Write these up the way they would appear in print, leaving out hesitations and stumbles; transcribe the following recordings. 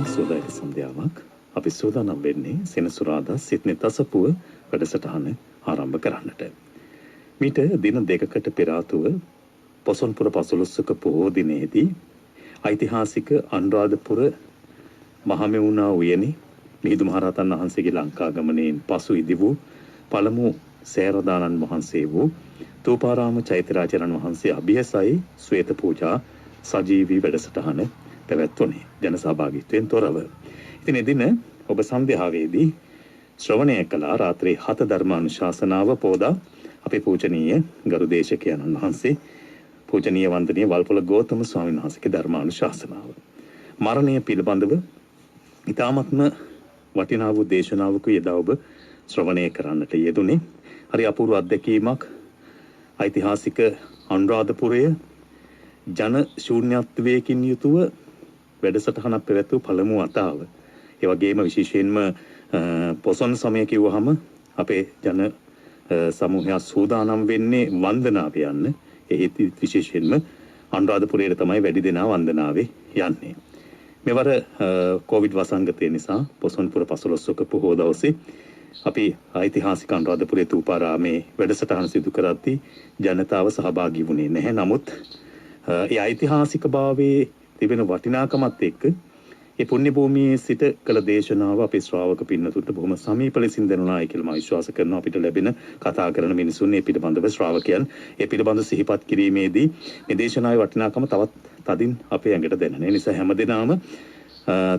සෝදායි සන්ධ්‍යාවක් අපි සෝදානම් වෙන්නේ සෙනසුරාදා සිඩ්නි තසපුව වැඩසටහන ආරම්භ කරන්නට. මීට දින දෙකකට පෙර ආතුව පොසොන්පුර පසළොස්වක පොහෝ දිනේදී ඓතිහාසික අනුරාධපුර මහමෙවුනා උයනේ මිහිඳු මහරහතන් වහන්සේගේ ලංකා ගමනයෙන් පසු ඉදි වූ පළමු සෑරදානන් වහන්සේ වූ තෝපාරාම චෛත්‍යරාජාණන් වහන්සේ අභියසයි ශ්වේත පූජා සජීවී වැඩසටහන පැවැත්වුණේ ජන සහභාගීත්වයෙන් තොරව. ඉතින් එදින ඔබ සන්ධ්‍යාවේදී ශ්‍රවණය කළා රාත්‍රී 7 ධර්මානුශාසනාව පෝදා අපේ පූජනීය ගරු දේශකයන්න් වහන්සේ පූජනීය වන්දනීය වල්පොළ ගෞතම ස්වාමීන් වහන්සේගේ ධර්මානුශාසනාව. මරණය පිළිබඳව ඊ타මත්ම වටිනා වූ දේශනාවක යෙදා ඔබ ශ්‍රවණය කරන්නට යෙදුනේ. හරි අපූර්ව අත්දැකීමක්. ඓතිහාසික අනුරාධපුරයේ ජන ශූන්‍යත්වයකින් යුතුව වැඩසටහනක් පැවැත්වූ පළමු වතාව. ඒ වගේම විශේෂයෙන්ම පොසොන් සමය කිව්වහම අපේ ජන සමූහය සූදානම් වෙන්නේ වන්දනාව යන්න. ඒත් විශේෂයෙන්ම අනුරාධපුරයේ තමයි වැඩි දෙනා වන්දනාවේ යන්නේ. මෙවර කොවිඩ් වසංගතය නිසා පොසොන්පුර පසළොස්වක පොහෝ දවසේ අපි ඓතිහාසික අනුරාධපුරයේ තූපාරාමේ වැඩසටහන සිදු කරද්දී ජනතාව සහභාගී වුණේ නැහැ. නමුත් ඒ ඓතිහාසික භාවයේ තිබෙන වටිනාකමත් එක්ක ඒ පුණ්‍ය භූමියේ සිට කළ දේශනාව අපේ ශ්‍රාවක පින්නතුන්ට බොහොම සමීප ලෙසින් දැනුණායි කියලා මම විශ්වාස කරනවා. අපිට ලැබෙන කතා කරන මිනිසුන් මේ පිළිබඳව ශ්‍රාවකයන් ඒ පිළිබඳව සිහිපත් කිරීමේදී මේ දේශනාවේ වටිනාකම තවත් තදින් අපේ ඇඟට දැනෙන. ඒ නිසා හැමදෙනාම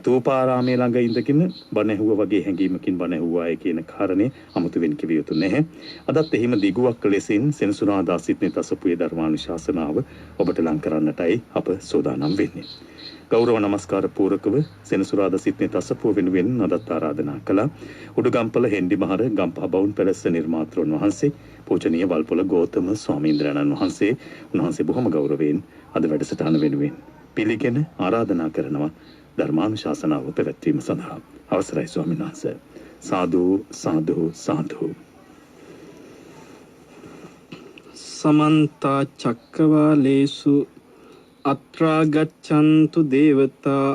තූපාරාමයේ ළඟ ඉඳගෙන බණ ඇහුවා වගේ හැඟීමකින් බණ ඇහුවායි කියන කාරණේ අමුතුවෙන් කිව යුතු නැහැ. අදත් එහිම දිගුවක් ලෙසින් සෙනසුරාදා සිඩ්නි තසපුවේ ධර්මානුශාසනාව ඔබට ලං කරන්නටයි අප සූදානම් වෙන්නේ. ගෞරව නමස්කාර පූරකව සෙනසුරාදා සිඩ්නි තසපුව වෙනුවෙන් අදත් ආරාධනා කළා. උඩුගම්පල හෙන්ඩි මහර ගම්පහ බවුන් පැලස්ස නිර්මාතෘන් වහන්සේ පූජනීය වල්පොළ ගෞතම ස්වාමීන්ද්‍රයන්න් වහන්සේ උන්වහන්සේ බොහොම ගෞරවයෙන් අද වැඩසටහන වෙනුවෙන් පිළිගෙන ආරාධනා කරනවා ධර්මානුශාසනාව පැවැත්වීම සඳහා. අවසරයි ස්වාමීන් වහන්සේ. සාදු සාදු සාදු. සමන්ත චක්කවාලේසු අත්‍රා ගච්ඡන්තු දේවතා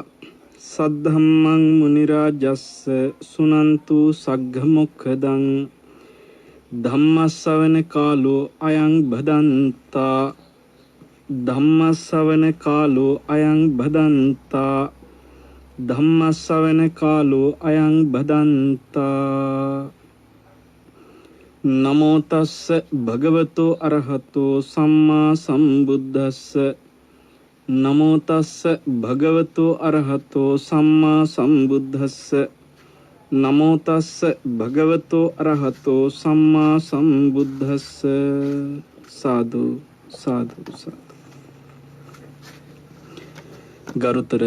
සද්ධම්මං මුනි රාජස්ස සුනන්තු සග්ග මොක්ඛදං ධම්මස්සවන කාලෝ අයං බදන්තා ධම්මස්සවන කාලෝ අයං බදන්තා ධම්මස්සවන කාලෝ අයං බදන්තා. නමෝ තස්ස භගවතෝ අරහතෝ සම්මා සම්බුද්දස්ස නමෝ තස්ස භගවතෝ අරහතෝ සම්මා සම්බුද්දස්ස නමෝ තස්ස භගවතෝ අරහතෝ සම්මා සම්බුද්දස්ස. සාදු සාදු සාදු. ගරුතර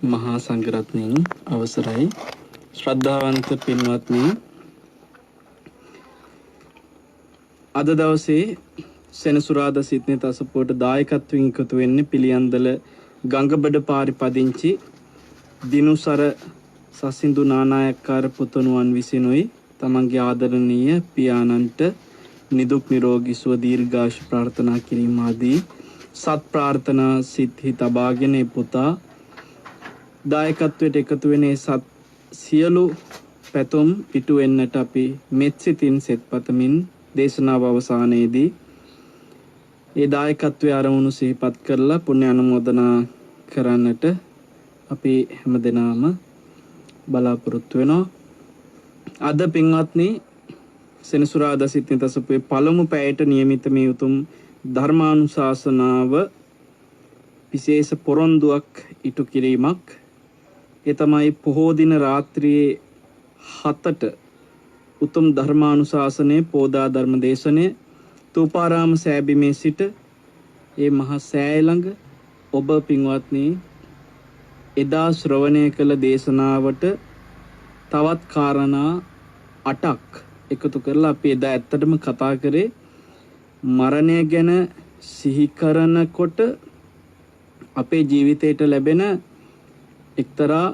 මහා සංඝරත්නයන් අවසරයි. ශ්‍රද්ධාවන්ත පින්වත්නි, අද දවසේ සෙනසුරාදා සිඩ්නි තසපුවට දායකත්වයෙන් එකතු වෙන්නේ පිළියන්දල ගංගබඩ පාරි පදිංචි දිනුසර සසින්දු නානායක්කාර පුතණුවන් විසිනුයි තමන්ගේ ආදරණීය පියාණන්ට නිදුක් නිරෝගී සුව දීර්ඝායුෂ ප්‍රාර්ථනා කිරීම ආදී සත් ප්‍රාර්ථනා සිත්හි තබාගෙන පුතා දායකත්වයට එකතු වෙන සත් සියලු පැතුම් ඉටු වෙන්නට අපි මෙත් සිතින් සෙත් පතමින් දේශනාව අවසානයේදී ඒ දායකත්වයේ ආරමුණු සිහිපත් කරලා පුණ්‍ය අනුමෝදනා කරන්නට අපි හැමදෙනාම බලාපොරොත්තු වෙනවා. අද පින්වත්නි සෙනසුරාදා සිඩ්නි තසපුවේ පළමු පැයට නියමිත මේ උතුම් ධර්මානුශාසනාව විශේෂ පොරොන්දුවක් ඉටු කිරීමක්. ඒ තමයි පොහෝ දින රාත්‍රියේ 7ට උතුම් ධර්මානුශාසනයේ පෝදා ධර්ම දේශනය තූපාරාම සෑබිමේ සිට ඒ මහා සෑය ළඟ ඔබ පින්වත්නි එදා ශ්‍රවණය කළ දේශනාවට තවත් කාරණා 8ක් එකතු කරලා අපි එදා ඇත්තටම කතා කරේ මරණය ගැන සිහි කරනකොට අපේ ජීවිතයට ලැබෙන එක්තරා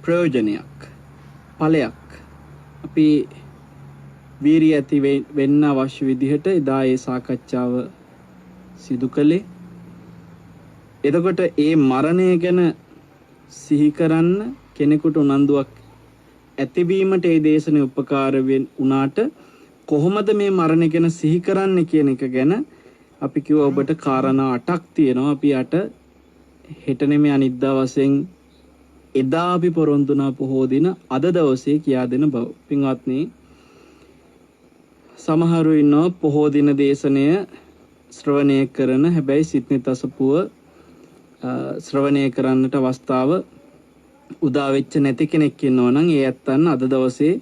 ප්‍රයෝජනයක් ඵලයක් අපි වීරිය ඇති වෙන්න අවශ්‍ය විදිහට එදා ඒ සාකච්ඡාව සිදු කළේ. එතකොට ඒ මරණය ගැන සිහි කරන්න කෙනෙකුට උනන්දුවක් ඇතිවීමට ඒ දේශනේ උපකාර වුණාට කොහොමද මේ මරණය ගැන සිහි කරන්න කියන එක ගැන අපි කිව්වා ඔබට කාරණා 8ක් තියෙනවා. අපි 8 හෙට නෙමෙයි අනිද්දා වශයෙන් එදා අපි පොරොන්දුනා පොහෝ දින අද දවසේ කියා දෙන බව. පින්වත්නි, සමහරු ඉන්නවා පොහෝ දින දේශනය ශ්‍රවණය කරන හැබැයි සිත්නේ තසපුව ශ්‍රවණය කරන්නට අවස්ථාව උදා වෙච්ච නැති කෙනෙක් ඉන්නවා නම් ඒ ඇත්තන් අද දවසේ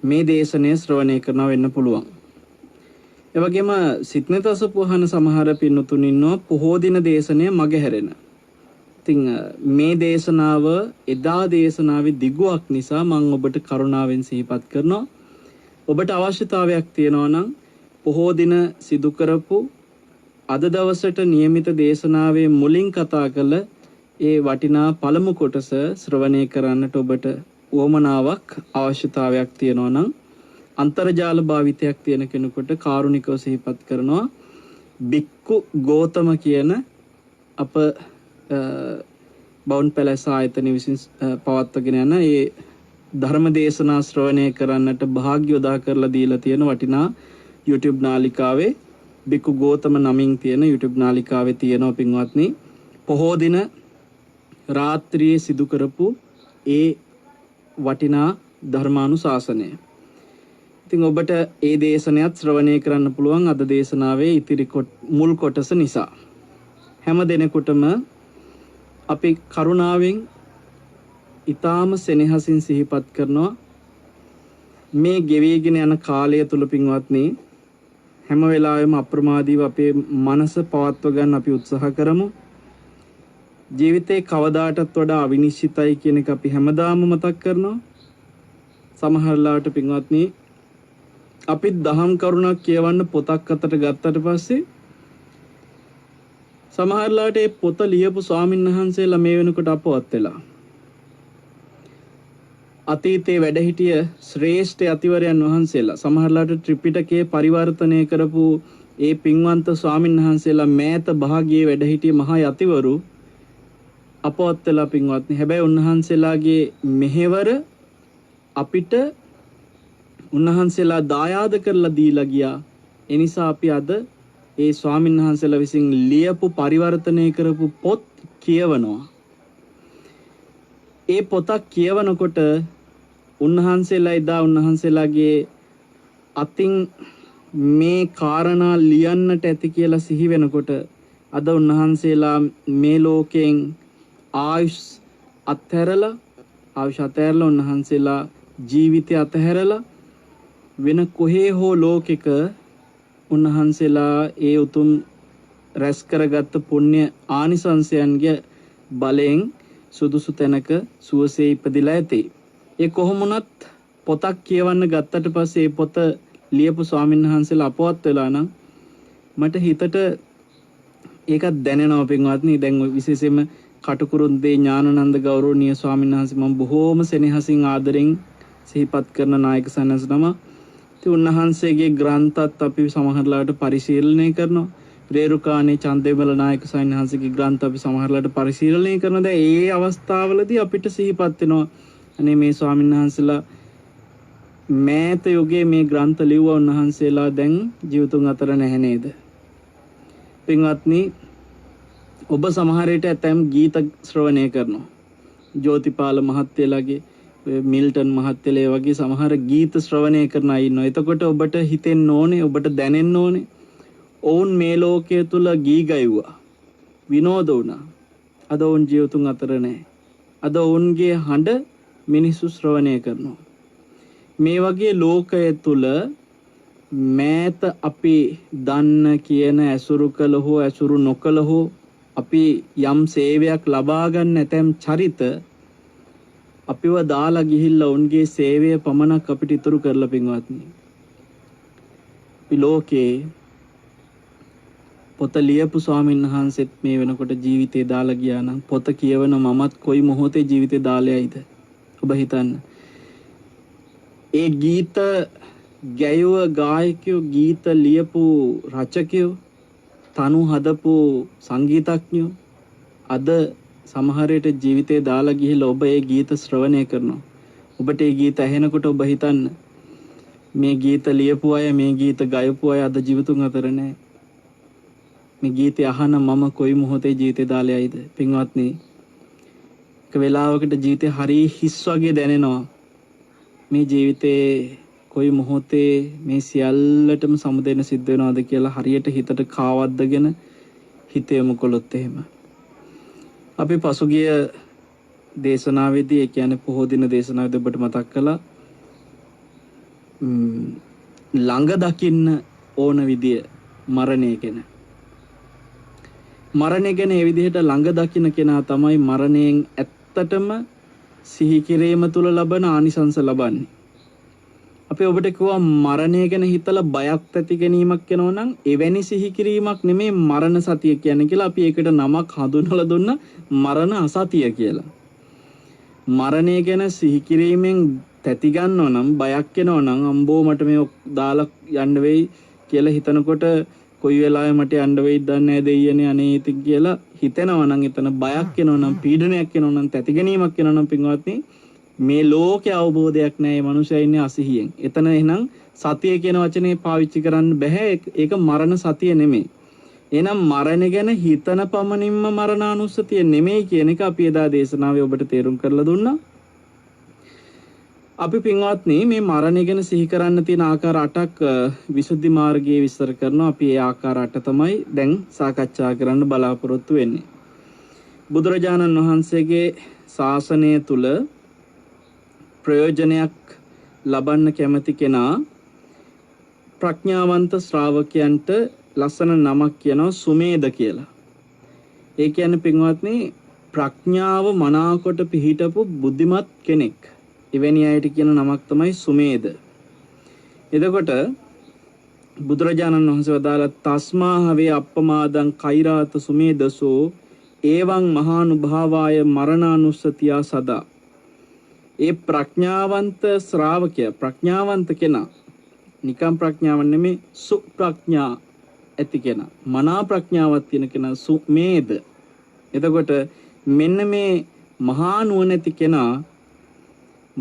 මේ දේශනය ශ්‍රවණය කරනවා වෙන්න පුළුවන්. ඒ වගේම සිත්නේ තසපුව අහන සමහර පින්නතුන් ඉන්නවා පොහෝ දින දේශනය මගහැරෙන. ඉතින් මේ දේශනාව එදා දේශනාවේ දිගුවක් නිසා මම ඔබට කරුණාවෙන් සිහිපත් කරනවා. ඔබට අවශ්‍යතාවයක් තියෙනවා නම් පොහෝ දින සිදු කරපු අද දවසට નિયમિત දේශනාවේ මුලින් කතා කළ ඒ වටිනා පළමු කොටස ශ්‍රවණය කරන්නට ඔබට උවමනාවක් අවශ්‍යතාවයක් තියෙනවා නම් අන්තර්ජාල භාවිතයක් තියෙන කෙනෙකුට කාරුණිකව සිහිපත් කරනවා. බික්කු ගෝතම කියන අප බවුන් පැලැස් ආයතන විසින් පවත්වගෙන යන ඒ ධර්ම දේශනා ශ්‍රවණය කරන්නට භාග්‍ය උදා කරලා දීලා තියෙන වටිනා YouTube නාලිකාවේ බික්කු ගෝතම නමින් තියෙන YouTube නාලිකාවේ තියෙනවා පින්වත්නි පොහෝ දින රාත්‍රියේ සිදු කරපු ඒ වටිනා ධර්මානුශාසනය. ඉතින් ඔබට ඒ දේශනයත් ශ්‍රවණය කරන්න පුළුවන් අද දේශනාවේ ඉතිරි මුල් කොටස නිසා. හැම දිනෙකටම අපි කරුණාවෙන් ඊටාම සෙනෙහසින් සිහිපත් කරනවා මේ ගෙවිගෙන යන කාලය තුල පින්වත්නි හැම වෙලාවෙම අප්‍රමාදීව අපේ මනස පවත්ව ගන්න අපි උත්සාහ කරමු. ජීවිතේ කවදාටත් වඩා අවිනිශ්චිතයි කියන එක අපි හැමදාම මතක් කරනවා. සමහරලාට පින්වත්නි අපි දහම් කරුණක් කියවන්න පොතක් අතට ගත්තට පස්සේ සමහරලාට ඒ පොත ලියපු ස්වාමීන් වහන්සේලා මේ වෙනකොට අපවත් වෙලා අතීතයේ වැඩ සිටිය ශ්‍රේෂ්ඨ අතිවරයන් වහන්සේලා සමහරලාට ත්‍රිපිටකයේ පරිවර්තනය කරපු ඒ පින්වන්ත ස්වාමීන් වහන්සේලා මෑත භාගයේ වැඩ සිටිය මහා යතිවරු අපවත් වෙලා පින්වත්නි. හැබැයි උන්වහන්සේලාගේ මෙහෙවර අපිට උන්වහන්සේලා දායාද කරලා දීලා ගියා. ඒ නිසා අපි අද ඒ ස්වාමීන් වහන්සේලා විසින් ලියපු පරිවර්තනය කරපු පොත් කියවනවා. ඒ පොතක් කියවනකොට උන්වහන්සේලා එදා උන්වහන්සේලාගේ අතින් මේ කාරණා ලියන්නට ඇති කියලා සිහි වෙනකොට අද උන්වහන්සේලා මේ ලෝකයෙන් ආයුෂ් අත්හැරලා උන්වහන්සේලා ජීවිතය අත්හැරලා වෙන කොහේ හෝ ලෝකෙක උන්වහන්සේලා ඒ උතුම් රැස් කරගත් පුණ්‍ය ආනිසංසයන්ගේ බලයෙන් සුදුසු තැනක සුවසේ ඉපදිලා ඇති. ඒ කොහොමුණත් පොතක් කියවන්න ගත්තට පස්සේ ඒ පොත ලියපු ස්වාමීන් වහන්සේලා අපවත් වෙලා නම් මට හිතට ඒකත් දැනෙනවා පින්වත්නි. දැන් විශේෂයෙන්ම කටුකුරුන්දේ ඥානানন্দ ගෞරවනීය ස්වාමීන් වහන්සේ මම බොහෝම සෙනෙහසින් ආදරෙන් සිහිපත් කරන නායක සන්නස නම. ඉතින් උන්වහන්සේගේ ග්‍රන්ථත් අපි සමහරලාට පරිශීලනය කරනවා. රේරුකාණේ චන්දේමල නායක ස්වාමීන් වහන්සේගේ ග්‍රන්ථ අපි සමහරලාට පරිශීලනය කරනවා. දැන් ඒ අවස්ථාවලදී අපිට සිහිපත් වෙනවා අනේ මේ ස්වාමීන් වහන්සේලා මෑත යුගයේ මේ ග්‍රන්ථ ලිව්වා උන්වහන්සේලා දැන් ජීවිතුන් අතර නැහැ නේද? පින්වත්නි ඔබ සමහර විට ඇතැම් ගීත ශ්‍රවණය කරනවා. ජෝතිපාල මහත්තයලාගේ මිල්ටන් මහත්තයලා වගේ සමහර ගීත ශ්‍රවණය කරන අය ඉන්නවා. එතකොට ඔබට හිතෙන්න ඕනේ, ඔබට දැනෙන්න ඕනේ ඔවුන් මේ ලෝකයේ තුල ගී ගයුවා. විනෝද වුණා. අද ඔවුන් ජීවිතුන් අතර නැහැ. අද ඔවුන්ගේ හඬ මිනිස්සු ශ්‍රවණය කරනවා. මේ වගේ ලෝකයේ තුල මෑත අපි දන්න කියන ඇසුරු කළ හෝ ඇසුරු නොකළ හෝ අපි යම් සේවයක් ලබා ගන්න නැතම් චරිත අපිව දාලා ගිහිල්ලා උන්ගේ සේවය පමණක් අපිට ඉතුරු කරලා පින්වත්නි. අපි ලෝකේ පොත ලියපු ස්වාමීන් වහන්සේත් මේ වෙනකොට ජීවිතේ දාලා ගියා නම් පොත කියවන මමත් කොයි මොහොතේ ජීවිතේ දාලා යයිද? ඔබ හිතන්න. ඒ ගීත ගැයුව ගායකයෝ, ගීත ලියපු රචකයෝ, තනු හදපු සංගීතඥයෝ අද සමහර විට ජීවිතේ දාලා ගිහිල්ලා ඔබ ඒ ගීත ශ්‍රවණය කරනවා. ඔබට ඒ ගීත ඇහෙනකොට ඔබ හිතන්න මේ ගීත ලියපු අය මේ ගීත ගයපු අය අද ජීවිතුන් අතර නැහැ. මේ ගීතය අහන මම කොයි මොහොතේ ජීවිතේ දාලා යයිද? පින්වත්නි, එක වෙලාවකට ජීවිතේ හරි හිස් වගේ දැනෙනවා. මේ ජීවිතේ කොයි මොහොතේ මේ සියල්ලටම සමුදෙන්න සිද්ධ වෙනවද කියලා හරියට හිතට කාවද්දගෙන හිතේම කොළොත් එහෙම. අපි පසුගිය දේශනාවේදී, ඒ කියන්නේ පොහොය දින දේශනාවේදී ඔබට මතක් කළා ළඟ දකින්න ඕන විදිය මරණය ගැන. මරණය ගැන ඒ විදිහට ළඟ දකින්න කෙනා තමයි මරණයෙන් ඇත්තටම සිහි කිරීම තුල ලබන ආනිසංස ලබන්නේ. අපි ඔබට කිව්වා මරණය ගැන හිතලා බයක් ඇති ගැනීමක් වෙනවා නම් එවැනි සිහි කිරීමක් නෙමෙයි මරණ සතිය කියන්නේ කියලා අපි ඒකට නමක් හඳුන්වලා දුන්න මරණ අසතිය කියලා. මරණය ගැන සිහි කිරීමෙන් තැති ගන්නවා නම් බයක් එනවා නම් අම්බෝ මට මේ දාලා යන්න වෙයි කියලා හිතනකොට කොයි වෙලාවෙ මට යන්න වෙයිද දන්නේ නැහැ දෙයියනේ අනේ ඉතින් කියලා හිතෙනවා නම් එතන බයක් එනවා නම් පීඩනයක් එනවා නම් තැති ගැනීමක් එනවා නම් පින්වත්නි මේ ලෝකේ අවබෝධයක් නැහැ. මේ මනුස්සයා ඉන්නේ අසිහියෙන්. එතන එහෙනම් සතිය කියන වචනේ පාවිච්චි කරන්න බෑ. ඒක මරණ සතිය නෙමෙයි. එහෙනම් මරණ ගැන හිතන පමණින්ම මරණානුස්සතිය නෙමෙයි කියන එක අපි එදා දේශනාවේ ඔබට තේරුම් කරලා දුන්නා. අපි පින්වත්නි මේ මරණය ගැන සිහි කරන්න තියෙන ආකාර 8ක් විසුද්ධි මාර්ගයේ විස්තර කරනවා. අපි ඒ ආකාර 8 තමයි දැන් සාකච්ඡා කරන්න බලාපොරොත්තු වෙන්නේ. බුදුරජාණන් වහන්සේගේ ශාසනය තුල ප්‍රයෝජනයක් ලබන්න කැමති කෙනා ප්‍රඥාවන්ත ශ්‍රාවකයන්ට ලස්සන නමක් කියනවා සුමේද කියලා. ඒ කියන්නේ පින්වත්නි ප්‍රඥාව මනාකොට පිහිටපු බුද්ධිමත් කෙනෙක්. එවැනි අයට කියන නමක් තමයි සුමේද. එතකොට බුදුරජාණන් වහන්සේ වදාළ තස්මා හවේ අප්පමාදං කෛරාත සුමේදසෝ එවං මහානුභාවාය මරණානුස්සතියා සදා. ඒ ප්‍රඥාවන්ත ශ්‍රාවකයා, ප්‍රඥාවන්ත කෙනා, නිකම් ප්‍රඥාවක් නෙමෙයි සුප්‍රඥා ඇති කෙනා, මනා ප්‍රඥාවක් තියෙන කෙනා සුමේද. එතකොට මෙන්න මේ මහා නුවණැති කෙනා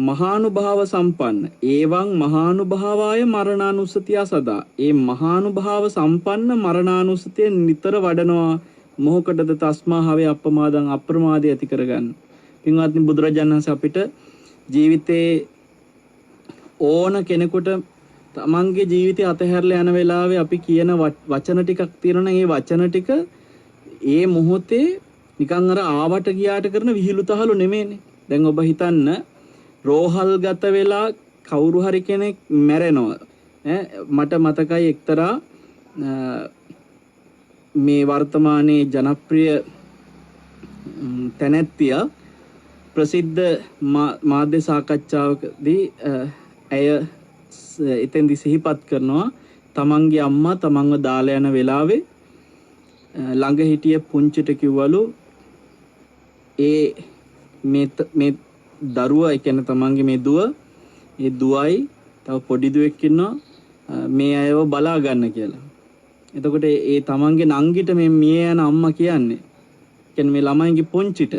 මහානුභාව සම්පන්න, එවං මහානුභාවාය මරණානුස්සතිය සදා. ඒ මහානුභාව සම්පන්න මරණානුස්සතිය නිතර වඩනවා. මොහොකටද? තස්මා හවේ අප්පමාදං අප්‍රමාදය ඇති කරගන්න. පින්වත්නි, බුදුරජාණන් වහන්සේ අපිට ජීවිතේ ඕන කෙනෙකුට තමන්ගේ ජීවිතය අතහැරලා යන වෙලාවේ අපි කියන වචන ටිකක් තියෙනවා. මේ වචන ටික ඒ මොහොතේ නිකන් අර ආවට ගියාට කරන විහිළු තහළු නෙමෙයිනේ. දැන් ඔබ හිතන්න රෝහල් ගත වෙලා කවුරු හරි කෙනෙක් මැරෙනවා. මට මතකයි එක්තරා මේ වර්තමානයේ ජනප්‍රිය තැනැත්තිය ප්‍රසිද්ධ මාධ්‍ය සාකච්ඡාවකදී ඇය එතෙන්දි සිහිපත් කරනවා තමන්ගේ අම්මා තමන්ව දාලා යන වෙලාවේ ළඟ හිටිය පුංචිට කිව්වලු ඒ මේ දරුවා, ඒ කියන්නේ තමන්ගේ මේ දුව, ඒ දුවයි තව පොඩි දුවෙක් ඉන්නවා මේ අයව බලා ගන්න කියලා. එතකොට ඒ තමන්ගේ නංගිට මේ මිය යන අම්මා කියන්නේ මේ ළමයින්ගේ පුංචිට.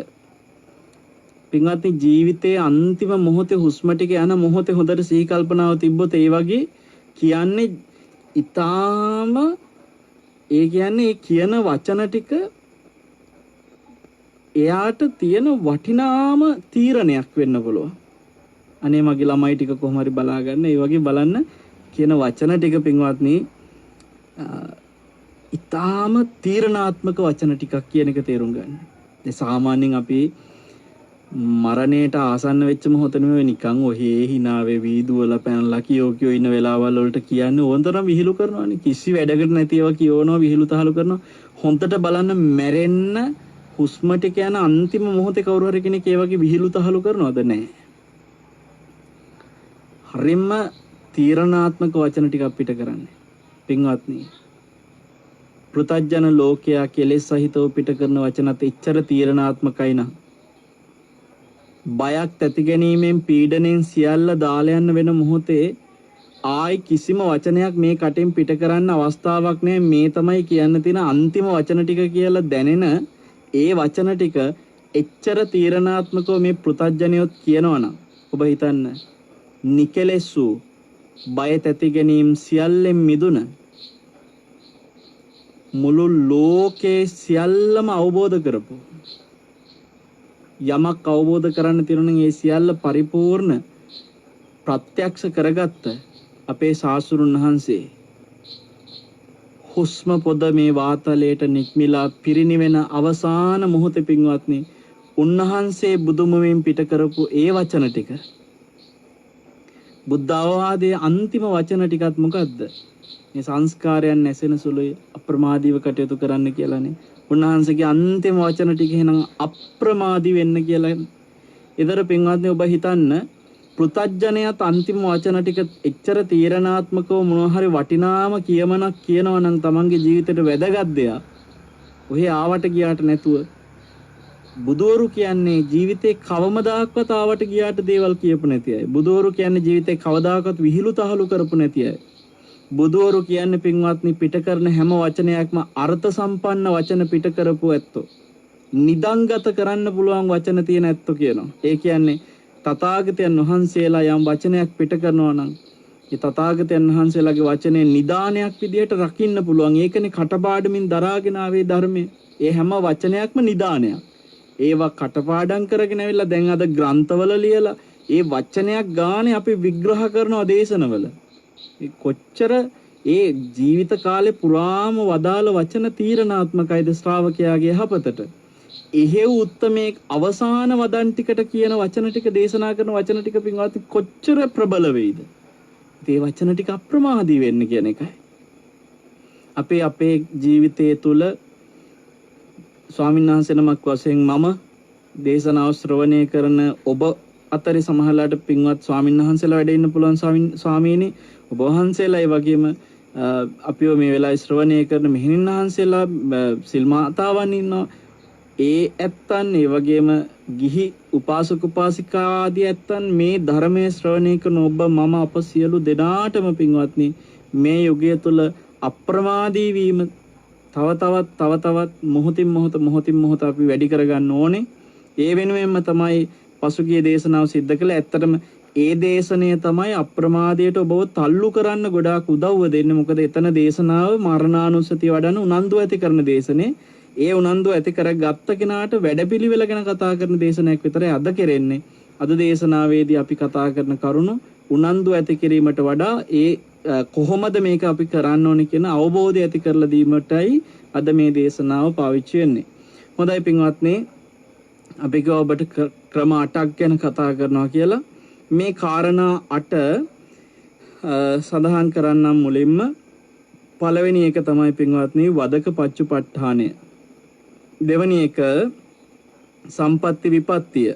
පින්වත්නි, ජීවිතයේ අන්තිම මොහොතේ හුස්ම ටික යන මොහොතේ හොඳට සිහි කල්පනාව තිබ්බොත් ඒ වගේ කියන්නේ ඊටාම ඒ කියන්නේ කියන වචන ටික එයාට තියෙන වටිනාම තීරණයක් වෙන්න පුළුවන්. අනේ මගේ ළමයි ටික කොහොම හරි බලා ගන්න. ඒ වගේ බලන්න කියන වචන ටික පින්වත්නි ඊටාම තීරණාත්මක වචන ටිකක් කියන එක තේරුම් ගන්න. ඒ සාමාන්‍යයෙන් අපි මරණයට ආසන්න වෙච්ච මොහොත නෙවෙයි නිකන් ඔහේ hina වෙවි දුවලා පැනලා කියෝ ඉන්න වෙලාවල් වලට කියන්නේ ඕනතරම් විහිළු කරනවානේ. කිසි වැඩකට නැති ඒවා කියවනවා, විහිළු තහළු කරනවා. හොන්දට බලන්න මැරෙන්න හුස්ම ටික යන අන්තිම මොහොතේ කවුරු හරි කෙනෙක් ඒ වගේ විහිළු තහළු කරනවද? නැහැ. හරිම තීරණාත්මක වචන ටික අපිට කරන්නේ. පින්වත්නි, පෘථග්ජන ලෝකයා කෙලෙස් සහිතව පිට කරන වචනත් එච්චර තීරණාත්මකයි නම් බයක් ඇති ගැනීමෙන් පීඩණයෙන් සියල්ල දාලා යන්න වෙන මොහොතේ ආයි කිසිම වචනයක් මේ කටෙන් පිට කරන්න අවස්ථාවක් නැහැ. මේ තමයි කියන්න තියෙන අන්තිම වචන ටික කියලා දැනෙන ඒ වචන ටික එච්චර තීරණාත්මකව මේ පෘථග්ජනයොත් කියනවනම් ඔබ හිතන්න නිකලෙසු බය තැති ගැනීම සියල්ලෙන් මිදුන මුළු ලෝකේ සියල්ලම අවබෝධ කරපු යමක් අවබෝධ කරන්න තියෙනවා නම් ඒ සියල්ල පරිපූර්ණ ප්‍රත්‍යක්ෂ කරගත්ත අපේ ශාස්ත්‍රුන් වහන්සේ හුස්ම පොද මේ වාතලයට නික්මිලා පිරිනිවෙන අවසාන මොහොතේ පින්වත්නි උන්වහන්සේ බුදුමුවෙන් පිට කරපු ඒ වචන ටික බුද්ධ අවවාදයේ අන්තිම වචන ටිකත් මොකද්ද? මේ සංස්කාරයන් නැසෙන සුළුයි අප්‍රමාදීව කටයුතු කරන්න කියලානේ. උන්වහන්සේගේ අන්තිම වචන ටික එහෙනම් අප්‍රමාදී වෙන්න කියලා. ඒතර පින්වත්නි ඔබ හිතන්න පෘථග්ජනයත් අන්තිම වචන ටික එච්චර තීරණාත්මකව මොනවා හරි වටිනාම කියමනක් කියනවා නම් තමන්ගේ ජීවිතේට වැදගත් දෙයක්. ඔහේ ආවට ගියාට නැතුව බුදවරු කියන්නේ ජීවිතේ කවමදාකවත් ආවට ගියාට දේවල් කියපු නැති අය. බුදවරු කියන්නේ ජීවිතේ කවදාකවත් විහිළු තහළු කරපු නැති අය. බුදවරු කියන්නේ පින්වත්නි පිට කරන හැම වචනයක්ම අර්ථ සම්පන්න වචන පිට කරපු ඇත්තෝ. නිදන්ගත කරන්න පුළුවන් වචන තියෙන ඇත්තෝ කියනවා. ඒ කියන්නේ තථාගතයන් වහන්සේලා යම් වචනයක් පිට කරනවා නම් ඒ තථාගතයන් වහන්සේලාගේ වචනේ නිදානයක් විදියට රකින්න පුළුවන්. ඒකනේ කටපාඩමින් දරාගෙන ආවේ ධර්මයේ. ඒ හැම වචනයක්ම නිදානයක්. ඒවා කටපාඩම් කරගෙන ඇවිල්ලා දැන් අද ග්‍රන්ථවල ලියලා ඒ වචනයක් ගානේ අපි විග්‍රහ කරනවා දේශනවල. කොච්චර ඒ ජීවිත කාලේ පුරාම වදාළ වචන තීරණාත්මකයිද ශ්‍රාවකයාගේ යහපතට. එහෙව් උත්තමේ අවසාන වදන් ටිකට කියන වචන ටික දේශනා කරන වචන ටික පින්වත් කොච්චර ප්‍රබල වෙයිද? ඒ වචන ටික අප්‍රමාදී වෙන්න කියන එකයි. අපේ ජීවිතයේ තුල ස්වාමීන් වහන්සේ නමක් වශයෙන් මම දේශනාව ශ්‍රවණය කරන ඔබ අතරේ සමහරලාට පින්වත් ස්වාමීන් වහන්සේලා වැඩ ඉන්න පුළුවන් ස්වාමීනි ඔබ වහන්සේලා ඒ වගේම අපිව මේ වෙලාවේ ශ්‍රවණය කරන මෙහෙණින් වහන්සේලා සිල් මාතාවන් ඉන්නවා. ඒ ඇත්තන් ඒ වගේම ගිහි උපාසක උපාසිකා ආදී ඇත්තන් මේ ධර්මයේ ශ්‍රවණය කරන ඔබ මම අප සියලු දෙනාටම පින්වත්නි මේ යුගය තුල අප්‍රමාදී වීම තව තවත් මොහොතින් මොහොත අපි වැඩි කරගන්න ඕනේ. ඒ වෙනුවෙන්ම තමයි පසුගිය දේශනාව සිද්ධ කළේ. ඇත්තටම ඒ දේශනය තමයි අප්‍රමාදයට ඔබව තල්ලු කරන්න ගොඩාක් උදව්ව දෙන්නේ. මොකද එතන දේශනාව මරණානුස්සතිය වඩන උනන්දු ඇති කරන දේශනේ. ඒ උනන්දු ඇති කරගත්ත කෙනාට වැඩපිළිවෙල ගැන කතා කරන දේශනයක් විතරයි අද කෙරෙන්නේ. අද දේශනාවේදී අපි කතා කරන කරුණු උනන්දු ඇති කිරීමට වඩා ඒ කොහොමද මේක අපි කරන්න ඕනේ කියන අවබෝධය ඇති කරලා දීමටයි අද මේ දේශනාව පාවිච්චි වෙන්නේ. හොඳයි පින්වත්නි, අපි ඔබට ක්‍රම 8ක් ගැන කතා කරනවා කියලා. මේ කාරණා 8 සඳහන් කරන්නම් මුලින්ම. පළවෙනි එක තමයි පින්වත්නි වදක පච්චුපට්ඨානය. දෙවෙනි එක සම්පatti විපත්තිය.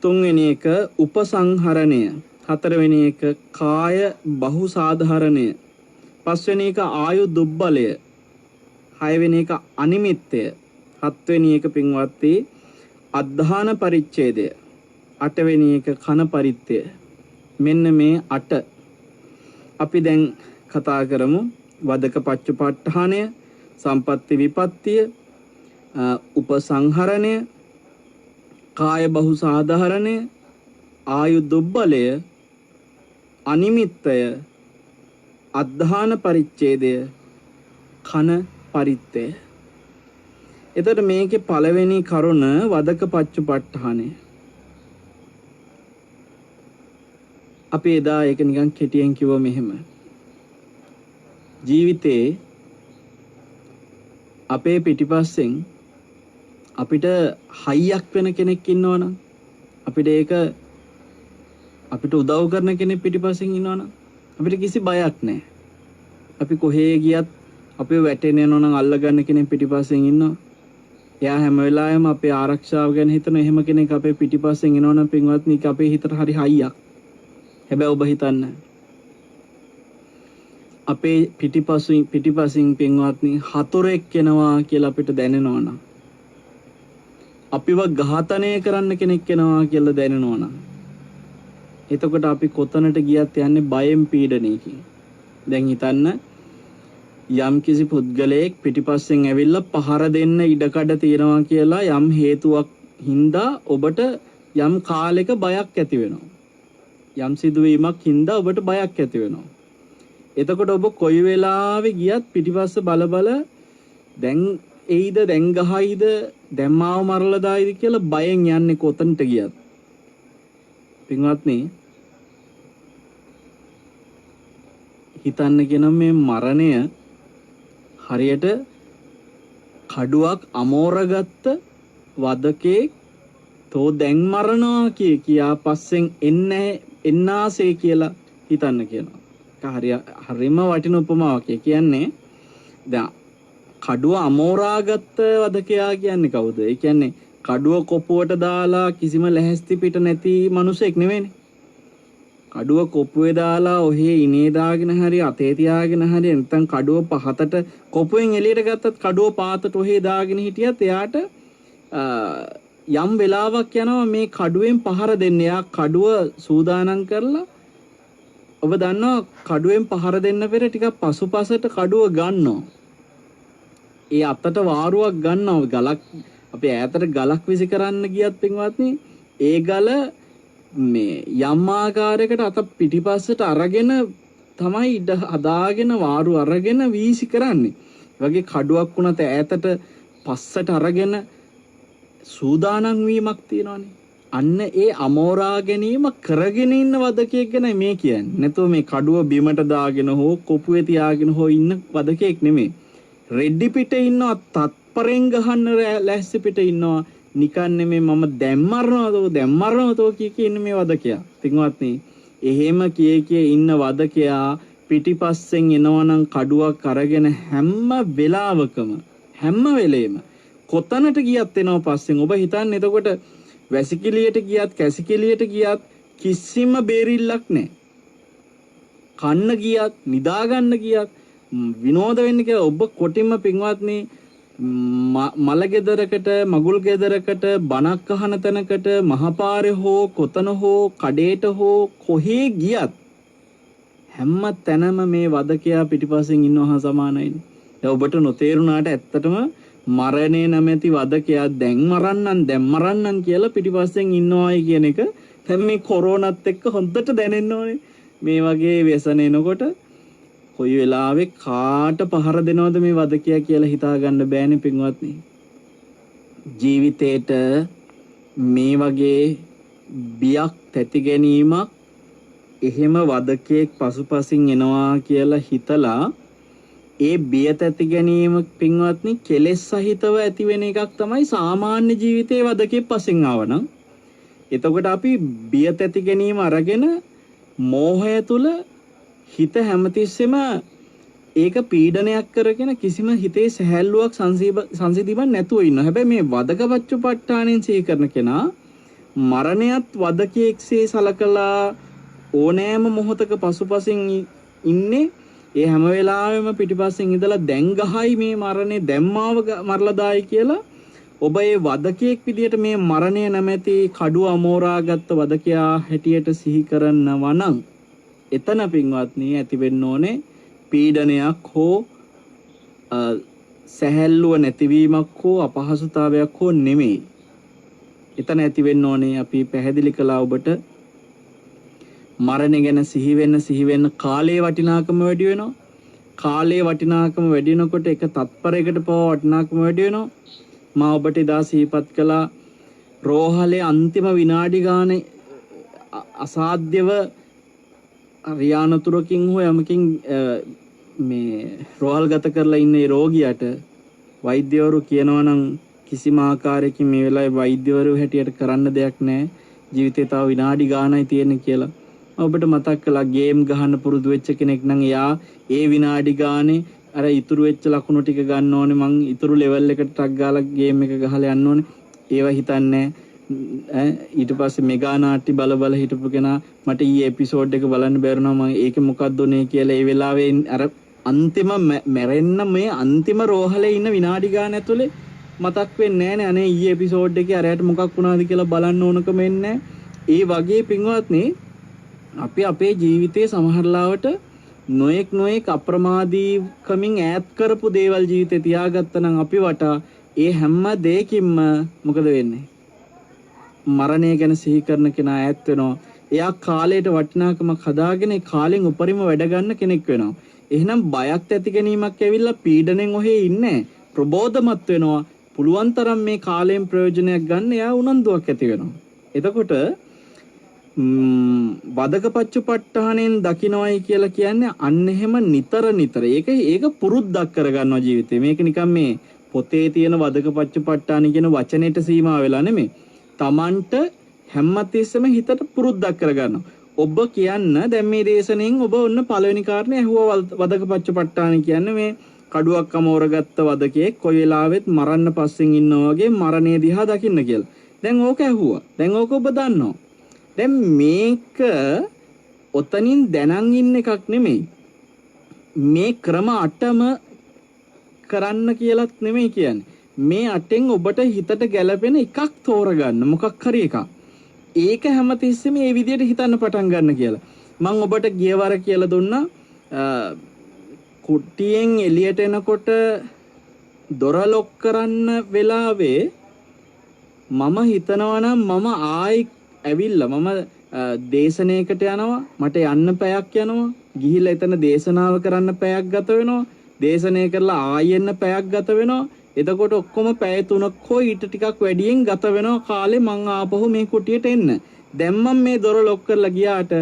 තුන්වෙනි එක උපසංහරණය. හතරවෙනි එක කාය බහු සාධාරණය. පස්වෙනි එක ආයු දුබ්බලය. හයවෙනි එක අනිමිත්තය. හත්වෙනි එක පින්වත්නි අද්ධාන පරිච්ඡේදය. අටවෙනි එක කන පරිත්තය. මෙන්න මේ 8 අපි දැන් කතා කරමු. වදක පච්චුපට්ඨානය, සම්පatti විපත්තිය, උපසංහරණය, කාය බහු සාධාරණය, ආයු දුබ්බලය, අනිමිත්තය, අද්ධාන පරිච්ඡේදය, කන පරිත්තය. එතකොට මේකේ පළවෙනි කරුණ වදක පච්චුපට්ඨානය. අපි එදා ඒක නිකන් කෙටියෙන් කිව්ව මෙහෙම. ජීවිතේ අපේ පිටිපස්සෙන් අපිට හයියක් වෙන කෙනෙක් ඉන්නවනම් අපිට උදව් කරන කෙනෙක් පිටිපස්සෙන් ඉන්නවනම් අපිට කිසි බයක් නැහැ. අපි කොහේ ගියත් අපේ වැටෙන්න යනවා නම් අල්ලගන්න කෙනෙක් පිටිපස්සෙන් ඉන්නවා. එයා හැම වෙලාවෙම අපේ ආරක්ෂාව ගැන හිතන එහෙම කෙනෙක් අපේ පිටිපස්සෙන් එනවනම් පින්වත්නි අපේ හිතට හරි හයියක්. හැබැයි ඔබ හිතන්න අපේ පිටිපසින් පින්වත්නි හතුරෙක් එනවා කියලා අපිට දැනෙනවා නම්, අපිව ඝාතනය කරන්න කෙනෙක් එනවා කියලා දැනෙනවා නම්, එතකොට අපි කොතනට ගියත් යන්නේ බයෙන් පීඩණයකින්. දැන් හිතන්න යම් කිසි පුද්ගලයෙක් පිටිපස්සෙන් ඇවිල්ලා පහර දෙන්න ඉඩකඩ තියනවා කියලා යම් හේතුවක් හින්දා ඔබට යම් කාලයක බයක් ඇති වෙනවා. යම් සිදුවීමක් හින්දා ඔබට බයක් ඇති වෙනවා. එතකොට ඔබ කොයි වෙලාවෙ ගියත් පිටිපස්ස බල බල දැන් එයිද දැන් ගහයිද දැන් මාව මරලා දායිද කියලා බයෙන් යන්නේ කොතනට ගියත්. පින්වත්නි හිතන්න කියන මේ මරණය හරියට කඩුවක් අමෝරගත්ත වදකේ තෝ දැන් මරනවා කියා පස්සෙන් එන්නාසේ කියලා හිතන්න කියනවා. හරිම වටින උපමාවක්. කියන්නේ දැන් කඩුව අමෝරාගත්ත වදකයා කියන්නේ කවුද? ඒ කියන්නේ කඩුව කොපුවට දාලා කිසිම ලැහැස්ති පිට නැති මිනිසෙක් නෙවෙයිනේ. කඩුව කොපුවේ දාලා ඔහේ ඉනේ දාගෙන හරි අතේ තියාගෙන හරි නැත්නම් කඩුව පහතට කොපුවෙන් එළියට ගත්තත් කඩුව පාතට ඔහේ දාගෙන හිටියත් එයාට යම් වෙලාවක් යනවා මේ කඩුවෙන් පහර දෙන්න. එයා කඩුව සූදානම් කරලා ඔබ දන්නවා කඩුවෙන් පහර දෙන්න පෙර ටිකක් පසුපසට කඩුව ගන්නවා. ඒ අතට වාරුවක් ගන්නවා. ගලක් අපි ඈතට ගලක් විසි කරන්න ගියත් පින්වත්නි ඒ ගල මේ යම් ආකාරයකට අත පිටිපස්සට අරගෙන තමයි ඉඩ හදාගෙන වාරු අරගෙන වීසි කරන්නේ. වගේ කඩුවක් වුණත් ඈතට පස්සට අරගෙන සූදානම් වීමක් තියෙනවානේ. අන්න ඒ අමෝරා ගැනීම කරගෙන ඉන්න වදකෙක් ගැන මේ කියන්නේ. නැතුව මේ කඩුව බිමට දාගෙන හෝ කොපුවේ තියාගෙන හෝ ඉන්න වදකෙක් නෙමෙයි. රෙඩි පිට ඉන්නවා, තත්පරෙන් ගහන්න ලැස්ති පිට ඉන්නවා. නිකන් නෙමෙයි මම දැන් මරනවද කිය ඉන්න මේ වදකයා. පින්වත්නි, එහෙම කිය ඉන්න වදකයා පිටිපස්සෙන් එනවනම් කඩුවක් අරගෙන හැම වෙලාවකම හැම වෙලේම කොතනට ගියත් එනවා පස්සෙන්. ඔබ හිතන්නේ එතකොට වැසිකිළියට ගියත් කැසිකිළියට ගියත් කිසිම බේරිල්ලක් නැහැ. කන්න ගියත් නිදා ගන්න ගියත් විනෝද වෙන්න කියලා ඔබ කොටින්ම පින්වත්නි මල ගෙදරකට මගුල් ගෙදරකට බණක් අහන තැනකට මහපාරේ හෝ කොතන හෝ කඩේට හෝ කොහේ ගියත් හැම තැනම මේ වදකයා පිටිපස්සෙන් ඉන්නවා සමානයි. ඔබට නොතේරුණාට ඇත්තටම මරණය නැමැති වදකයා දැන් මරන්නම් කියලා පිටිපස්සෙන් ඉන්නවායි කියන එක දැන් මේ කොරෝනාත් එක්ක හොඳට දැනෙන්න ඕනේ. මේ වගේ व्यसन එනකොට කොයි වෙලාවෙ කාට පහර දෙනවද මේ වදකයා කියලා හිතා ගන්න බෑනේ පින්වත්නි. ජීවිතේට මේ වගේ බියක් තැති ගැනීමක් එහෙම වදකෙක් පසුපසින් එනවා කියලා හිතලා ඒ බිය තැති ගැනීම පින්වත්නි කෙලෙස් සහිතව ඇති වෙන එකක් තමයි සාමාන්‍ය ජීවිතයේ වදකෙක් පස්සෙන් ආවනම්. එතකොට අපි බිය තැති ගැනීම අරගෙන මෝහය තුල හිත හැමතිස්සෙම ඒක පීඩනයක් කරගෙන කිසිම හිතේ සැහැල්ලුවක් සංසිඳීමක් නැතුව ඉන්නවා. හැබැයි මේ වදකපච්චුපට්ඨානෙන් සිහි කරන කෙනා මරණයත් වදකයෙක්සේ සලකලා ඕනෑම මොහොතක පසුපසින් ඉන්නේ. ඒ හැම වෙලාවෙම පිටිපස්සෙන් ඉඳලා දැන් ගහයි මේ මරණය දැම්මාව මරලා දායි කියලා ඔබ ඒ වදකයෙක් විදියට මේ මරණය නැමැති කඩුව අමෝරාගත්ත වදකයා හැටියට සිහි කරනවා නම් එතන පින්වත්නි ඇති වෙන්න ඕනේ පීඩනයක් හෝ සැහැල්ලුව නැතිවීමක් හෝ අපහසුතාවයක් හෝ නෙමෙයි. එතන ඇති වෙන්න ඕනේ අපි පැහැදිලි කළා ඔබට මරණය ගැන සිහි වෙන්න කාලයේ වටිනාකම වැඩි වෙනවා. කාලයේ වටිනාකම වැඩි වෙනකොට එක තත්පරයකට පව වටිනාකම වැඩි වෙනවා. මා ඔබට එදා සිහිපත් කළා රෝහලේ අන්තිම විනාඩි ගානේ අසාධ්‍යව රියානතුරකින් හෝ යමකින් මේ රෝහල් ගත කරලා ඉන්න ඒ රෝගියාට වෛද්‍යවරු කියනවා නම් කිසිම ආකාරයකින් මේ වෙලාවේ වෛද්‍යවරු හැටියට කරන්න දෙයක් නැහැ. ජීවිතේ තව විනාඩි ගානයි තියෙන්නේ කියලා. ඔබට මතක් කළා ගේම් ගහන්න පුරුදු වෙච්ච කෙනෙක් නම් එයා ඒ විනාඩි ගානේ අර ඉතුරු වෙච්ච ලකුණු ටික ගන්න ඕනේ. මං ඉතුරු ලෙවල් එකට ටක් ගාලා ගේම් එක ගහලා යන්න ඕනේ. ඒව හිතන්නේ ඊට පස්සේ මෙගා නාට්‍ය බල හිටපු කෙනා මට ඊයේ එපිසෝඩ් එක බලන්න බැරුණා. මම ඒකේ මොකක්ද උනේ කියලා ඒ වෙලාවේ අර අන්තිම මැරෙන්න මේ අන්තිම රෝහලේ ඉන්න විනාඩි ගාන ඇතුලේ මතක් වෙන්නේ නැහැ නේ අනේ ඊයේ එපිසෝඩ් එකේ අරයට මොකක් වුණාද කියලා බලන්න ඕනකම එන්නේ. ඒ වගේ පින්වත්නි අපි අපේ ජීවිතයේ සමහරලාවට නොඑක් අප්‍රමාදීකමින් ඈත් කරපු දේවල් ජීවිතේ තියාගත්තා නම් අපි වටා ඒ හැම දෙයකින්ම මොකද වෙන්නේ? මරණය ගැන සිහි කරන කෙනා ඈත් වෙනවා. එයා කාලයට වටිනාකමක් හදාගෙන ඒ කාලෙන් උපරිම වැඩ ගන්න කෙනෙක් වෙනවා. එහෙනම් බයක් ඇති ගැනීමක් ඇවිල්ලා පීඩණයෙන් ඔහේ ඉන්නේ ප්‍රබෝධමත් වෙනවා. පුළුවන් තරම් මේ කාලයෙන් ප්‍රයෝජනයක් ගන්න එයා උනන්දුවක් ඇති වෙනවා. එතකොට වදක පච්චපට්ඨානෙන් දකින්නවයි කියලා කියන්නේ අන්න එහෙම නිතර ඒක පුරුද්දක් කරගන්නවා ජීවිතේ. මේක නිකන් මේ පොතේ තියෙන වදක පච්චපට්ඨාන කියන වචනෙට සීමා වෙලා නෙමෙයි. Tamanට හැමතිස්සෙම හිතට පුරුද්දක් කරගන්නවා. ඔබ කියන්න දැන් මේ දේශනෙන් ඔබ ඔන්න පළවෙනි කාරණේ ඇහුවා වදක පච්චපට්ඨාන කියන්නේ මේ කඩුවක් අමෝරගත්ත වදකෙක් කොයි වෙලාවෙත් මරන්න පස්සෙන් ඉන්නවා වගේ මරණය දිහා දකින්න කියලා. දැන් ඕක ඇහුවා. දැන් ඕක ඔබ දන්නවා. දැන් මේක ඔතනින් දැනන් ඉන්න එකක් නෙමෙයි. මේ ක්‍රම 8ම කරන්න කියලාත් නෙමෙයි කියන්නේ. මේ 8න් ඔබට හිතට ගැළපෙන එකක් තෝරගන්න මොකක් හරි එකක්. ඒක හැමතිස්සෙම මේ විදිහට හිතන්න පටන් ගන්න කියලා. මම ඔබට ගියවර කියලා දුන්නා කුට්ටියෙන් එළියට එනකොට දොර ලොක් කරන්න වෙලාවේ මම හිතනවා නම් මම ආයි ඇවිල්ලා මම දේශනයකට යනවා මට යන්න පැයක් යනවා ගිහිල්ලා එතන දේශනාව කරන්න පැයක් ගත වෙනවා දේශනය කරලා ආයෙ එන්න පැයක් ගත වෙනවා එතකොට ඔක්කොම පැය 3ක් හෝ ඊට ටිකක් වැඩියෙන් ගත වෙනවා කාලේ මං ආපහු මේ කුටියට එන්න දැන් මම මේ දොර ලොක් කරලා ගියාට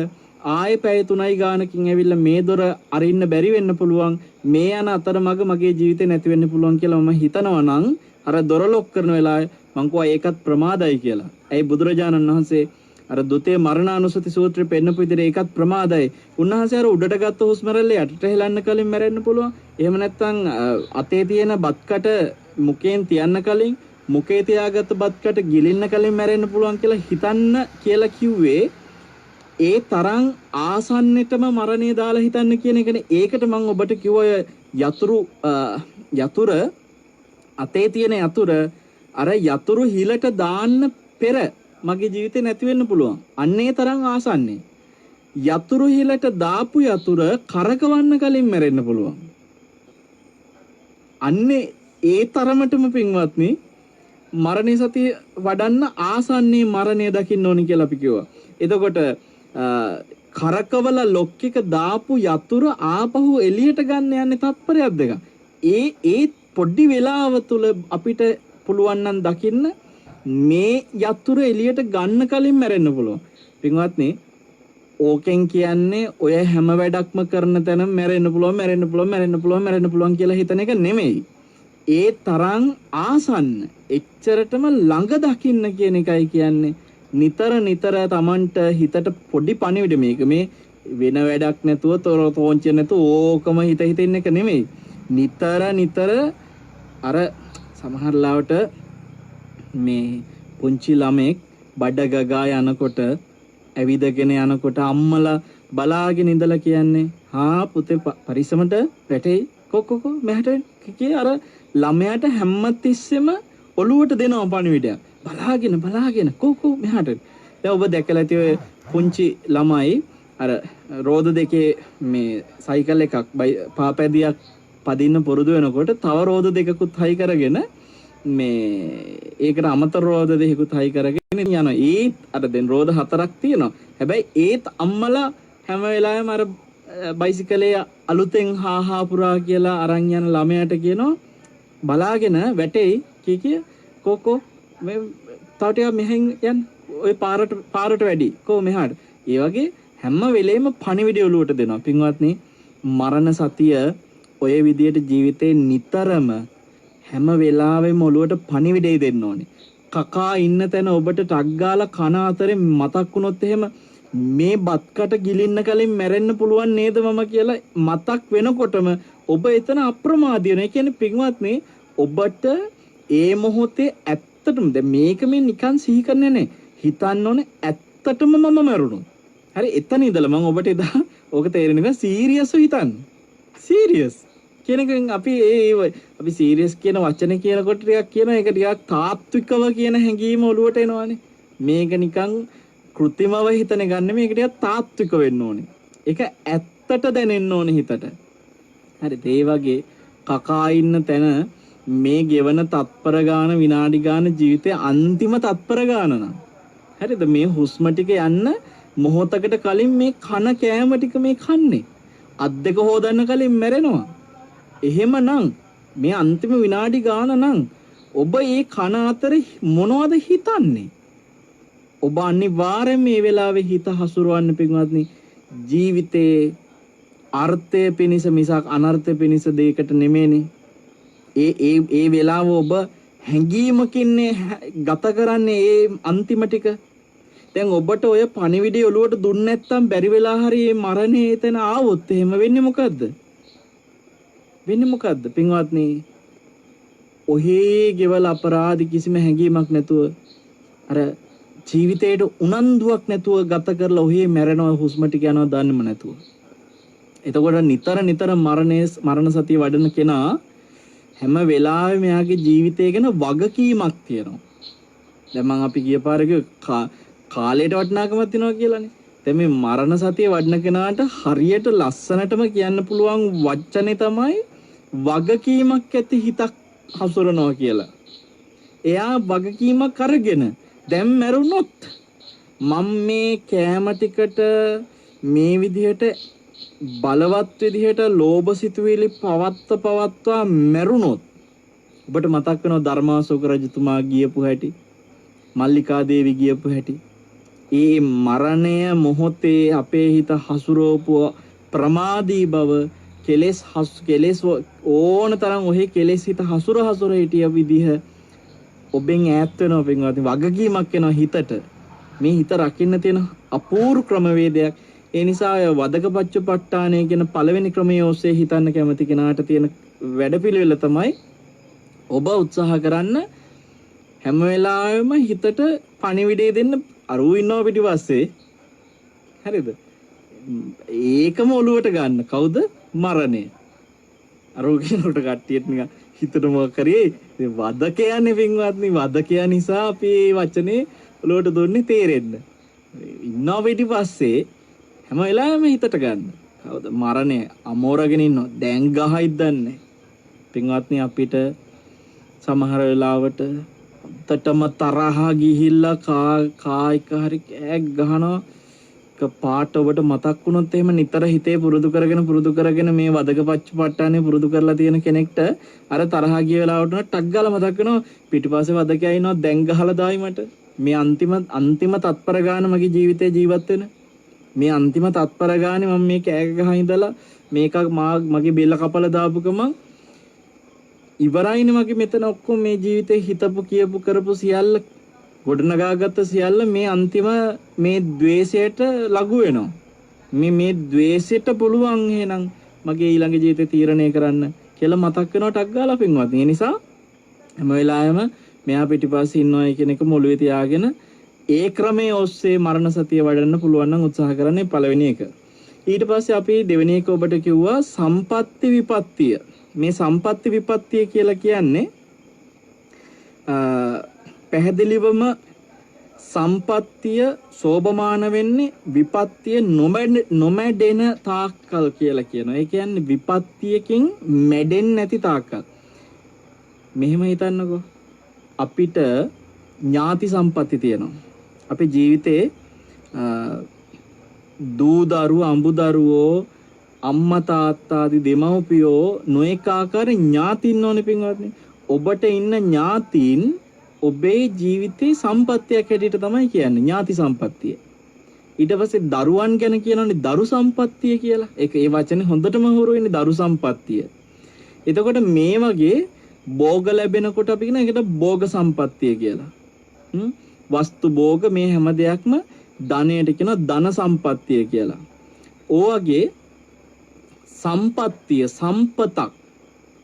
ආයෙ පැය 3යි ගානකින් ඇවිල්ලා මේ දොර අරින්න බැරි වෙන්න පුළුවන් මේ යන අතරමඟ මගේ ජීවිතේ නැති වෙන්න පුළුවන් කියලා මම හිතනවා නම් අර දොර ලොක් කරන වෙලාවේ මං කෝ ඒකත් ප්‍රමාදයි කියලා. ඒ බුදුරජාණන් වහන්සේ අර දුතේ මරණානුසති සූත්‍රය පෙන්නපු විදිහට ඒකත් ප්‍රමාදයි. උන්වහන්සේ අර උඩට ගත්ත හුස්ම රැල්ල යටට හෙලන්න කලින් මැරෙන්න පුළුවන්. එහෙම නැත්නම් අතේ තියෙන බත්කට මුකෙන් තියන්න කලින් මුකේ තියාගත්ත බත්කට ගිලින්න කලින් මැරෙන්න පුළුවන් කියලා හිතන්න කියලා කිව්වේ ඒ තරම් ආසන්නෙටම මරණය දාලා හිතන්න කියන එකනේ. ඒකට මම ඔබට කිව්වා යතුර අතේ තියෙන යතුර අර යතුරු හිලට දාන්න පෙර මගේ ජීවිතේ නැති වෙන්න පුළුවන්. අන්නේ තරම් ආසන්නේ. යතුරු හිලට දාපු යතුර කරකවන්න කලින් මැරෙන්න පුළුවන්. අන්නේ ඒ තරමටම පින්වත්නි මරණේ සතිය වඩන්න ආසන්නේ මරණය දකින්න ඕනි කියලා අපි කිව්වා. එතකොට කරකවල ලොක් එක දාපු යතුර ආපහු එළියට ගන්න යන්නේ තත්පරයක් දෙකක්. ඒ පොඩි වෙලාව තුල අපිට පුළුවන් නම් දකින්න මේ යතුර එළියට ගන්න කලින් මැරෙන්න පුළුවන්. පින්වත්නි ඕකෙන් කියන්නේ ඔය හැම වැඩක්ම කරන තැන මැරෙන්න පුළුවන් කියලා හිතන එක නෙමෙයි. ඒ තරම් ආසන්න එච්චරටම ළඟ දකින්න කියන එකයි කියන්නේ. නිතර Tamanට හිතට පොඩි පණිවිඩ මේක මේ වෙන වැඩක් නැතුව තෝංචි නැතුව ඕකම හිත ඉන්න එක නෙමෙයි. නිතර අර සමහර ලාවට මේ පුංචි ළමෙක් බඩ ගගා යනකොට ඇවිදගෙන යනකොට අම්මලා බලාගෙන ඉඳලා කියන්නේ හා පුතේ පරිස්සමට වැටෙයි කොකෝ මෙහාට කිය අර ළමයාට හැමතිස්සෙම ඔළුවට දෙනවා පණිවිඩයක්. බලාගෙන කොකෝ මෙහාට. දැන් ඔබ දැකලා ඇති ඔය පුංචි ළමයි අර රෝද දෙකේ මේ සයිකල් එකක් පාපැදියක් පදින්න පුරුදු වෙනකොට තව රෝද දෙකකුත් හයි කරගෙන මේ ඒකට අමතර රෝද දෙකකුත් හයි කරගෙන යනවා. ඒත් අර දැන් රෝද 4ක් තියෙනවා. හැබැයි ඒත් අම්මලා හැම වෙලාවෙම අර බයිසිකලේ අලුතෙන් හා පුරා කියලා අරන් යන ළමයාට කියනවා බලාගෙන වැටෙයි කිය කොකෝ මේ තව ටිකක් මෙහෙන් යන්න ඔය පාරට වැඩි කො මෙහාට. ඒ වගේ හැම වෙලේම පණිවිඩය ඔලුවට දෙනවා. පින්වත්නි මරණ සතිය ඔය විදියට ජීවිතේ නිතරම හැම වෙලාවෙම ඔලුවට පණිවිඩය දෙන්න ඕනේ. කකා ඉන්න තැන ඔබට ටක් ගාලා කන අතරේ මතක් වුණොත් එහෙම මේ බත්කට ගිලින්න කලින් මැරෙන්න පුළුවන් නේද මම කියලා මතක් වෙනකොටම ඔබ එතන අප්‍රමාදී වෙනවා. ඒ කියන්නේ පින්වත්නි ඔබට ඒ මොහොතේ ඇත්තටම දැන් මේක මේ නිකන් සිහි කරන්නේ නැහැ. හිතන්න ඕනේ ඇත්තටම මම මැරුණොත්. හරි එතන ඉඳලා මම ඔබට එදා ඕක තේරෙන්නේ සීරියස්ව හිතන්න. සීරියස් කියන එකෙන් අපි අපි සීරියස් කියන වචනේ කියනකොට ටිකක් කියන එක ටිකක් තාත්විකව කියන හැඟීම ඔලුවට එනවානේ. මේක නිකන් කෘත්‍රිමව හිතන ගන්න මේක ටිකක් තාත්වික වෙන්න ඕනේ. ඒක ඇත්තට දැනෙන්න ඕනේ හිතට. හරි ඒ වගේ කකා ඉන්න තැන මේ ගෙවන තත්පර ගාන විනාඩි ගාන ජීවිතේ අන්තිම තත්පර ගාන නම් හරිද? මේ හුස්ම ටික යන්න මොහොතකට කලින් මේ කන කෑම ටික මේ කන්නේ. අත් දෙක හොදන්න කලින් මැරෙනවා. එහෙමනම් මේ අන්තිම විනාඩි ගාන නම් ඔබ ඒ කන අතර මොනවද හිතන්නේ? ඔබ අනිවාර්යෙන් මේ වෙලාවේ හිත හසුරවන්න පින්වත්නි ජීවිතේ අර්ථය පිණිස මිසක් අනර්ථය පිණිස දෙයකට නෙමෙයිනේ. ඒ වෙලාව ඔබ හැඟීමකින් ගත කරන්නේ ඒ අන්තිම ටික. දැන් ඔබට ඔය පණිවිඩය ඔලුවට දුන්නේ නැත්නම් බැරි වෙලා හරි මේ මරණය එතන ආවොත් එහෙම වෙන්නේ මොකද්ද? වෙන්නේ මොකද්ද පින්වත්නි? ඔහේ ගෙවල අපරාධ කිසිම හැඟීමක් නැතුව අර ජීවිතේට උනන්දුවක් නැතුව ගත කරලා ඔහේ මැරෙනවා හුස්ම ටික යනවා දන්නේම නැතුව. එතකොට නිතර මරණ සතිය වඩන කෙනා හැම වෙලාවෙම එයාගේ ජීවිතය ගැන වගකීමක් තියෙනවා. දැන් මම අපි ගිය පාරක කාලයට වටිනාකමක් තියෙනවා කියලානේ. දැන් මේ මරණ සතිය වඩන කෙනාට හරියට ලස්සනටම කියන්න පුළුවන් වචනේ තමයි වගකීමක් ඇති හිතක් හසුරනවා කියලා. එයා වගකීමක් අරගෙන දැන් මැරුණොත් මම මේ කෑම ටිකට මේ විදිහට බලවත් විදිහට ලෝභ සිතුවිලි පවත්වා මැරුණොත් ඔබට මතක් වෙනවා ධර්මාශෝක රජතුමා ගියපු හැටි, මල්ලිකා දේවි ගියපු හැටි. ඒ මරණය මොහොතේ අපේ හිත හසුරවපු ප්‍රමාදී බව කෙලෙස් ඕන තරම් ඔහේ කෙලෙස් හිත හසුර හිටිය විදිහ ඔබෙන් ඈත් වෙනවා පින්වත්නි. වගකීමක් වෙනවා හිතට. මේ හිත රකින්න තියෙන අපූර්ව ක්‍රමවේදයක්. ඒ නිසා වදකපච්චපට්ඨානය කියන පළවෙනි ක්‍රමයේ ඔස්සේ හිතන්න කැමති කෙනාට තියෙන වැඩපිළිවෙල තමයි ඔබ උත්සාහ කරන්න හැම වෙලාවෙම හිතට පණිවිඩය දෙන්න අරූ ඉන්නවා පිටිපස්සේ. හරිද? ඒකම ඔලුවට ගන්න. කවුද? මරණය. අරූ කියනකොට කට්ටියට නිකන් හිතට මොකක් කරේ වදකයන්නේ පින්වත්නි. වදකයා නිසා අපි මේ වචනේ ඔලුවට දුන්නේ තේරෙන්න. ඉන්නවා පිටිපස්සේ හැම වෙලාවෙම හිතට ගන්න. කවුද? මරණය අමෝරගෙන ඉන්නවා. දැන් ගහයිද දන්නේ. පින්වත්නි අපිට සමහර වෙලාවට තටම තරහා ගිහිල්ලා කායික හරි කෑක් ගහනවා. පාට ඔබට මතක් වුණොත් එහෙම නිතර හිතේ පුරුදු කරගෙන මේ වදකපච්චපට්ඨානේ පුරුදු කරලා තියෙන කෙනෙක්ට අර තරහා ගිය වෙලාවට ටක් ගාලා මතක් වෙනවා පිටිපස්සේ වදකයා ඉන්නවා දැන් ගහලා දායි මට. මේ අන්තිම තත්පර ගාන මගේ ජීවිතේ ජීවත් වෙන මේ අන්තිම තත්පර ගානේ මම මේ කෑක ගහ ඉඳලා මේක මගේ බෙල්ල කපලා දාපු ගමන් ඉවරයිනේ මගේ මෙතන ඔක්කොම මේ ජීවිතේ හිතපු කියපු කරපු සියල්ල ගොඩනගාගත්ත සියල්ල මේ අන්තිම මේ द्वේෂයට ලඝු වෙනවා. මේ द्वේෂයට පුළුවන් එහෙනම් මගේ ඊළඟ ජීවිතේ තීරණය කරන්න කියලා මතක් වෙනවා ටක් ගාලා පින්වත්. ඒ නිසා හැම වෙලාවෙම මෙයා පිටිපස්සේ ඉන්නවා කියන එක මොළුවේ තියාගෙන ඒ ක්‍රමයේ ඔස්සේ මරණ සතිය වඩන්න පුළුවන් නම් උත්සාහ කරන්නේ පළවෙනි එක. ඊට පස්සේ අපි දෙවෙනි එක ඔබට කිව්වා සම්පත්ති විපත්තිය. මේ සම්පත්ති විපත්තිය කියලා කියන්නේ පැහැදිලිවම සම්පත්තිය සෝභමාන වෙන්නේ විපත්තිය නොමැඩෙන තාක්කල් කියලා කියනවා. ඒ කියන්නේ විපත්තියකින් මැඩෙන්නේ නැති තාක්කල්. මෙහෙම හිතන්නකෝ. අපිට ඥාති සම්පatti තියෙනවා. අපේ ජීවිතේ දූ දරුවෝ අඹ දරුවෝ අම්මා තාත්තා ආදී දෙමව්පියෝ නොඑක ආකාර ඥාතින් ඕනේ පින්වත්නි. ඔබට ඉන්න ඥාතින් ඔබේ ජීවිතේ සම්පත්තියක් හැටියට තමයි කියන්නේ ඥාති සම්පත්තිය. ඊට පස්සේ දරුවන් ගැන කියනෝනේ දරු සම්පත්තිය කියලා. ඒ වචනේ හොඳටම හුරු වෙන්නේ දරු සම්පත්තිය. එතකොට මේ වගේ භෝග ලැබෙනකොට අපි කියන එකට භෝග සම්පත්තිය කියලා. වස්තු භෝග මේ හැම දෙයක්ම ධනයට කියන ධන සම්පත්තිය කියලා. ඕවගේ සම්පත්තිය සම්පතක්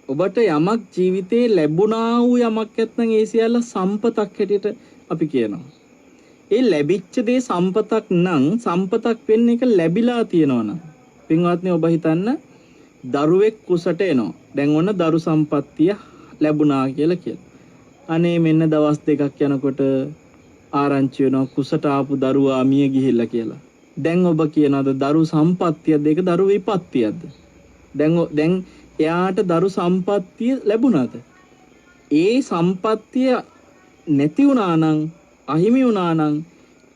ඔබට යමක් ජීවිතේ ලැබුණා වූ යමක් නැත්නම් ඒ සියල්ල සම්පතක් හැටියට අපි කියනවා. ඒ ලැබිච්ච දේ සම්පතක් නම් සම්පතක් වෙන්නේ එක ලැබිලා තියෙනවනම් පින්වත්නි ඔබ හිතන්න දරුවෙක් කුසට එනවා. දැන් ඔන්න දරු සම්පත්තිය ලැබුණා කියලා කියනවා. අනේ මෙන්න දවස් දෙකක් යනකොට ආරංචි වෙනවා කුසට ආපු දරුවා මිය ගිහිල්ලා කියලා. දැන් ඔබ කියනවාද දරු සම්පත්තියද ඒක දරු විපත්තියද? දැන් එයාට දරු සම්පත්තිය ලැබුණාද? ඒ සම්පත්තිය නැති වුණා නම් අහිමි වුණා නම්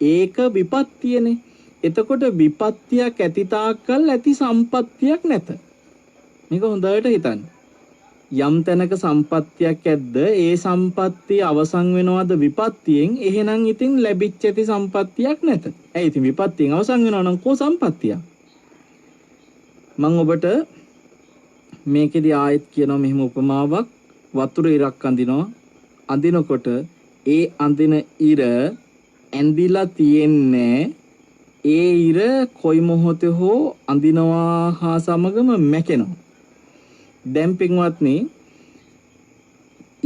ඒක විපත්තියනේ. එතකොට විපත්තියක් ඇති තාක්කල් ඇති සම්පත්තියක් නැත. මේක හොඳට හිතන්න. යම් තැනක සම්පත්තියක් ඇද්ද ඒ සම්පත්තිය අවසන් වෙනවද විපත්තියෙන්? එහෙනම් ඉතින් ලැබිච්ච ඇති සම්පත්තියක් නැත. ඇයි ඉතින් විපත්තියෙන් අවසන් වෙනවා නම් කෝ සම්පත්තියක්? මම ඔබට මේකෙදි ආයෙත් කියනවා මෙහෙම උපමාවක්. වතුර ඉරක් අඳිනවා. අඳිනකොට ඒ අඳින ඉර ඇඳිලා තියෙන්නේ ඒ ඉර කොයි මොහොතේ හෝ අඳිනවා හා සමගම මැකෙනවා. දැන් පින්වත්නි,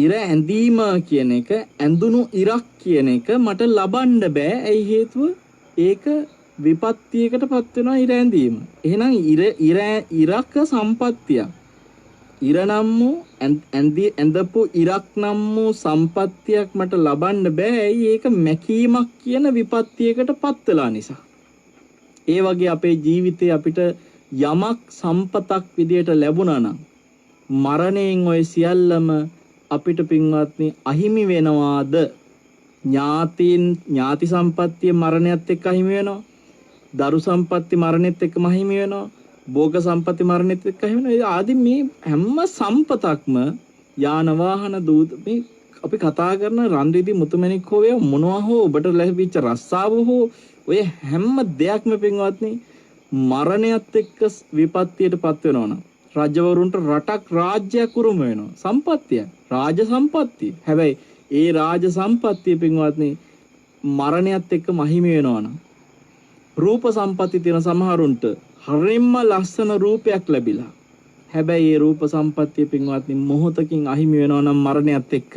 ඉර ඇඳීම කියන එක, ඇඳුණු ඉරක් කියන එක මට ලබන්න බෑ. ඇයි හේතුව? ඒක විපත්තියකටපත් වෙනවා ඉර ඇඳීම. එහෙනම් ඉරක සම්පත්තියක්. ඉර නම් වූ ඇඳපු ඉරක් නම් වූ සම්පත්තියක් මට ලබන්න බෑ. ඇයි? ඒක මැකීමක් කියන විපත්තියකටපත් වෙලා නිසා. ඒ වගේ අපේ ජීවිතේ අපිට යමක් සම්පතක් විදියට ලැබුණා නම් මරණයෙන් ඔය සියල්ලම අපිට පින්වත්නි අහිමි වෙනවාද? ඥාති සම්පත්තිය මරණයත් එක්ක අහිමි වෙනවා. දරු සම්පත්ති මරණයත් එක්කම අහිමි වෙනවා. භෝග සම්පත්ති මරණයත් එක්ක අහිමි වෙනවා. ආදී මේ හැම සම්පතක්ම යාන වාහන දූත මේ අපි කතා කරන රන් රිදි මුතුමැණික් හෝ වේ මොනවා හෝ ඔබට ලැබිච්ච රස්සාව හෝ ඔය හැම දෙයක්ම පින්වත්නි මරණයත් එක්ක විපත්තියටපත් වෙනවනම් රජවරුන්ට රටක් රාජ්‍යයක් උරුම වෙනවා. සම්පත්තිය රාජ සම්පත්තිය. හැබැයි ඒ රාජ සම්පත්තිය පින්වත්නි මරණයත් එක්ක මහිමි වෙනවනම් රූප සම්පත්තිය තියෙන සමහරුන්ට හරින්ම ලස්සන රූපයක් ලැබිලා හැබැයි ඒ රූප සම්පත්තිය පින්වත්නි මොහොතකින් අහිමි වෙනවනම් මරණයත් එක්ක.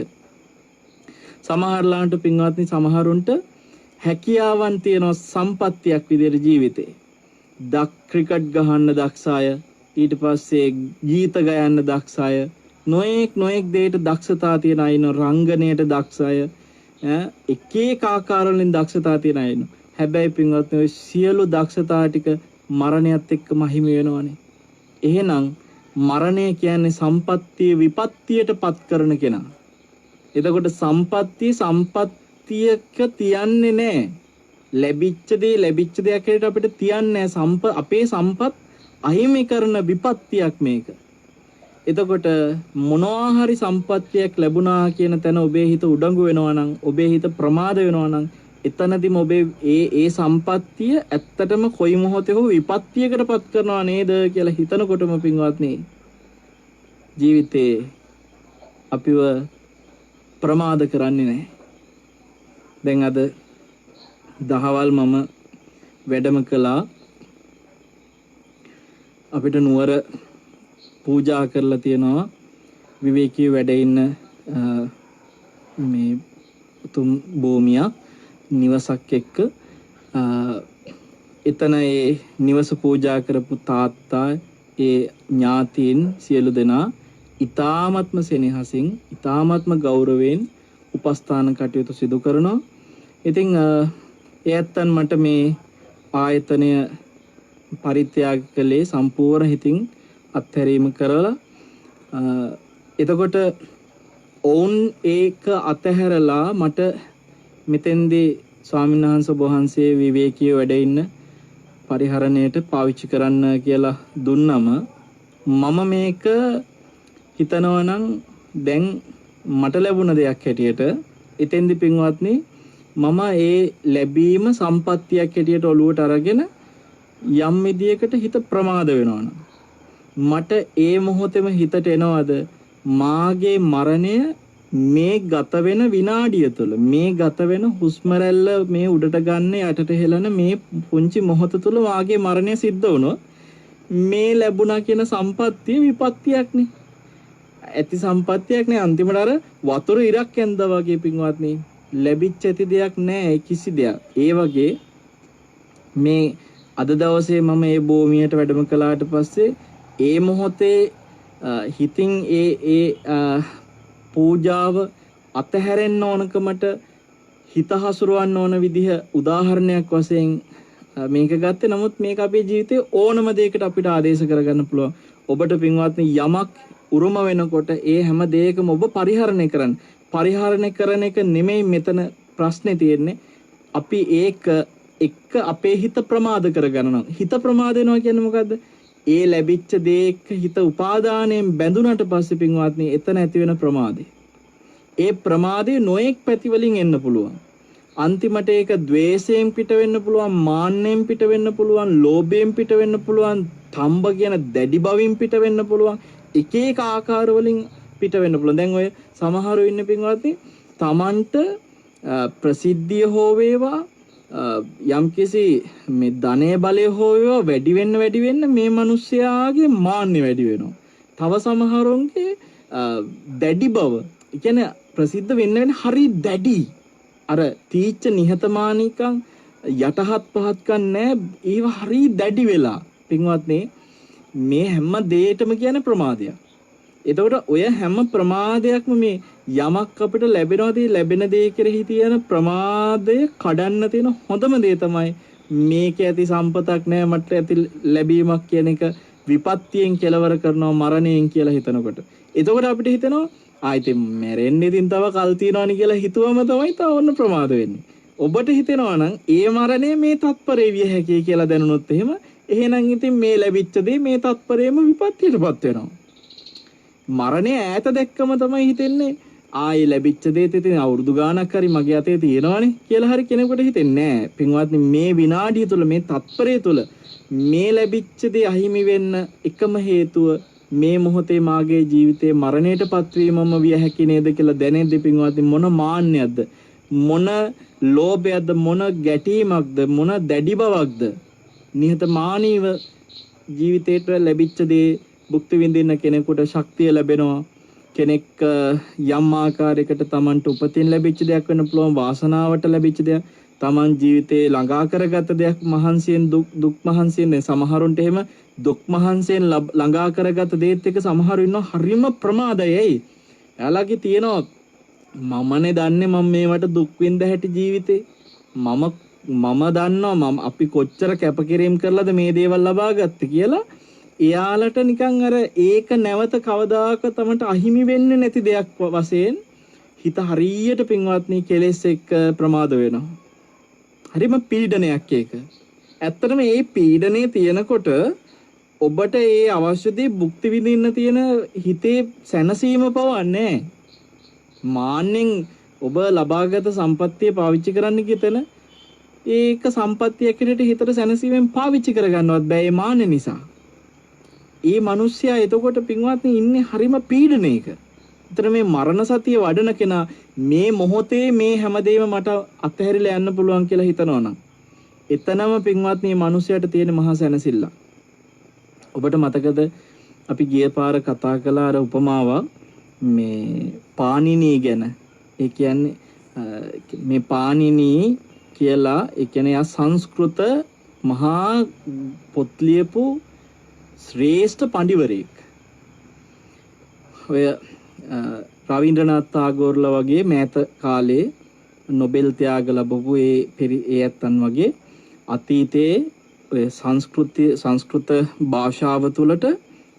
සමහරලාන්ට පින්වත්නි සමහරුන්ට හැකියාවන් තියෙන සම්පත්තියක් විදිහට ජීවිතේ ක්‍රිකට් ගහන්න දක්ෂ අය, ඊට පස්සේ ගීත ගයන්න දක්ෂ අය, නොඑක් දෙයට දක්ෂතා තියෙන අය ඉන්නවා. රංගනයට දක්ෂ අය, එක එක ආකාරවලින් දක්ෂතා තියෙන අය ඉන්නවා. හැබැයි පින්වත්නි ඔය සියලු දක්ෂතා ටික මරණයත් එක්කම හිමි වෙනවනේ. එහෙනම් මරණය කියන්නේ සම්පත්තිය විපත්තියටපත් කරන කෙනා. එතකොට සම්පත්තියක තියන්නේ නැහැ. ලැබිච්ච දෙයක් හැටියට අපිට තියන්නේ අපේ සම්පත් අහිමි කරන විපත්තියක් මේක. එතකොට මොනවා හරි සම්පත්තියක් ලැබුණා කියන තැන ඔබේ හිත උඩඟු වෙනවා නම්, ඔබේ හිත ප්‍රමාද වෙනවා නම්, එතනදිම ඔබේ ඒ සම්පත්තිය ඇත්තටම කොයි මොහොතේ හෝ විපත්තියකටපත් කරනවා නේද කියලා හිතනකොටම පින්වත්නි ජීවිතේ අපිව ප්‍රමාද කරන්නේ නැහැ. දැන් අද දහවල් මම වැඩම කළා. අපිට නුවර පූජා කරලා තියෙනවා විවේකී වැඩ ඉන්න මේ උතුම් භූමියක් නිවසක් එක්ක. එතන ඒ නිවස පූජා කරපු තාත්තා, ඒ ඥාතීන් සියලු දෙනා ඊ타ත්ම සෙනෙහසින්, ඊ타ත්ම ගෞරවයෙන් උපස්ථාන කටයුතු සිදු කරනවා. ඉතින් එයත්තන් මට මේ ආයතනය පරිත්‍යාග කළේ සම්පූර්ණ හිතින් අත්හැරීම කරලා. එතකොට ඔවුන් ඒක අතහැරලා මට මෙතෙන්දී ස්වාමීන් වහන්සේ විවේකීව වැඩ ඉන්න පරිහරණයට පාවිච්චි කරන්න කියලා දුන්නම මම මේක හිතනවා නම් දැන් මට ලැබුණ දෙයක් හැටියට එතෙන්දි පින්වත්නි මම ඒ ලැබීම සම්පත්තියක් හැටියට ඔලුවට අරගෙන යම් විදියකට හිත ප්‍රමාද වෙනවනම් මට ඒ මොහොතේම හිතට එනවද මාගේ මරණය මේ ගත වෙන විනාඩිය තුළ, මේ ගත වෙන හුස්ම රැල්ල මේ උඩට ගන්න යටට හෙලන මේ පුංචි මොහොත තුළ මාගේ මරණය සිද්ධ වුණොත් මේ ලැබුණා කියන සම්පත්තිය විපත්තියක්නේ. ඇති සම්පත්තියක් නේ. අන්තිමට අර වතුර ඉරක් ඇඳා වගේ පින්වත්නි ලැබිච්ච ඇති දෙයක් නෑ කිසි දෙයක්. ඒ වගේ මේ අද දවසේ මම මේ භූමියට වැඩම කළාට පස්සේ ඒ මොහොතේ හිතින් ඒ පූජාව අතහැරෙන්න ඕනකමට හිත හසුරවන්න ඕන විදිහ උදාහරණයක් වශයෙන් මේක ගත්තේ. නමුත් මේක අපේ ජීවිතේ ඕනම දෙයකට අපිට ආදේශ කරගන්න පුළුවන්. ඔබට පින්වත්නි යමක් උරුම වෙනකොට ඒ හැම දෙයකම ඔබ පරිහරණය කරන්න. පරිහරණය කරන එක නෙමෙයි මෙතන ප්‍රශ්නේ තියෙන්නේ. අපි ඒක එක්ක අපේ හිත ප්‍රමාද කරගන්නවා. හිත ප්‍රමාද වෙනවා කියන්නේ මොකද්ද? ඒ ලැබිච්ච දේ එක්ක හිත උපාදානයෙන් බැඳුනට පස්සේ පින්වත්නි එතන ඇති වෙන ප්‍රමාදය. ඒ ප්‍රමාදය නොඑක් පැති වලින් එන්න පුළුවන්. අන්තිමට ඒක द्वේෂයෙන් පිට වෙන්න පුළුවන්, මාන්නෙන් පිට වෙන්න පුළුවන්, ලෝභයෙන් පිට වෙන්න පුළුවන්, තම්බ කියන දැඩි බවින් පිට වෙන්න පුළුවන්. එක එක ආකාර වලින් පිට වෙන්න පුළුවන්. දැන් ඔය සමහරව ඉන්න පින්වත්නි තමන්ට ප්‍රසිද්ධිය හෝ වේවා යම්කිසි මේ ධනය බලය හෝ වේවා වැඩි වෙන්න මේ මිනිස්යාගේ මාන්නේ වැඩි වෙනවා. තව සමහරුන්ගේ දැඩි බව, ඒ කියන්නේ ප්‍රසිද්ධ වෙන්න හරි දැඩි. අර තීච්ඡ නිහතමානීකම් යටහත් පහත්කම් නැහැ. ඒව හරි දැඩි වෙලා. පින්වත්නි මේ හැම දෙයකම කියන්නේ ප්‍රමාදයක්. එතකොට ඔය හැම ප්‍රමාදයක්ම මේ යමක් අපිට ලැබෙන දේ කෙරෙහි තියෙන ප්‍රමාදය කඩන්න තියෙන හොඳම දේ තමයි මේක ඇති සම්පතක් නෑ මට ඇති ලැබීමක් කියන එක විපත්තියෙන් කෙලවර කරනවා මරණයෙන් කියලා හිතනකොට. එතකොට අපිට හිතෙනවා ඉතින් මැරෙන්න ඉතින් තව කල් තියනවනි කියලා හිතුවම තමයි තව ඔන්න ප්‍රමාද වෙන්නේ. ඔබට හිතෙනවා නම් ඒ මරණය මේ තත්පරේ විය හැකියි කියලා දැනුනොත් එහෙනම් ඉතින් මේ ලැබිච්ච දේ මේ තත්පරේම විපත්තියටපත් වෙනවා. මරණය ඈත දැක්කම තමයි හිතෙන්නේ ආයි ලැබිච්ච දේත් ඉතින් අවුරුදු ගාණක් හරි මගේ අතේ තියෙනවනේ කියලා හරි කෙනෙකුට හිතෙන්නේ නැහැ. පින්වත්නි මේ විනාඩිය තුල මේ තත්පරය තුල මේ ලැබිච්ච දේ අහිමි වෙන්න එකම හේතුව මේ මොහොතේ මාගේ ජීවිතේ මරණයටපත් වීමම විය හැකි නේද කියලා දැනෙද්දී පින්වත්නි මොන මාන්නයක්ද මොන ලෝභයක්ද මොන ගැටීමක්ද මොන දැඩි බවක්ද නිහතමානීව ජීවිතේට ලැබිච්ච දේ භුක්ති විඳින්න කෙනෙකුට ශක්තිය ලැබෙනවා. කෙනෙක් යම් ආකාරයකට Tamanට උපතින් ලැබිච්ච දෙයක් වෙන්න පුළුවන්, වාසනාවට ලැබිච්ච දෙයක්, Taman ජීවිතේ ළඟා කරගත්ත දෙයක්, මහන්සියෙන් දුක් මහන්සියෙන් සමහරුන්ට එහෙම දුක් මහන්සියෙන් ළඟා කරගත්ත දේත් එක්ක සමහරු ඉන්නවා හරිම ප්‍රමාදයයි. එයාලගේ තියෙනවා මමනේ දන්නේ මම මේවට දුක් විඳ හැටි ජීවිතේ. මම දන්නවා අපි කොච්චර කැපකිරීම කරලාද මේ දේවල් ලබා ගත්තේ කියලා. එයාලට නිකන් අර ඒක නැවත කවදාක තමන්ට අහිමි වෙන්නේ නැති දෙයක් වශයෙන් හිත හරියට පින්වත්නි කෙලෙස් එක්ක ප්‍රමාද වෙනවා. හරිම පීඩනයක් ඒක. ඇත්තටම මේ පීඩනේ තියෙනකොට ඔබට ඒ අවශ්‍ය දේ භුක්ති විඳින්න තියෙන හිතේ සැනසීම පවන්නේ මාන්නෙන් ඔබ ලබාගත සම්පත්තිය පාවිච්චි කරන්න කිතන ඒක සම්පත්තිය ඇතුළට හිතට සැනසීමෙන් පාවිච්චි කරගන්නවත් බෑ ඒ මාන්න නිසා. ඒ මිනිස්සයා එතකොට පින්වත්නි ඉන්නේ හරිම පීඩනයක. ඒතර මේ මරණ සතිය වඩන කෙනා මේ මොහොතේ මේ හැමදේම මට අත්හැරිලා යන්න පුළුවන් කියලා හිතනවා නම් එතනම පින්වත්නි මේ මිනිස්සයාට තියෙන මහා සැනසෙල්ල. ඔබට මතකද අපි ගිය පාර කතා කළා අර උපමාවක් මේ පාණිනී ගැන. ඒ කියන්නේ මේ පාණිනී කියලා ඒ කියන්නේ යා සංස්කෘත මහා පොත් ලියපු ශ්‍රේෂ්ඨ පඬිවරයෙක්. ඔය රවීන්ද්‍රනාත් tagore වගේ මෑත කාලේ නොබෙල් ත්‍යාග ලැබපු ඒ ඇත්තන් වගේ අතීතයේ ඔය සංස්කෘත භාෂාව තුළට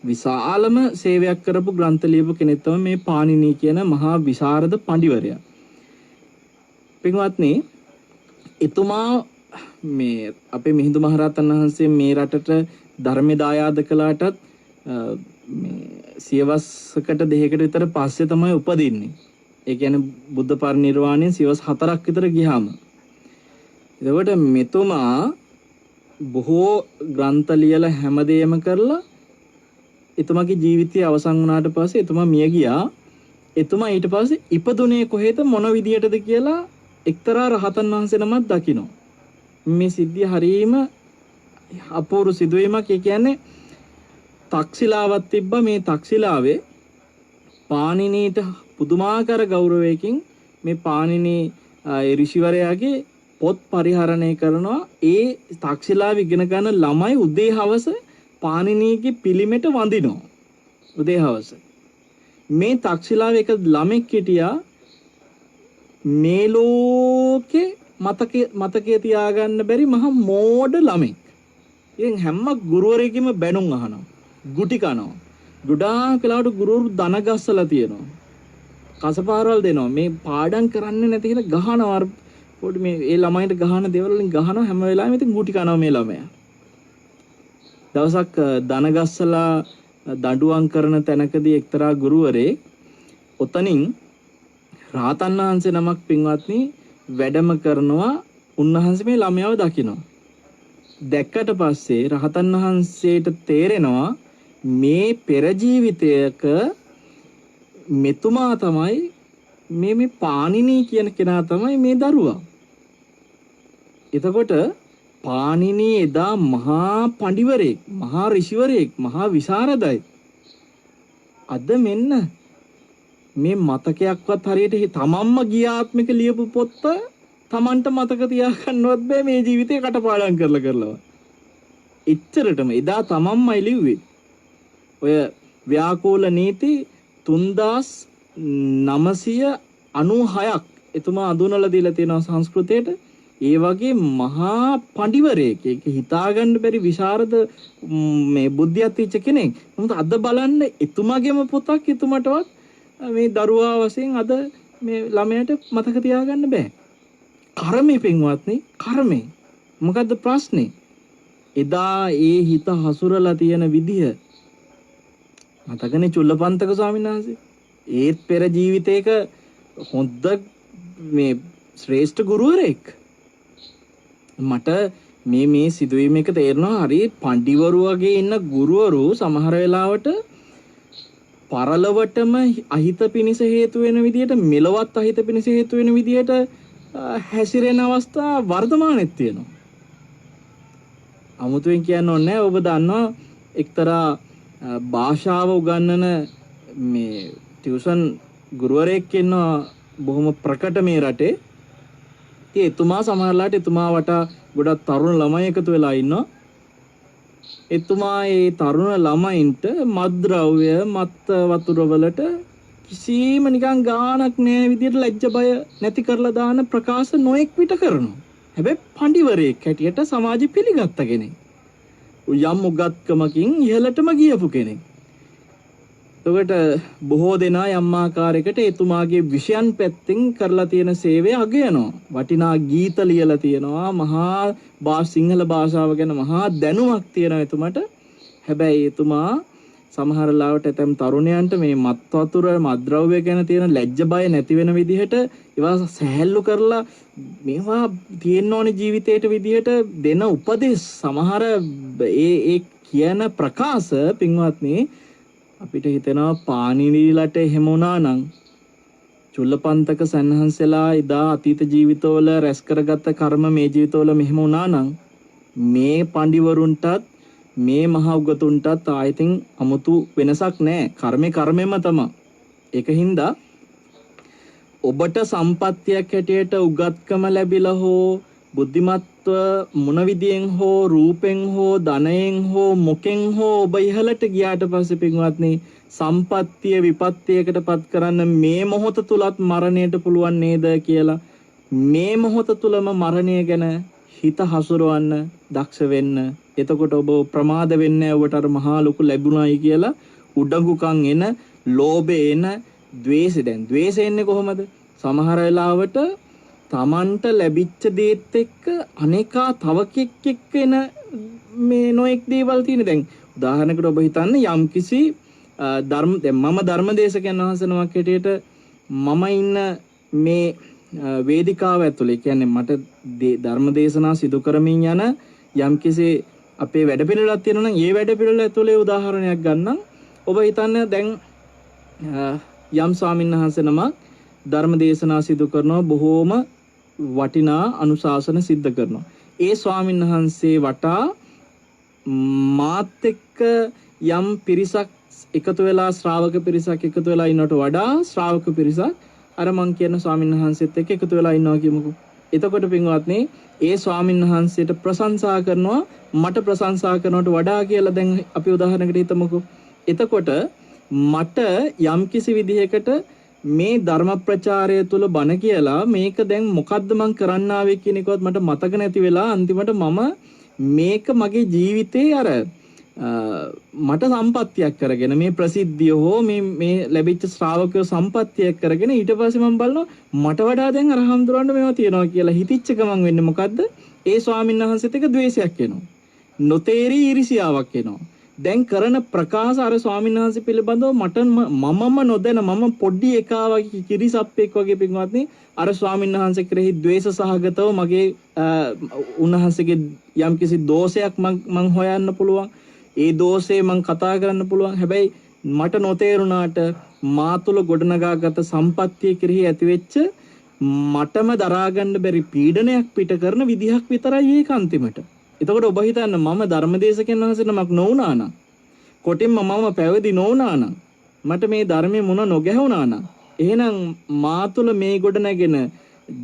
විශාලම සේවයක් කරපු ග්‍රන්ථ ලියපු කෙනෙක් තමයි මේ පාණිනී කියන මහා විශාරද පඬිවරයා. පින්වත්නි එතුමා මේ අපේ මිහිඳු මහරහතන් වහන්සේ මේ රටට ධර්ම දායාද කළාටත් මේ සියවසකට දෙකකට විතර පස්සේ තමයි උපදින්නේ. ඒ කියන්නේ බුද්ධ පරිනිර්වාණයෙන් සියවස් 4ක් විතර ගියාම. එතකොට මෙතුමා බොහෝ ග්‍රන්ථ ලියලා හැමදේම කරලා එතුමාගේ ජීවිතය අවසන් වුණාට පස්සේ එතුමා මිය ගියා. එතුමා ඊට පස්සේ ඉපදුනේ කොහෙද මොන විදියටද කියලා එක්තරා රහතන් වහන්සේ නමක් දකින්න. මේ සිද්ධිය හරීම අපූර්ව සිදුවීමක්. ඒ කියන්නේ තක්ෂිලාවක් තිබ්බා. මේ තක්ෂිලාවේ පාණිනීට පුදුමාකාර ගෞරවයකින් මේ පාණිනී ඍෂිවරයාගේ පොත් පරිහරණය කරනවා. ඒ තක්ෂිලාව ඉගෙන ගන්න ළමයි උදේ හවස පාණිනීගේ පිළිමෙට වඳිනවා. උදේ හවස මේ තක්ෂිලාවේ එක ළමෙක් හිටියා මේ ලෝකේ මතකයේ තියාගන්න බැරි මහා මෝඩ ළමෙක්. ඉතින් හැම ගුරුවරයෙක්ම බැනුම් අහනවා. ගුටි කනවා. ගොඩාක් වෙලාවට ගුරුවරු දන ගස්සලා තියෙනවා. කසපාරවල් දෙනවා. මේ පාඩම් කරන්නේ නැති කියලා ගහනවා. පොඩි මේ ඒ ළමයින්ට ගහන දේවල් වලින් ගහනවා හැම වෙලාවෙම ඉතින් ගුටි කනවා මේ ළමයා. දවසක් දන ගස්සලා දඬුවම් කරන තැනකදී එක්තරා ගුරුවරේ ඔතනින් රාතන් වහන්සේ නමක් පින්වත්නි වැඩම කරනවා. උන්වහන්සේ මේ ළමයාව දකිනවා. දැක්කට පස්සේ රහතන් වහන්සේට තේරෙනවා මේ පෙර ජීවිතයක මෙතුමා තමයි මේ පාණිනී කියන කෙනා තමයි මේ දරුවා. එතකොට පාණිනී එදා මහා පඬිවරයෙක්, මහා ඍෂිවරයෙක්, මහා විශාරදයි. අද මෙන්න මේ මතකයක්වත් හරියට තමන්ම ගියාත්මික ලියපු පොත්ත තමන්ට මතක තියාගන්නවත් බෑ මේ ජීවිතේ කටපාඩම් කරලා. එච්චරටම එදා තමන්මයි ලිව්වේ. ඔය ව්‍යාකූල නීති 3996ක් එතුමා අඳුනලා දීලා තියෙනවා සංස්කෘතයට. ඒ වගේ මහා පඬිවරයෙක්, ඒක හිතාගන්න බැරි විශාරද මේ බුද්ධියක් තියච්ච කෙනෙක්. මොකද අද බලන්න එතුමාගේම පොතක් එතුමටවත් මේ දරුවා වශයෙන් අද මේ ළමයට මතක තියාගන්න බෑ. කර්මේ පින්වත්නි, කර්මේ. මොකද්ද ප්‍රශ්නේ? එදා ඒ හිත හසුරලා තියෙන විදිහ මතකනේ චුල්ලපන්තක ස්වාමීන් වහන්සේ. ඒත් පෙර ජීවිතේක හොඳ මේ ශ්‍රේෂ්ඨ ගුරුවරයෙක්. මට මේ සිදුවීම එක තේරෙනවා. හරි පඬිවරු වගේ ඉන්න ගුරුවරු සමහර වෙලාවට පරලවටම අහිත පිනිස හේතු වෙන විදියට, මෙලවත් අහිත පිනිස හේතු වෙන විදියට හැසිරෙන අවස්ථා වර්තමානෙත් තියෙනවා. අමුතුවෙන් කියන්න ඕනේ නැහැ. ඔබ දන්නවා එක්තරා භාෂාව උගන්වන මේ ටියුෂන් ගුරුවරයෙක් ඉන්නවා බොහොම ප්‍රකට මේ රටේ. ඉතින් එතුමා සමහරලාට එතුමා වටා ගොඩක් තරුණ ළමයි එකතු වෙලා ඉන්නවා. එතුමා ඒ තරුණ ළමයින්ට මත්ද්‍රව්‍ය, මත් වතුර වලට කිසිම නිකන් ගාණක් නැහැ විදියට ලැජ්ජ බය නැති කරලා දාන ප්‍රකාශ නොඑක් විට කරනවා. හැබැයි පඬිවරයෙක් හැටියට සමාජෙ පිළිගත්ත කෙනෙක්. යම් උගත්කමකින් ඉහළටම ගියපු කෙනෙක්. එතකොට බොහෝ දෙනා යම් ආකාරයකට එතුමාගේ විෂයන් පැත්තෙන් කරලා තියෙන සේවය අගයනවා. වටිනා ගීත ලියලා තියෙනවා. මහා සිංහල භාෂාව ගැන මහා දැනුමක් තියෙනවා එතුමාට. හැබැයි එතුමා සමහර ලාවට ඇතම් තරුණයන්ට මේ මත් වතුර, මත්ද්‍රව්‍ය ගැන තියෙන ලැජ්ජ බය නැති වෙන විදිහට ඒවා සහැල්ලු කරලා මේවා තියෙන්න ඕනේ ජීවිතේට විදිහට දෙන උපදෙස් සමහර ඒ කියන ප්‍රකාශ පින්වත්නි අපිට හිතෙනවා පාණිනීලට එහෙම වුණා නම් චුල්ලපන්තක සන්හන්සලා එදා අතීත ජීවිතවල රැස් කරගත්ත කර්ම මේ ජීවිතවල මෙහෙම වුණා නම් මේ පඬිවරුන්ටත් මේ මහා උගතුන්ටත් ආයතින් අමුතු වෙනසක් නැහැ. කර්මේ කර්මෙම තමයි. ඒකින්ද ඔබට සම්පත්තියක් හැටියට උගත්කම ලැබිලා හෝ බුද්ධිමත්ව මොන විදියෙන් හෝ රූපෙන් හෝ ධනයෙන් හෝ මොකෙන් හෝ ඔබ ඉහළට ගියාට පස්සේ පින්වත්නි සම්පත්තිය විපත්තියකටපත් කරන්න මේ මොහොත තුලත් මරණයට පුළුවන් නේද කියලා මේ මොහොත තුලම මරණය ගැන හිත හසුරවන්න දක්ෂ වෙන්න. එතකොට ඔබ ප්‍රමාද වෙන්නේ නැහැ. ඔබට අර මහා ලොකු ලැබුණායි කියලා උඩඟුකම් එන, ලෝභය එන, ද්වේෂය. දැන් ද්වේෂය එන්නේ කොහොමද? සමහර වෙලාවට තමන්ට ලැබිච්ච දේත් එක්ක අනේකා තව කෙනෙක් එන මේ නොඑක් දේවල් තියෙන. දැන් උදාහරණයකට ඔබ හිතන්න යම්කිසි දැන් මම ධර්මදේශකයන් වහන්සේනමක් හැටියට මම ඉන්න මේ වේදිකාව ඇතුලේ කියන්නේ මට ධර්මදේශනා සිදු කරමින් යන යම්කිසි අපේ වැඩ පිළිවෙලක් තියෙනවා නම් ඒ වැඩ පිළිවෙල ඇතුලේ උදාහරණයක් ගන්නම්. ඔබ හිතන්න දැන් යම් ස්වාමීන් වහන්සේ නමක් ධර්ම දේශනා සිදු කරනවා, බොහෝම වටිනා අනුශාසන සිද්ධ කරනවා. ඒ ස්වාමීන් වහන්සේ වටා මාත් එක්ක යම් පිරිසක් එකතු වෙලා ශ්‍රාවක පිරිසක් එකතු වෙලා ඉන්නවට වඩා ශ්‍රාවක පිරිසක් අර මං කියන ස්වාමීන් වහන්සේත් එක්ක එකතු වෙලා ඉන්නවා කියමුකෝ. එතකොට පින්වත්නි ඒ ස්වාමීන් වහන්සේට ප්‍රශංසා කරනවා මට ප්‍රශංසා කරනවට වඩා කියලා දැන් අපි උදාහරණයකට හිතමුකෝ. එතකොට මට යම්කිසි විදිහකට මේ ධර්ම ප්‍රචාරය තුල බණ කියලා මේක දැන් මොකද්ද මං කරන්න ආවේ කියන එකවත් මට මතක නැති වෙලා අන්තිමට මම මේක මගේ ජීවිතේ අර මට සම්පත්තියක් කරගෙන මේ ප්‍රසිද්ධිය හෝ මේ ලැබිච්ච ශ්‍රාවකයෝ සම්පත්තියක් කරගෙන ඊට පස්සේ මම බලනවා මට වඩා දැන් අර හඳුරන්න මේවා තියෙනවා කියලා හිතිච්ච ගමන් වෙන්නේ මොකද්ද? ඒ ස්වාමීන් වහන්සේත් එක ද්වේෂයක් එනවා. නොතේරී ඊර්ෂියාවක් එනවා. දැන් කරන ප්‍රකාශ අර ස්වාමීන් වහන්සේ පිළිබඳව මට මමම නොදැන මම පොඩි එකා වගේ කිරිසප්පෙක් වගේ පින්වත්නි අර ස්වාමීන් වහන්සේ කෙරෙහි ද්වේෂ සහගතව මගේ උන්වහන්සේගේ යම්කිසි දෝෂයක් මං හොයන්න පුළුවන්. ඒ දෝෂේ මං කතා කරන්න පුළුවන්. හැබැයි මට නොතේරුණාට මා තුළ ගොඩනගාගත සම්පත්තිය කෙරෙහි ඇතිවෙච්ච මටම දරා ගන්න බැරි පීඩනයක් පිට කරන විදිහක් විතරයි ඒක අන්තිමට. එතකොට ඔබ හිතන්න මම ධර්මදේශකයන් වහන්සේ නමක් නොවුනා නම් කොටින්ම මම පැවිදි නොවුනා නම් මට මේ ධර්මයේ මොන නොගැහුණා නම් එහෙනම් මා තුළ මේ ගොඩනැගෙන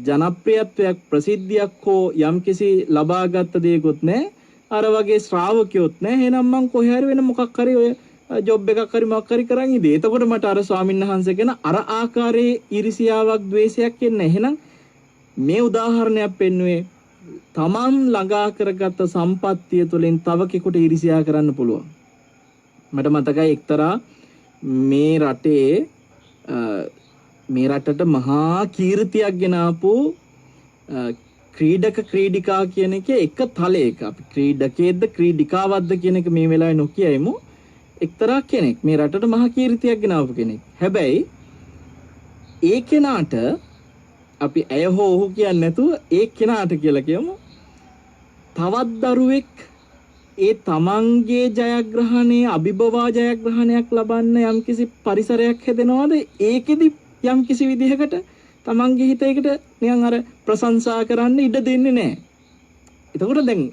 ජනප්‍රියත්වයක් ප්‍රසිද්ධියක් හෝ යම්කිසි ලබාගත් දෙයක්වත් නැහැ. අර වගේ ශ්‍රාවකයොත් නැහැ. එහෙනම් මං කොහේ හරි වෙන මොකක් හරි ඔය ජොබ් එකක් හරි මොකක් හරි කරන් ඉදී. එතකොට මට අර ස්වාමීන් වහන්සේ ගැන අර ආකාරයේ ඊර්ෂියාවක් ද්වේෂයක් එන්නේ. එහෙනම් මේ උදාහරණයක් පෙන්වුවේ තමන් ළඟා කරගත්ත සම්පත්තිය තුළින් තව කෙනෙකුට ඊර්ෂියා කරන්න පුළුවන්. මට මතකයි එක්තරා මේ රටට මහා කීර්තියක් ගෙන ආපු ක්‍රීඩිකා කියන එක තලයක අපි ක්‍රීඩකයේද ක්‍රීඩිකාවක්ද කියන එක මේ වෙලාවේ නොකියයිමු. එක්තරා කෙනෙක් මේ රටට මහා කීර්තියක් ගෙන ආපු කෙනෙක්. හැබැයි ඒ කෙනාට අපි ඇය හෝ ඔහු කියන්නේ නැතුව ඒ කෙනාට කියලා කියමු. තවත් දරුවෙක් ඒ තමන්ගේ ජයග්‍රහණයේ අභිබවා ජයග්‍රහණයක් ලබන්න යම්කිසි පරිසරයක් හැදෙනවද? ඒකෙදි යම්කිසි විදිහකට තමන්ගේ හිතේකට නිකන් අර ප්‍රශංසා කරන්න ඉඩ දෙන්නේ නැහැ. එතකොට දැන්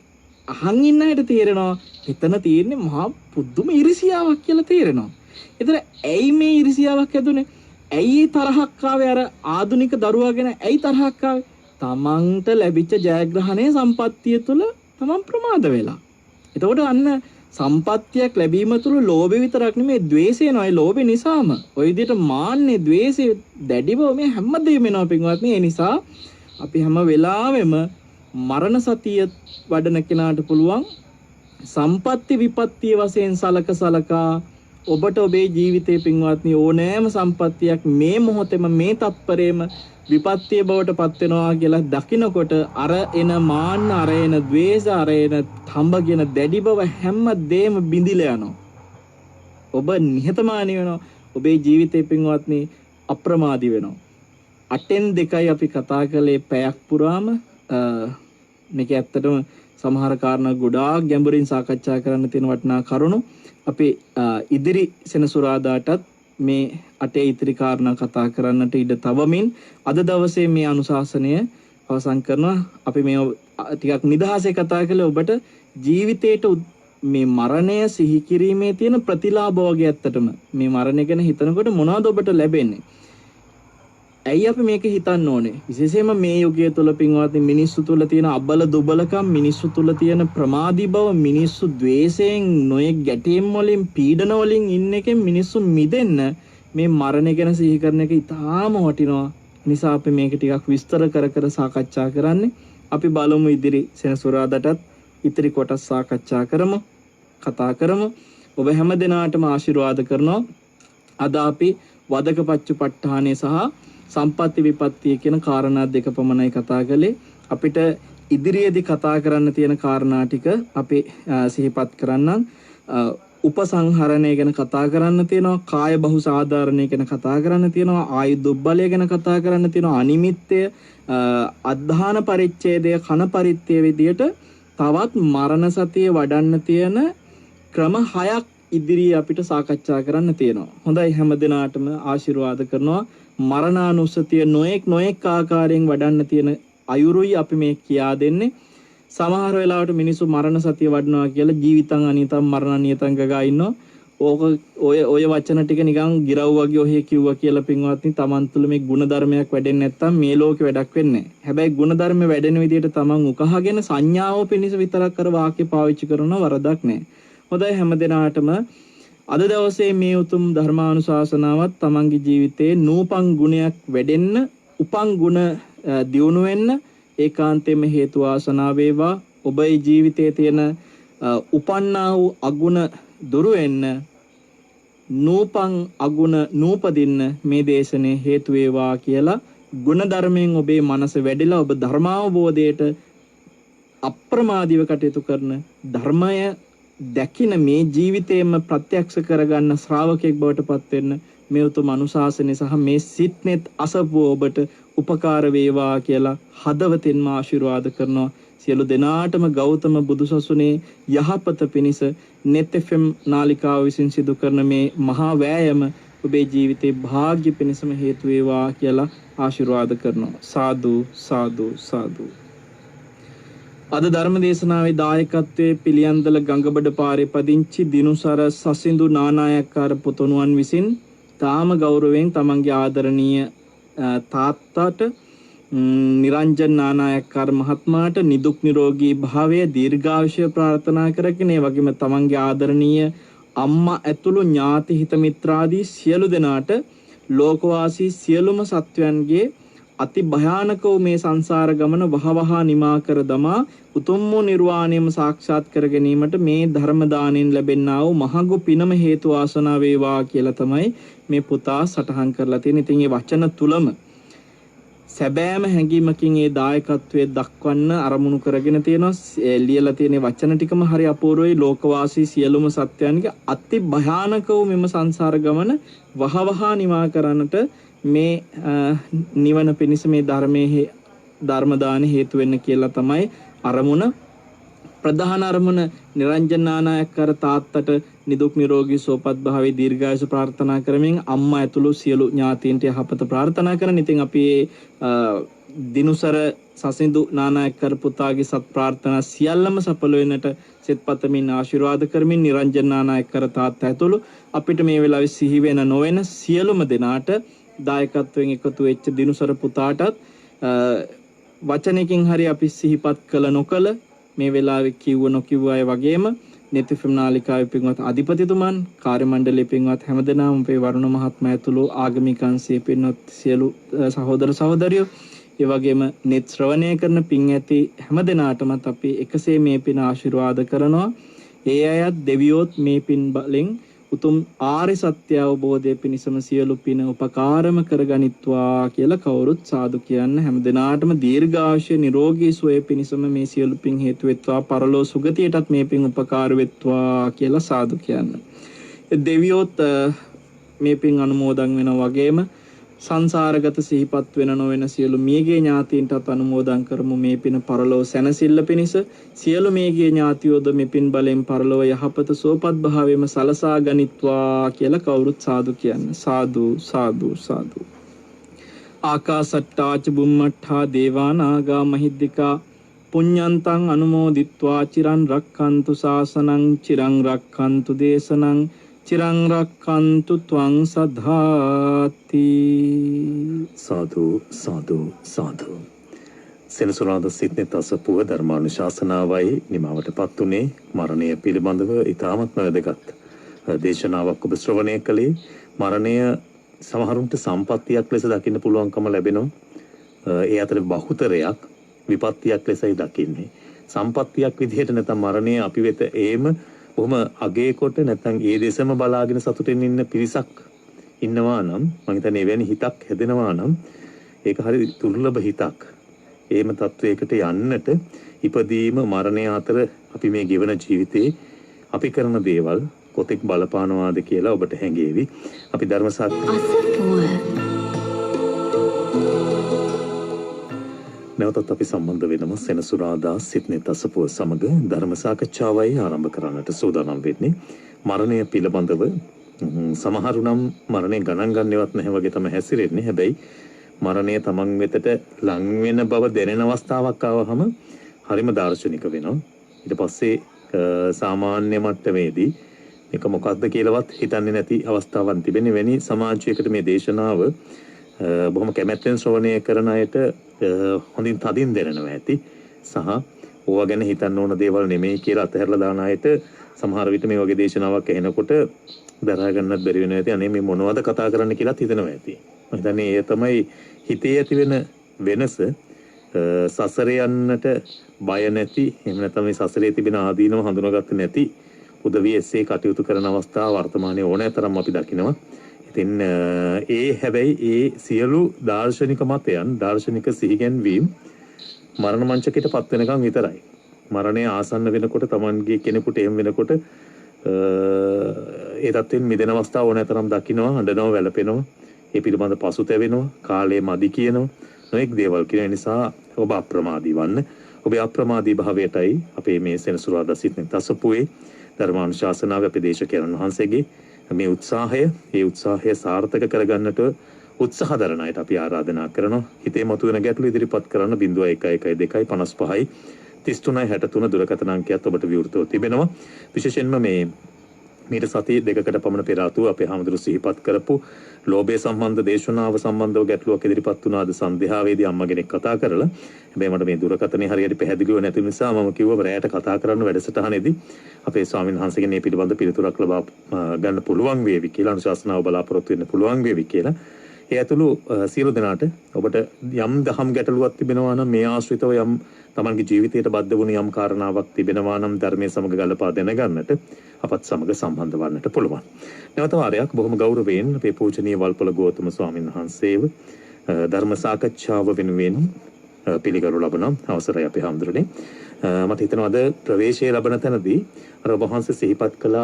අහන් ඉන්න අයට තේරෙනවා එතන තියෙන්නේ මහා පුදුම ඉරිසියාවක් කියලා තේරෙනවා. ඒතර ඇයි මේ ඉරිසියාවක් ඇතුනේ? ඇයි තරහක් ආවේ අර ආදුනික දරුවා ගැන ඇයි තරහක් ආවේ? තමන්ට ලැබිච්ච ජයග්‍රහණයේ සම්පත්තිය තුළ තමන් ප්‍රමාද වෙලා. එතකොට අන්න සම්පත්තියක් ලැබීම තුළ ලෝභය විතරක් නෙමෙයි ද්වේෂය එනවා. ඒ ලෝභය නිසාම ওই විදිහට මාන්නේ ද්වේෂය දැඩිව මේ හැමදේම එනවා පින්වත්නි. ඒ නිසා අපි හැම වෙලාවෙම මරණ සතිය වඩන කෙනාට පුළුවන් සම්පත්ති විපත්තිය වශයෙන් සලකා ඔබට ඔබේ ජීවිතේ පින්වත්නි ඕනෑම සම්පත්තියක් මේ මොහොතේම මේ තත්පරේම විපත්තිය බවට පත් වෙනවා කියලා දකිනකොට අර එන මාන්න අර එන ද්වේෂ අර එන තඹ කියන දැඩි බව හැමදේම බිඳිලා යනවා. ඔබ නිහතමානී වෙනවා. ඔබේ ජීවිතේ පින්වත්නි අප්‍රමාදී වෙනවා. 8න් 2යි අපි කතා කළේ පැයක් පුරාම මේක ඇත්තටම සමහර කාරණා ගොඩාක් ගැඹුරින් සාකච්ඡා කරන්න තියෙන වටිනා කරුණු අපි ඉදිරි සෙනසුරාදාටත් මේ 8 ඉතිරි කාරණා කතා කරන්නට ඉඩ තවමින් අද දවසේ මේ අනුශාසනය අවසන් කරනවා. අපි මේ ටිකක් නිදහසේ කතා කළේ ඔබට ජීවිතේට මේ මරණය සිහි කිරීමේ තියෙන ප්‍රතිලාභ වගේ. ඇත්තටම මේ මරණය ගැන හිතනකොට මොනවද ඔබට ලැබෙන්නේ? ඇයි අපි මේක හිතන්න ඕනේ? විශේෂයෙන්ම මේ යුගය තුල පින්වත්නි මිනිස්සු තුල තියෙන අබල දුබලකම්, මිනිස්සු තුල තියෙන ප්‍රමාදී බව, මිනිස්සු ද්වේෂයෙන් නොයෙක් ගැටීම් වලින් පීඩන වලින් ඉන්න එකෙන් මිනිස්සු මිදෙන්න මේ මරණය ගැන සිහි කරන එක ඉතාම වටිනවා. නිසා අපි මේක ටිකක් විස්තර කර සාකච්ඡා කරන්නේ. අපි බලමු ඉදිරි සෙනසුරාදාටත් ඉතිරි කොටස් සාකච්ඡා කරමු, කතා කරමු. ඔබ හැම දිනාටම ආශිර්වාද කරනවා. අද අපි වදක පච්චුපට්ඨානය සහ සම්පත්ති විපත්තිය කියන කාරණා දෙක පමණයි කතා කළේ. අපිට ඉදිරියේදී කතා කරන්න තියෙන කාරණා ටික අපි සිහිපත් කරන්නම්. උපසංහරණය ගැන කතා කරන්න තියෙනවා, කාය බහුසාධාරණය ගැන කතා කරන්න තියෙනවා, ආයු දුබ්බලය ගැන කතා කරන්න තියෙනවා, අනිමිත්තය, අද්ධාන පරිච්ඡේදය, කන පරිත්‍ය විදියට තවත් මරණ සතිය වඩන්න තියෙන ක්‍රම 6ක් ඉදිරියේ අපිට සාකච්ඡා කරන්න තියෙනවා. හොඳයි, හැම දිනාටම ආශිර්වාද කරනවා. මරණානුස්සතිය නොඑක් ආකාරයෙන් වඩන්න තියෙන අයුරුයි අපි මේ කියා දෙන්නේ. සමහර වෙලාවට මිනිස්සු මරණ සතිය වඩනවා කියලා ජීවිතං අනිතං මරණනියතං ගගා ඉන්නවා. ඔය වචන ටික නිකන් ගිරව් වගේ ඔහේ කිව්වා කියලා පින්වත්නි තමන් තුළ මේ ಗುಣධර්මයක් වැඩෙන්නේ නැත්නම් මේ ලෝකෙ වැඩක් වෙන්නේ නැහැ. හැබැයි ಗುಣධර්ම වැඩෙන විදිහට තමන් උකහාගෙන සංඥාව පිණිස විතරක් කර වාක්‍ය පාවිච්චි කරනවා වරදක් නැහැ. හොඳයි, හැම දිනාටම අද දවසේ මේ උතුම් ධර්මානුශාසනාවත් තමන්ගේ ජීවිතේ නූපන් ගුණයක් වැඩෙන්න, උපන් ගුණ දියුණු වෙන්න ඒකාන්තයෙන්ම හේතු වාසනා වේවා. ඔබේ ජීවිතයේ තියෙන උපන්නා වූ අගුණ දුරු වෙන්න නූපන් අගුණ නූපදින්න මේ දේශනේ හේතු වේවා කියලා ගුණ ධර්මයෙන් ඔබේ මනස වැඩිලා ඔබ ධර්මාවබෝධයට අප්‍රමාදීව කටයුතු කරන ධර්මය දැකින මේ ජීවිතේම ප්‍රත්‍යක්ෂ කරගන්න ශ්‍රාවකෙක් බවට පත් වෙන්න මේ උතුම් අනුශාසනය සහ මේ සිත්නෙත් අසපුව ඔබට උපකාර වේවා කියලා හදවතින්ම ආශිර්වාද කරනවා. සියලු දෙනාටම ගෞතම බුදුසසුනේ යහපත පිණිස net fm නාලිකාව විසින් සිදු කරන මේ මහා වෑයම ඔබේ ජීවිතේ භාග්‍ය පිණිසම හේතු වේවා කියලා ආශිර්වාද කරනවා. සාදු සාදු සාදු. අද ධර්ම දේශනාවේ දායකත්වයේ පිළියන්දල ගංගබඩ පාරේ පදිංචි දිනුසර සසිඳු නානායක්කාර පුතුණුවන් විසින් තාම ගෞරවයෙන් තමන්ගේ ආදරණීය තාත්තට නිරංජන් නානායක්කාර මහත්මයාට නිදුක් නිරෝගී භාවය දීර්ඝායුෂය ප්‍රාර්ථනා කරගෙන ඒ වගේම තමන්ගේ ආදරණීය අම්මා ඇතුළු ඥාති හිත මිත්‍රාදී සියලු දෙනාට ලෝකවාසී සියලුම සත්වයන්ගේ අති භයානක වූ මේ සංසාර ගමන වහවහා නිමා කර දමා උතුම් වූ නිර්වාණයම සාක්ෂාත් කර ගැනීමට මේ ධර්ම දාණයෙන් ලැබෙනා වූ මහඟු පිනම හේතු වාසනා වේවා කියලා තමයි මේ පුතා සටහන් කරලා තියෙන්නේ. ඉතින් මේ වචන තුලම සැබෑම හැඟීමකින් ඒ දායකත්වයේ දක්වන්න අරමුණු කරගෙන තියෙනවා. ලියලා තියෙන වචන ටිකම හරි අපූර්වයි. ලෝකවාසී සියලුම සත්වයන්ගේ අති භයානක වූ මෙම සංසාර ගමන වහවහා නිමා කරන්නට මේ නිවන පිණිස මේ ධර්මයේ ධර්ම දාන හේතු වෙන්න කියලා තමයි අරමුණ. ප්‍රධාන අරමුණ නිරංජන නානායක්කාර තාත්තට නිදුක් නිරෝගී සුවපත් භාවයේ දීර්ඝායුෂ ප්‍රාර්ථනා කරමින් අම්මා ඇතුළු සියලු ඥාතීන්ට යහපත ප්‍රාර්ථනා කරන. ඉතින් අපි දිනුසර සසිඳු නානායක්කාර පුතාගේ සත් ප්‍රාර්ථනා සියල්ලම සඵල වෙන්නට සෙත්පතමින් ආශිර්වාද කරමින් නිරංජන නානායක්කාර තාත්තා ඇතුළු අපිට මේ වෙලාවේ සිහි වෙන නොවන සියලුම දෙනාට දායකත්වයෙන් එකතු වෙච්ච දිනුසර පුතාටත් වචනයකින් හරි අපි සිහිපත් කළ නොකළ මේ වෙලාවේ කිව්ව නොකිව්ව අය වගේම net fm නාලිකාවේ පින්වත් අධිපතිතුමන් කාර්ය මණ්ඩලයේ පින්වත් හැමදෙනාම අපේ වරුණ මහත්මයා ඇතුළු ආගමික අංශයේ පින්වත් සියලු සහෝදර සහෝදරියෝ ඒ වගේම net ශ්‍රවණය කරන පින් ඇති හැමදෙනාටමත් අපි එකසේ මේ පින ආශිර්වාද කරනවා. ඒ අයත් දෙවියොත් මේ පින් බලෙන් උතුම් ආර්ය සත්‍ය අවබෝධය පිණිසම සියලු පින උපකාරම කරගනිත්වා කියලා කවුරුත් සාදු කියන්න. හැමදෙනාටම දීර්ඝායුෂ නිරෝගී සුවය පිණිසම මේ සියලු පින් හේතු වෙත්වා. පරලෝ සුගතියටත් මේ පින් උපකාර වෙත්වා කියලා සාදු කියන්න. දෙවියොත් මේ පින් අනුමෝදන් වෙනා වගේම සංසාරගත සිහිපත් වෙන නොවන සියලු මියගේ ඥාතීන්ටත් අනුමෝදන් කරමු මේ පින පරලෝ සැනසෙල්ල පිණිස. සියලු මියගේ ඥාතියෝද මේ පින් බලෙන් පරලෝ යහපත සුවපත් භාවයෙන්ම සලසා ගනිත්වා කියලා කවුරුත් සාදු කියන්න. සාදු සාදු සාදු. ආකාසට්ටාච බුම්මට්ඨා දේවා නාග මහිද්దికා පුඤ්ඤන්තං අනුමෝදිත්වා චිරන් රක්ඛන්තු ශාසනං චිරං රක්ඛන්තු දේශනං චිරං රක්ඛන්තු ත්වං සද්ධාති. සාදු සාදු සාදු. සෙනසුරාදා සිට්නේ තසපුව ධර්මානුශාසනාවයි නිමාවටපත් උනේ. මරණය පිළිබඳව ඉතාමත් වැදගත් දේශනාවක් ඔබ ශ්‍රවණය කළේ. මරණය සමහරුන්ට සම්පත්තියක් ලෙස දකින්න පුළුවන්කම ලැබෙනවා. ඒ අතර බහුතරයක් විපත්තියක් ලෙසයි දකින්නේ. සම්පත්තියක් විදිහට නැත්නම් මරණය අපි වෙත ඒම බොහොම අගේ කොට නැත්නම් ඒ දෙසම බලාගෙන සතුටින් ඉන්න පිරිසක් ඉන්නවා නම් මම හිතන්නේ එවැනි හිතක් හැදෙනවා නම් ඒක හරි දුර්ලභ හිතක්. එහෙම තත්වයකට යන්නට ඉපදීම මරණය අතර අපි මේ ගෙවන ජීවිතේ අපි කරන දේවල් කොතෙක් බලපානවාද කියලා ඔබට හැඟේවි. අපි ධර්ම නැවතත් අපි සම්බන්ධ වෙනම සෙනසුරාදා සිට්නේ තසපුව සමග ධර්ම සාකච්ඡාවයි ආරම්භ කරන්නට සූදානම් වෙන්නේ. මරණය පිළිබඳව සමහරු නම් මරණය ගණන් ගන්නවත් නැහැ වගේ තමයි හැසිරෙන්නේ. හැබැයි මරණය තමන් වෙතට ලං වෙන බව දැනෙන අවස්ථාවක් ආවහම හරිම දාර්ශනික වෙනවා. ඊට පස්සේ සාමාන්‍ය මට්ටමේදී මේක මොකක්ද කියලාවත් හිතන්නේ නැති අවස්ථාවක් තිබෙන්නේ. වෙනි සමාජයකට මේ දේශනාව බොහොම කැමැත්තෙන් ශ්‍රවණය කරන අයට හොඳින් තදින් දැනෙනවා ඇති. සහ ඕවා ගැන හිතන්න ඕන දේවල් නෙමෙයි කියලා අතහැරලා දාන අයට සමහර විට මේ වගේ දේශනාවක් ඇහෙනකොට දරා ගන්නත් බැරි වෙනවා ඇති. අනේ මේ මොනවද කතා කරන්න කියලාත් හිතනවා ඇති. මම හිතන්නේ ඒ තමයි හිතේ ඇති වෙන වෙනස. සසරේ යන්නට බය නැති එහෙම නැත්නම් මේ සසරේ තිබෙන ආදීනව හඳුනාගත්තේ නැති උදවිය එසේ කටයුතු කරන අවස්ථාව වර්තමානයේ ඕනෑතරම් අපි දකිනවා. ඉතින් හැබැයි ඒ සියලු දාර්ශනික මතයන් දාර්ශනික සිහිගැන්වීම් මරණ මංචකයට පත් වෙනකන් විතරයි. මරණය ආසන්න වෙනකොට Tamanගේ කෙනෙකුට එහෙම වෙනකොට ඒ තත්ත්වෙන් මිදෙන අවස්ථාව ඕනෑතරම් දකිනවා, අඬනවා, වැළපෙනවා, ඒ පිළිබඳ පසුතැවෙනවා, කාලය මදි කියනවා, නොඑක් දේවල් කියන නිසා ඔබ අප්‍රමාදී වන්න. ඔබේ අප්‍රමාදී භාවයටයි අපේ මේ සෙනසුරාදා සිටින තසපුවේ ධර්මානුශාසනාවේ අපේ දේශකයන්න් වහන්සේගේ මේ උත්සාහය සාර්ථක කරගන්නට උත්සාහ දරන අයට අපි ආරාධනා කරනවා. හිතේ මතුවෙන ගැටලු ඉදිරිපත් කරන්න 0112 55 33 63 දුරකථන අංකයත් ඔබට විවෘතව තිබෙනවා. විශේෂයෙන්ම මීට සති දෙකකට පමණ පෙර ආතුව අපේ හැමදෙරු සිහිපත් කරපු ලෝභය සම්බන්ධ දේශනාව සම්බන්ධව ගැටලුවක් ඉදිරිපත් වුණාද සන්ධ්‍යාවේදී අම්මා කෙනෙක් කතා කරලා. හැබැයි මට මේ දුරකථනේ හරියට පැහැදිලිව නැති නිසා මම කිව්වා රැයට කතා කරන්න වැඩසටහනේදී අපේ ස්වාමීන් වහන්සේගෙන් මේ පිළිබඳ පිළිතුරක් ලබා ගන්න පුළුවන් වේවි කියලා අනුශාසනාව බලාපොරොත්තු වෙන්න පුළුවන් වේවි කියලා. ඒ ඇතුළු සියලු දෙනාට ඔබට යම් දහම් ගැටලුවක් තිබෙනවා නම් මේ ආශ්‍රිතව යම් තමන්ගේ ජීවිතයට බද්ධ වුණු යම් කාරණාවක් තිබෙනවා නම් ධර්මයේ සමග ගලපා දැනගන්නට අපත් සමග සම්බන්ධ වන්නට පුළුවන්. නැවත වාරයක් බොහොම ගෞරවයෙන් අපේ පූජනීය වල්පොළ ගෞතම ස්වාමීන් වහන්සේව ධර්ම සාකච්ඡාව වෙනුවෙන් පිළිගනු ලබන අවසරයි අපේ හැමදෙරනේ. මට හිතෙනවා අද ප්‍රවේශය ලැබෙන තැනදී අර ඔබ වහන්සේ සිහිපත් කළ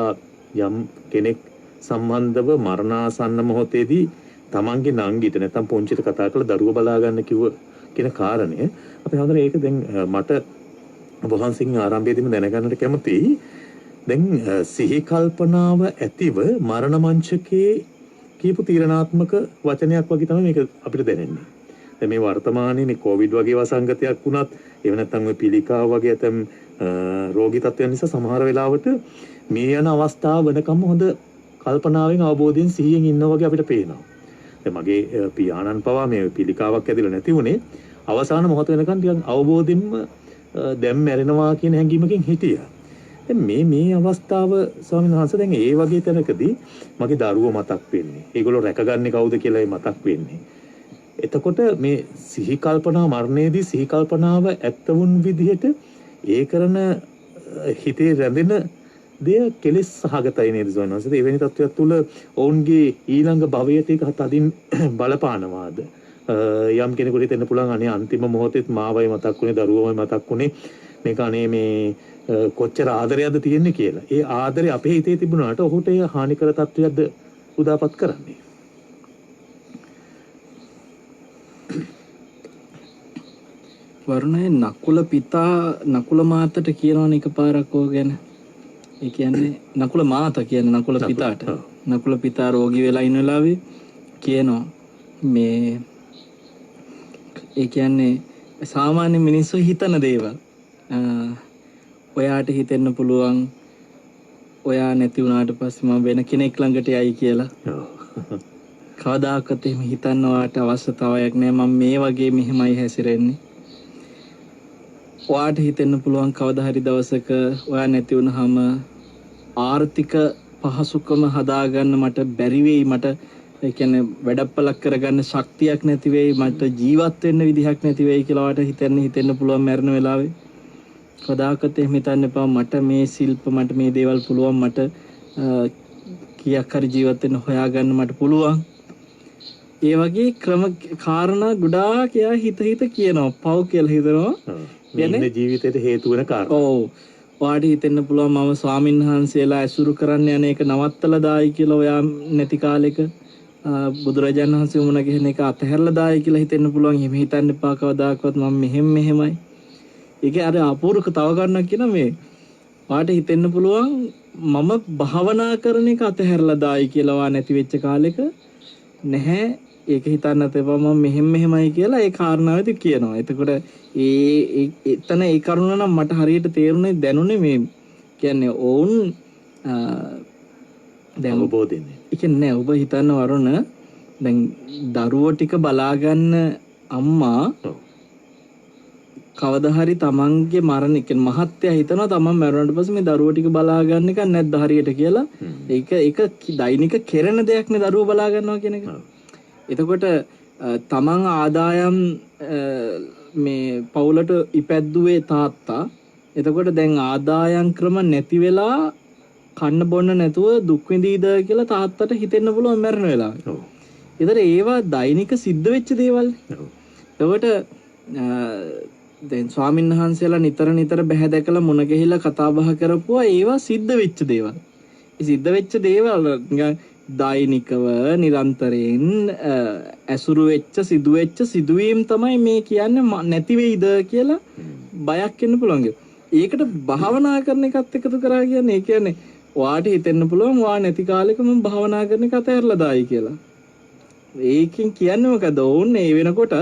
යම් කෙනෙක් සම්බන්ධව මරණාසන්න මොහොතේදී තමන්ගේ නංගිට නැත්නම් පොන්චිට කතා කරලා දරුව බලා ගන්න කිව්ව කියන කාරණය අපි හඳුනන ඒක දැන් මට ඔබ වහන්සේගෙන් ආරම්භයේදීම දැනගන්නට කැමතියි. දැන් සිහි කල්පනාව ඇතිව මරණ මංචකයේ කියපු තීරණාත්මක වචනයක් වගේ තමයි මේක අපිට දැනෙන්නේ. දැන් මේ වර්තමානයේ මේ කොවිඩ් වගේ වසංගතයක් වුණත් එහෙම නැත්නම් මේ පිළිකාව වගේ ඇතම් රෝගී තත්ත්වයන් නිසා සමහර වෙලාවට මේ යන අවස්ථාව වෙනකම් හොඳ කල්පනාවෙන් අවබෝධයෙන් සිහියෙන් ඉන්නවා වගේ අපිට පේනවා. මගේ පියාණන් පවා මේ පිළිකාවක් ඇදිලා නැති වුණේ අවසාන මොහොත වෙනකන් ටිකක් අවබෝධයෙන්ම දැන් මැරෙනවා කියන හැඟීමකින් හිටියා. දැන් මේ අවස්ථාව ස්වාමීන් වහන්සේ දැන් ඒ වගේ තැනකදී මගේ දරුවෝ මතක් වෙන්නේ. ඒගොල්ලෝ රැකගන්නේ කවුද කියලා මතක් වෙන්නේ. එතකොට මේ සිහි කල්පනා මරණයේදී සිහි කල්පනාව ඇත්තවුන් විදිහට ඒ කරන හිතේ රැඳෙන දෙය කෙලෙස් සහගතයි නේද ස්වාමීන් වහන්සේ? එවැනි තත්ත්වයක් තුළ ඔවුන්ගේ ඊළඟ භවයට ඒක තදින් බලපානවාද? යම් කෙනෙකුට හිතෙන්න පුළුවන් අනේ අන්තිම මොහොතේත් මාවයි මතක් වුණේ දරුවමයි මතක් වුණේ මේක අනේ මේ කොච්චර ආදරයක්ද තියෙන්නේ කියලා. ඒ ආදරය අපේ හිතේ තිබුණාට ඔහුට ඒ හානිකර තත්ත්වයක්ද උදාපත් කරන්නේ. වරුණේ නකුල මාතට කියනවනේ එකපාරක් ඕක ගැන. ඒ කියන්නේ නකුල මාතා කියන්නේ නකුල පිතාට. නකුල පිතා රෝගී වෙලා ඉන්න වෙලාවේ කියනවා මේ ඒ කියන්නේ සාමාන්‍ය මිනිස්සු හිතන දේවල් ඔයාට හිතෙන්න පුළුවන් ඔයා නැති වුණාට පස්සේ මම වෙන කෙනෙක් ළඟට යයි කියලා. කවදාකවත් එහෙම හිතන්නවාට අවශ්‍යතාවයක් නැහැ. මම මේ වගේ මෙහෙමයි හැසිරෙන්නේ. ඔයාට හිතෙන්න පුළුවන් කවදා හරි දවසක ඔයා නැති වුනහම ආර්ථික පහසුකම හදාගන්න මට බැරි වෙයි. මට ඒ කියන්නේ වැඩපලක් කරගන්න ශක්තියක් නැති වෙයි. මට ජීවත් වෙන්න විදිහක් නැති වෙයි කියලා ඔයාට හිතෙන්න පුළුවන් මරණ වෙලාවේ. කවදාකවත් එහෙම හිතන්න එපා. මට මේ ශිල්ප මට මේ දේවල් පුළුවන්. මට කීයක් හරි ජීවත් වෙන්න හොයාගන්න මට පුළුවන්. ඒ වගේ කාරණා ගොඩාක් එයා හිත කියනවා. පව් කියලා හිතනවා. මේ ජීවිතේට හේතු වෙන කාරණා. ඔව්. ඔයාට හිතෙන්න පුළුවන් මම ස්වාමීන් වහන්සේලා ඇසුරු කරන්න යන එක නවත්තලා දායි කියලා ඔයා නැති කාලෙක බුදුරජාණන් වහන්සේ මුණ ගැහෙන එක අතහැරලා දායි කියලා හිතෙන්න පුළුවන්. එහෙම හිතන්න එපා කවදාකවත් මම මෙහෙමයි. ඒකේ අර අපූර්වක තව ගන්නක් කියන මේ ඔයාට හිතෙන්න පුළුවන් මම භාවනා කරන එක අතහැරලා දායි කියලා ඔයා නැති වෙච්ච කාලෙක නැහැ. ඒක හිතන්නත් එපා මම මෙහෙමයි කියලා ඒ කාරණාවෙදි කියනවා. එතකොට එතන ඒ කරුණ නම් මට හරියට තේරුනේ දැනුනේ මේ කියන්නේ ඕන් දැන් අවබෝධෙන්නේ. ඒ කියන්නේ ඔබ හිතන්න වරුණ දැන් දරුවෝ ටික බලාගන්න අම්මා කවදා හරි තමන්ගේ මරණ කියන්නේ මහත්ය හිතනවා තමන් මරුණාට පස්සේ මේ දරුවෝ ටික බලා ගන්න එක නැද්ද හරියට කියලා. ඒක දෛනික කෙරෙන දෙයක් නේ දරුවෝ බලා ගන්නවා කියන එක. එතකොට තමන් ආදායම් මේ පවුලට ඉපැද්දුවේ තාත්තා. එතකොට දැන් ආදායම් ක්‍රම නැති වෙලා කන්න බොන්න නැතුව දුක් විඳීද කියලා තාත්තට හිතෙන්න පුළුවන් මැරෙන වෙලාවේ. ඔව්. ඒතර ඒවා දෛනික සිද්ධ වෙච්ච දේවල්. ඔව්. එතකොට දැන් ස්වාමීන් වහන්සේලා නිතර බැහැ දැකලා මුණ ගැහිලා කතා බහ කරපුවා ඒවා සිද්ධ වෙච්ච දේවල්. ඒ සිද්ධ වෙච්ච දේවල් දෛනිකව නිරන්තරයෙන් ඇසුරු වෙච්ච සිදුවෙච්ච සිදුවීම් තමයි මේ කියන්නේ නැති වෙයිද කියලා බයක් එන්න පුළුවන්. ඒකට භාවනා කරන එකත් එකතු කරා කියන්නේ ඒ කියන්නේ ඔයාට හිතෙන්න පුළුවන් ඔයා නැති කාලෙක මම භාවනා කරන එක අතහැරලා දායි කියලා. ඒකෙන් කියන්නේ මොකද? ඕන්නේ ඒ වෙනකොට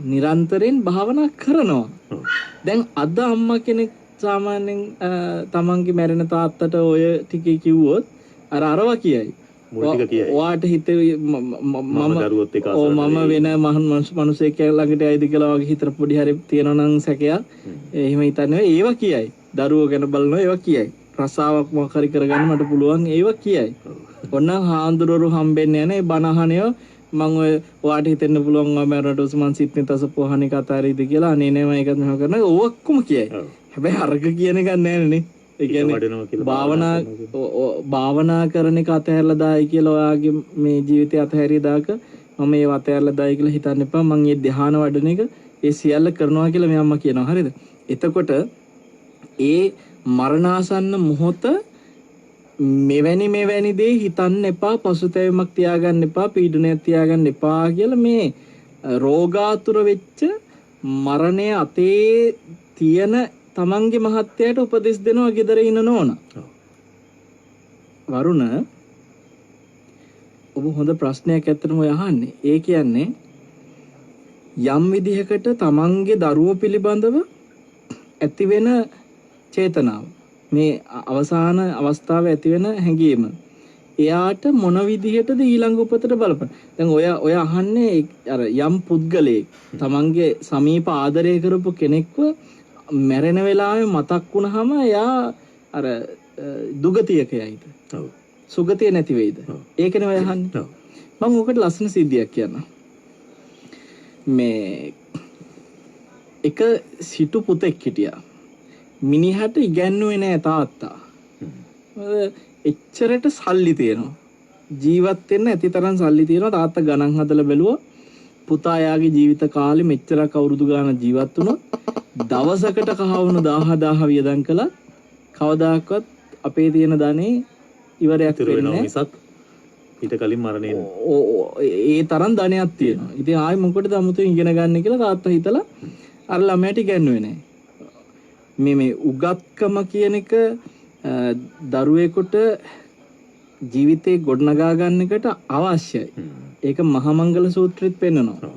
නිරන්තරයෙන් භාවනා කරනවා. දැන් අද අම්මා කෙනෙක් සාමාන්‍යයෙන් තමන්ගේ මැරෙන තාත්තට ඔය ටික කිව්වොත් අරවා කියයි. ඔයාට හිතේ මම දරුවොත් එක මම වෙන මනුස්සයෙක් ළඟට ඇයිද කියලා වගේ හිතර පොඩි හරි තියෙනවා නම් සැකයක්. එහෙම හිතන්නේ ඒවා කියයි. දරුවෝ ගැන බලනවා ඒවා කියයි. රසාවක් මොකක් හරි කරගන්න මට පුළුවන් ඒවා කියයි. ඔන්න හාඳුරරු හම්බෙන්නේ නැහැ නේ බනහනියෝ මම ඔයාට හිතෙන්න පුළුවන් මම රටෝස් මං සිත්නේ තසපොහණේ කතාරීද කියලා අනේ නෑ මම ඒකත් මෙහෙම කරනවා ඕව ඔක්කොම කියයි. හැබැයි අරක කියන එකක් නෑනේ නේ. ඒ කියන්නේ භාවනා කරන එක අතහැරලා දායි කියලා ඔයාගේ මේ ජීවිතය අතහැරිය දාක මම ඒව අතහැරලා දායි කියලා හිතන්න එපා. මං මේ ධ්‍යාන වඩන එක ඒ සියල්ල කරනවා කියලා මේ අම්මා කියනවා. හරිද? එතකොට ඒ මරණාසන්න මොහොත මෙවැනි දේ හිතන්න එපා, පසුතැවීමක් තියාගන්න එපා, පීඩනයක් තියාගන්න එපා කියලා මේ රෝගාතුර වෙච්ච මරණය අතේ තියෙන තමන්ගේ මහත්තයාට උපදෙස් දෙනවා ගෙදර ඉන්න නෝනා. වරුණ ඔබ හොඳ ප්‍රශ්නයක් ඇත්තටම ඔය අහන්නේ. ඒ කියන්නේ යම් විදිහකට තමන්ගේ දරුවෝ පිළිබඳව ඇතිවෙන චේතනාව මේ අවසාන අවස්ථාවේ ඇතිවෙන හැඟීම එයාට මොන විදිහටද ඊළඟ උපතට බලපන. දැන් ඔය අහන්නේ අර යම් පුද්ගලයෙක් තමන්ගේ සමීප ආදරය කරපු කෙනෙක්ව මැරෙන වෙලාවේ මතක් වුණාම එයා අර දුගතියක යයිද? ඔව්. සුගතිය නැති වෙයිද? ඒකනේ ඔය අහන්නේ. මම ඔකට ලස්සන සිද්ධියක් කියන්නම්. මේ එක සිටු පුතෙක් හිටියා. මිනිහට ඉගැන්නුවේ නෑ තාත්තා. එච්චරට සල්ලි තියෙනවා. ජීවත් වෙන්න ඇති තරම් සල්ලි තියෙනවා. තාත්තා ගණන් හදලා බැලුවා. පුතා යාගේ ජීවිත කාලෙ මෙච්චරක් අවුරුදු ගානක් ජීවත් වුණොත් දවසකට කහවණු 10000 වියදම් කළා කවදාකවත් අපේ තියෙන ධනෙ ඉවරයක් වෙන්නේ නැහැ. මිසක් ඊට කලින් මරණේ ඒ තරම් ධනයක් තියෙනවා. ඉතින් ආයි මොකටද අමුතුවෙන් ඉගෙන ගන්න කියලා තාත්තා හිතලා අර ළමයට ඉගෙනුවේ නැහැ. මේ උගත්කම කියන එක දරුවෙකුට ජීවිතේ ගොඩනගා ගන්න එකට අවශ්‍යයි. ඒක මහා මංගල සූත්‍රෙත් පෙන්නනවා.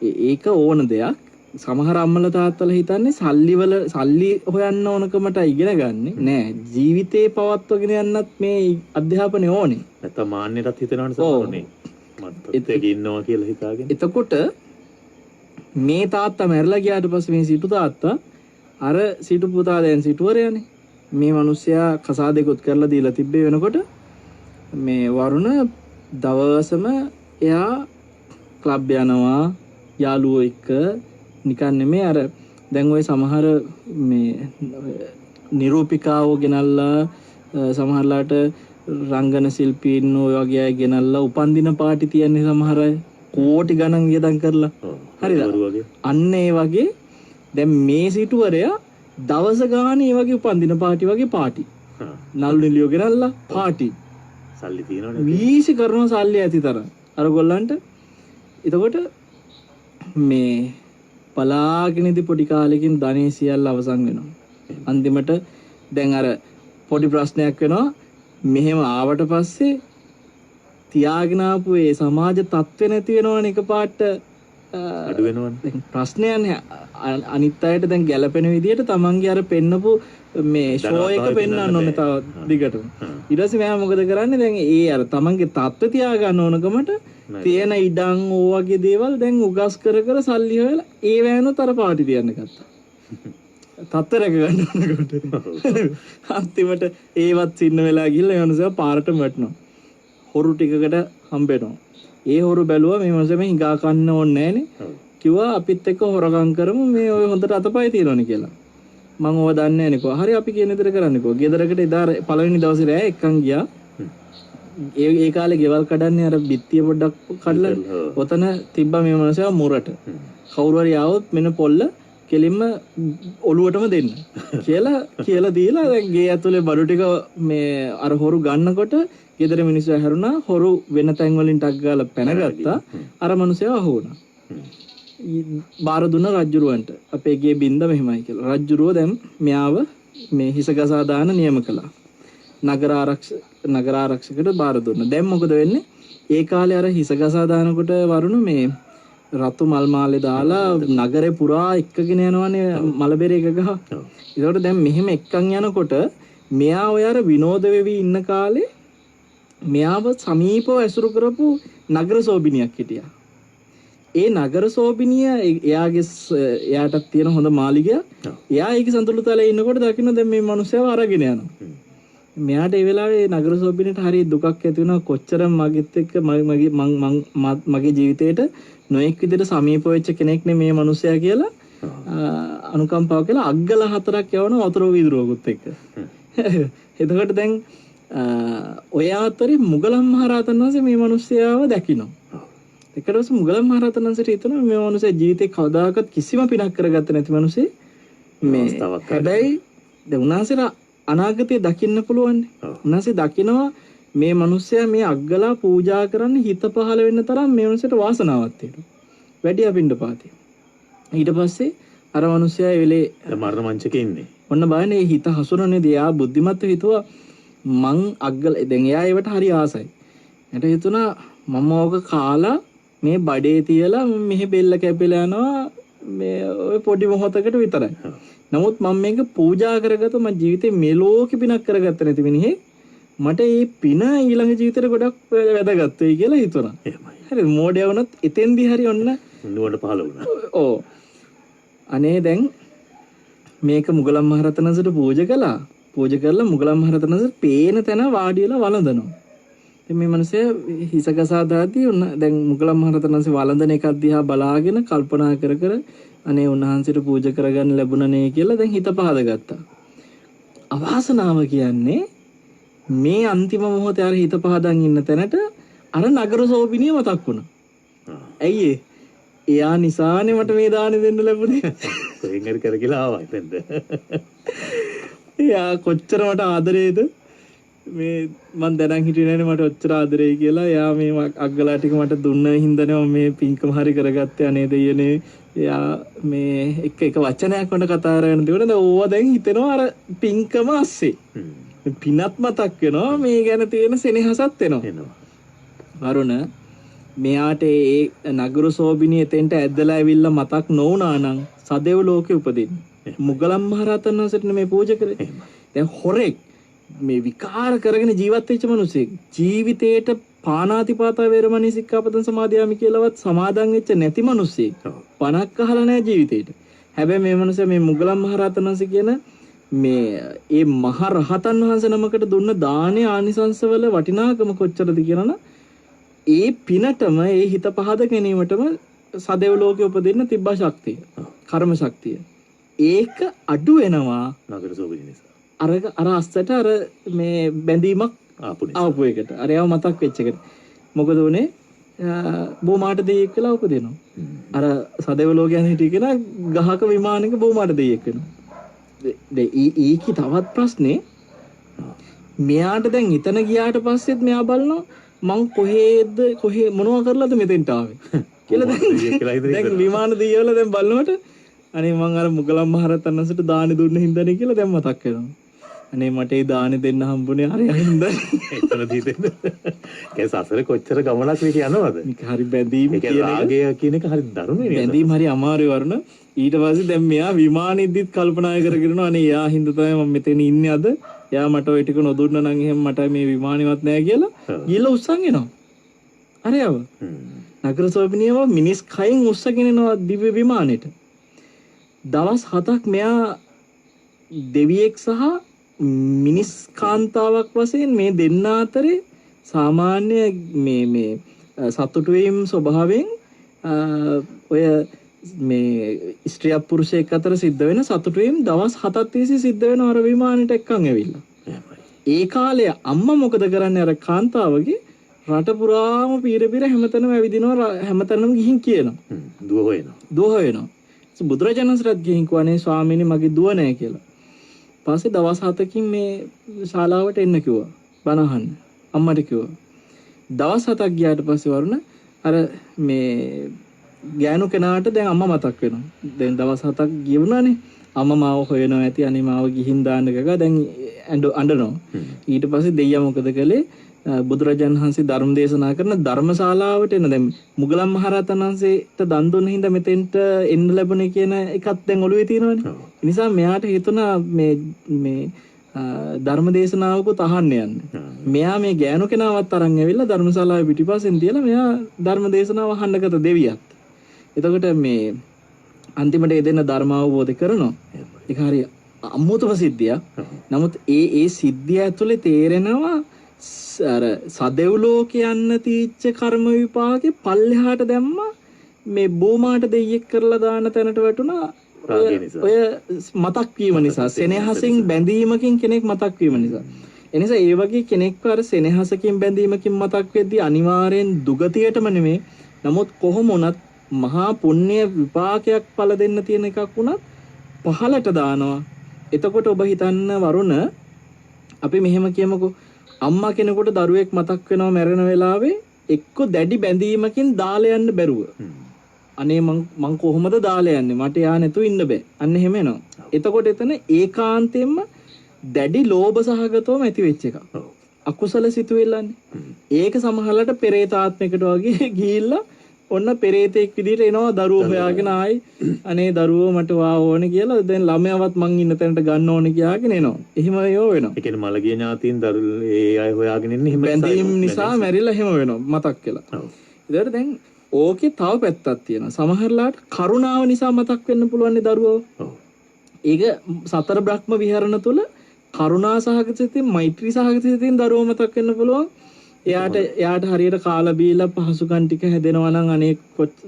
ඒක ඕන දෙයක්. සමහර අම්මලා තාත්තලා හිතන්නේ සල්ලි හොයන්න ඕනකමට ඉගෙන ගන්නෙ නෑ. ජීවිතේ පවත්වගෙන යන්නත් මේ අධ්‍යාපනය ඕනේ. නැත්නම් මාන්නයටත් හිතනවනේ සමහරනේ. මත් එක්ක ඉන්නවා කියලා හිතාගෙන. එතකොට මේ තාත්තා මැරලා ගියාට පස්සේ මේ සිටු තාත්තා අර සිටු පුතා දැන් සිටුවරයනේ. මේ මිනිස්සයා කසාදෙකුත් කරලා දීලා තිබ්බේ වෙනකොට මේ වරුණ දවසම එයා ක්ලබ් යනවා යාළුවෝ එක්ක නිකන් නෙමෙයි අර දැන් ওই සමහර මේ නිරූපිකාවෝ ගෙනල්ලා සමහරලාට රංගන ශිල්පීන් ඔය වගේ අය ගෙනල්ලා උපන්දින පාටි තියන්නේ සමහර අය කෝටි ගණන් වියදම් කරලා හරිද අන්න ඒ වගේ දැන් මේ සිටුවරයා දවස ගානේ වගේ උපන්දින පාටි වගේ පාටි නළු නිලියෝ ගෙනල්ලා පාටි සල්ලි තියනවනේ වීසි කරන සල්ලි ඇති තරම් අර ගොල්ලන්ට එතකොට මේ පලාගෙනදී පොඩි කාලෙකින් ධනෙ සියල්ල අවසන් වෙනවා අන්තිමට දැන් අර පොඩි ප්‍රශ්නයක් වෙනවා මෙහෙම ආවට පස්සේ තියාගෙන ආපු ඒ සමාජ තත්ත්වෙ නැති වෙනවනේ එකපාරට අඩු වෙනවනේ ප්‍රශ්නයන්නේ අනිත් අයට දැන් ගැළපෙන විදිහට තමන්ගේ අර පෙන්නපු මේ ෂෝ එක පෙන්වන්න ඕනේ තව දිගටම ඊට පස්සේ මෙයා මොකද කරන්නේ දැන් ඒ අර තමන්ගේ තත්ත්වය තියාගන්න ඕනකමට තියෙන ඉඩම් ඕ වගේ දේවල් දැන් උගස් කර සල්ලි හොයලා ඒ වෑනොත් අර පාටි තියන්න ගත්තා තත්ත්ව රැක ගන්න ඕනකට අන්තිමට ඒවත් සින්න වෙලා ගිහලා ඒ මනුස්සයා පාරට වැටෙනවා හොරු ටිකකට හම්බෙනවා ඒ හොරු බැලුවා මේ මනුස්සයා මේ හිඟා කන්න ඕනේ නැහනේ කිව්වා අපිත් එක්ක හොරගම් කරමු මේ ඔය හොඳට අතපය තියනවනේ කියලා. මම ඕව දන්නේ නැහැ නේ කොහොම. හරි අපි කියන විදිහට කරන්නකෝ. ගෙදරකට එදා පළවෙනි දවසේ රෑ එක්කන් ගියා. ඒ කාලේ ගෙවල් කඩන්නේ අර බිත්තිය පොඩ්ඩක් කඩලා ඔතන තිබ්බා මේ මනුස්සයා මුරට. කවුරු හරි ආවොත් මෙන්න පොල්ල කෙලින්ම ඔලුවටම දෙන්න කියලා දීලා දැන් ගේ ඇතුලේ බඩු ටික මේ අර හොරු ගන්නකොට ගෙදර මිනිස්සු හැරුණා. හොරු වෙන තැන් වලින් ටක් ගාලා පැනගත්තා. අර මනුස්සයා අහු වුණා. බාර දුන්න රජ්ජුරුවන්ට අපේ ගේ බින්ද මෙහෙමයි කියලා. රජ්ජුරුව දැන් මෙයාව මේ හිසගසා දාන නියම කළා. නගර ආරක්ෂකට බාර දුන්නා. දැන් මොකද වෙන්නේ? ඒ කාලේ අර හිසගසා දානකොට වරුණ මේ රතු මල් මාලේ දාලා නගරේ පුරා එක්කගෙන යනවනේ මලබෙරේ එක ගහ. ඒකට දැන් මෙහෙම එක්කන් යනකොට මෙයා ඔය අර විනෝද වෙවි ඉන්න කාලේ මෙයාව සමීපව ඇසුරු කරපු නගර සෝබිනියක් හිටියා. ඒ නගර සෝබිනිය එයාටත් තියෙන හොඳ මාලිගය. එයා ඒක සඳලු තලේ ඉන්නකොට දකින්න දැන් මේ මිනිස්සව අරගෙන යනවා. මෙයාට ඒ වෙලාවේ නගර සෝබිනියට හරි දුකක් ඇති වෙනවා. කොච්චර මගෙත් එක්ක මගේ ජීවිතේට නොඑක් විදිහට සමීප වෙච්ච කෙනෙක් නේ මේ මිනිස්සයා කියලා අනුකම්පාව කියලා අග්ගල 4ක් යවන වතුර වීදුරුවකුත් එක්ක. එතකොට දැන් ඔය අතරේ මුගලන් මහරහතන් වහන්සේ මේ මිනිස්සයාව දැකිනවා. ඊට පස්සේ මුගලන් මහරහතන් වහන්සේට හිතෙනවා මේ මිනිස්සයා ජීවිතේ කවදාකවත් කිසිම පිනක් කරගත්තේ නැති මිනිස්සේ මේ හැබැයි දැන් උන්වහන්සේලා අනාගතය දකින්න පුළුවන්. උන්වහන්සේ දකිනවා මේ මිනිස්සයා මේ අග්ගලා පූජා කරන්න හිත පහළ වෙන්න තරම් මේ මිනිස්සට වාසනාවක් තියෙනවා. වැඩි අපින්ඩපාතේ. ඊට පස්සේ අර මිනිස්සයා ඒ වෙලේ මරණ මංචකේ ඉන්නේ. ඔන්න බලන්නේ හිත හසුරන්නේ එයා බුද්ධිමත්ව හිතුවා මං අග්ගල දැන් එයා ඒවට හරි ආසයි. එට හිතුණා මම ඕක කාලා මේ බඩේ තියලා මෙහෙ බෙල්ල කැපිලා යනවා මේ ඔය පොඩි මොහොතකට විතරයි. නමුත් මම මේක පූජා කරගත්ත මම ජීවිතේ මෙලෝකෙ පිනක් කරගත්ත නැති මිනිහේ මට මේ පින ඊළඟ ජීවිතේට ගොඩක් වැදගත් වෙයි කියලා හිතුණා. හරි මෝඩය වුණත් එතෙන්දී හරි ඔන්න නුවණ පහළ වුණා. ඕ අනේ දැන් මේක මුගලන් මහරහතන් වහන්සේට පූජා කළා. පූජා කරලා මුගලන් මහරහතන් වහන්සේ පේන තැන වාඩි වෙලා වළඳනවා. ඉතින් මේ මිනිස්සයා හිසගසා දාදී ඔන්න දැන් මුගලන් මහරහතන් වහන්සේ වළඳන එකක් දිහා බලාගෙන කල්පනා කර කර අනේ උන්වහන්සේට පූජා කරගන්න ලැබුණනේ කියලා දැන් හිත පහදගත්තා. අවාසනාව කියන්නේ මේ අන්තිම මොහොතේ අර හිත පහදන් ඉන්න තැනට අර නගර සෝබිනිය මතක් වුණා. ඇයි එයා නිසානේ මට මේ දානෙ දෙන්න ලැබුණේ. කොහෙන් හරි කරගලා ආවා එතෙන්ද. එයා කොච්චර මට ආදරේද මේ මං දැනන් හිටියේ නෑනේ මට ඔච්චර ආදරේ කියලා. එයා මේ අග්ගලා ටික මට දුන්න හින්දානේ මම මේ පින්කම හරි කරගත්තේ. අනේ දෙයියනේ එයා මේ එක වචනයක් වුණ කතා කරගෙන තිබුණා. දැන් ඕවා දැන් හිතෙනවා අර පින්කම ASCII. පිනත් මතක් වෙනවා මේ ගැන තියෙන සෙනෙහසත් එනවා. වරුණ මෙයාට ඒ නගර සෝබිනිය එතෙන්ට ඇද්දලා ඇවිල්ලා මතක් නොවුනා නම් සදෙව් ලෝකෙ උපදින්නේ. මුගලන් මහරහතන් වහන්සේට මේ පූජා කරේ. දැන් හොරෙක් මේ විකාර කරගෙන ජීවත් වෙච්ච මිනිස්සෙක් ජීවිතේට පාණාතිපාතා වේරමණී සික්ඛාපදං සමාදියාමි කියලාවත් සමාදන් වෙච්ච නැති මිනිස්සෙක්. පණක් අහලා නැහැ ජීවිතේට. හැබැයි මේ මිනිස්සයා මේ මුගලන් මහරහතන් වහන්සේ කියන මේ ඒ මහ රහතන් වහන්සේ නමකට දුන්න දානේ ආනිසංසවල වටිනාකම කොච්චරද කියනවනම් ඒ පිනටම ඒ හිත පහද ගැනීමටම සදෙව් ලෝකෙ උපදින්න තිබ්බා ශක්තිය කර්ම ශක්තිය ඒක අඩු වෙනවා නගර සෝබිනිය නිසා. අර අස්සට අර මේ බැඳීමක් ආපු එකට අර ඒව මතක් වෙච්ච එකට මොකද උනේ බෝමාට දෙයෙක් කියලා උපදිනවා. අර සදෙව් ලෝකයන් හිටිය කෙනා ගහක විමානයක බෝමාට දෙයෙක් වෙනවා. ඒකේ තවත් ප්‍රශ්නේ මෙයාට දැන් එතන ගියාට පස්සෙත් මෙයා බලනවා මං කොහේ මොනවා කරලාද මෙතෙන්ට ආවේ කියලා දැන් විමාන දීවල දැන් බලනකොට අනේ මං අර මුගලන් මහරහතන් වහන්සේට දානි දුන්න හින්දානේ කියලා දැන් මතක් වෙනවා. අනේ මට ඒ දානි දෙන්න හම්බුනේ හරි හින්දා එතනදී දෙන්න. ඒ සසර කොච්චර ගමනක් මේක යනවද? මේක හරි බැඳීම කියන එක හරි දරුණුනේ. බැඳීම හරි අමාරුයි වරුණ. ඊට පස්සේ දැන් මෙයා විමානෙදිත් කල්පනා කරගෙන අනේ යා හින්දා තමයි මම මෙතන ඉන්නේ අද. යා මට ওই ටික නොදුන්න නම් එහෙම මට මේ විමානෙවත් නැහැ කියලා ගිහලා උස්සන් එනවා. අරයව. නගර සෝබිනියව මිනිස් කයින් උස්සගෙන එනවා දිව්‍ය විමානෙට. දවස් 7ක් මෙයා දෙවියෙක් සහ මිනිස් කාන්තාවක් වශයෙන් මේ දෙන්න අතරේ සාමාන්‍ය මේ සතුටු වීම ස්වභාවයෙන් ඔය මේ ස්ත්‍රියක් පුරුෂයෙක් අතර සිද්ධ වෙන සතුටු වීම දවස් 7ක් තිස්සේ සිද්ධ වෙන අර විමානෙට එක්කන් ඇවිල්ලා. ඒ කාලේ අම්මා මොකද කරන්නේ අර කාන්තාවගේ රට පුරාම පීර හැමතැනම ඇවිදිනවා හැමතැනම ගිහින් කියනවා. දුව හොයනවා. දුව හොයනවා. බුදුරජාණන් වහන්සේට ගිහින් කියවනේ ස්වාමීනි මගේ දුව නැහැ කියලා. පස්සේ දවස් 7කින් මේ ශාලාවට එන්න කිව්වා. බණ අහන්න. අම්මට කිව්වා. දවස් 7ක් ගියාට පස්සේ වරුණ අර මේ ගෑනු කෙනාට දැන් අම්මා මතක් වෙනවා. දැන් දවස් 7ක් ගියුණානේ. අම්මා මාව හොයනවා ඇති අනේ මාව ගිහින් දාන්න ගගා දැන් අඬනවා. ඊට පස්සේ දෙයියා මොකද කළේ? බුදුරජාණන් වහන්සේ ධර්ම දේශනා කරන ධර්මශාලාවට එන දැන් මුගලන් මහරහතන් වහන්සේට දන් දුන්න හින්දා මෙතෙන්ට එන්න ලැබුණේ කියන එකත් දැන් ඔළුවේ තියෙනවනේ. ඒ නිසා මෙයාට හිතුණා මේ ධර්ම දේශනාවකුත් අහන්න යන්න. මෙයා මේ ගෑනු කෙනාවත් අරන් ඇවිල්ලා ධර්මශාලාවේ පිටිපස්සෙන් තියලා මෙයා ධර්ම දේශනාව අහන්න ගත දෙවියත්. එතකොට මේ අන්තිමට ඒ දෙන්න ධර්ම අවබෝධ කරනවා. ඒක හරිය අමුතුම සිද්ධියක්. නමුත් ඒ සිද්ධිය ඇතුලේ තේරෙනවා අර සදෙව්ලෝක යන්න තීච්ච කර්ම විපාකේ පල්ලෙහාට දැම්මා මේ බෝමාට දෙයියෙක් කරලා දාන තැනට වැටුණා. ඔය මතක් වීම නිසා සෙනෙහසින් බැඳීමකින් කෙනෙක් මතක් වීම නිසා. එනිසා ඒ වගේ කෙනෙක්ව අර සෙනෙහසකින් බැඳීමකින් මතක් වෙද්දී අනිවාර්යෙන් දුගතියටම නෙමෙයි. නමුත් කොහොම වුණත් මහා පුණ්‍ය විපාකයක් පළ දෙන්න තියෙන එකක් වුණත් පහලට දානවා. එතකොට ඔබ හිතන්න වරුණ අපි මෙහෙම කියමුකෝ අම්මා කෙනෙකුට දරුවෙක් මතක් වෙනවා මැරෙන වෙලාවේ එක්ක දැඩි බැඳීමකින් දාලා යන්න බැරුව. අනේ මං කොහොමද දාලා යන්නේ මට යා නැතුව ඉන්න බෑ. අන්න එහෙම එනවා. එතකොට එතන ඒකාන්තයෙන්ම දැඩි ලෝභ සහගතවම ඇති වෙච්ච එකක්. අකුසල සිතුවිල්ලන්නේ. ඒක සමහරවිට පෙරේතාත්මයකට වගේ ගිහිල්ලා ඔන්න පෙරේතෙක් විදිහට එනවා දරුවෝ හොයාගෙන ආයි අනේ දරුවෝ මට වා ඕනේ කියලා දැන් ළමයාවත් මං ඉන්න තැනට ගන්න ඕනේ කියාගෙන එනවා. එහෙම යෝ වෙනවා. ඒ කියන්නේ මලගිය ඥාතීන් ඒ අය හොයාගෙන ඉන්නේ එහෙම බැඳීම් නිසා මැරිලා එහෙම වෙනවා මතක් කියලා. ඔව්. ඒකට දැන් ඕකේ තව පැත්තක් තියෙනවා. සමහරලාට කරුණාව නිසා මතක් වෙන්න පුළුවන් නේ දරුවෝ. ඔව්. ඒක සතර බ්‍රහ්ම විහරණ තුල කරුණා සහගත සිතින් මෛත්‍රී සහගත සිතින් දරුවෝ මතක් වෙන්න පුළුවන්. එයාට හරියට කාලා බීලා පහසුකම් ටික හැදෙනවා නම් අනේ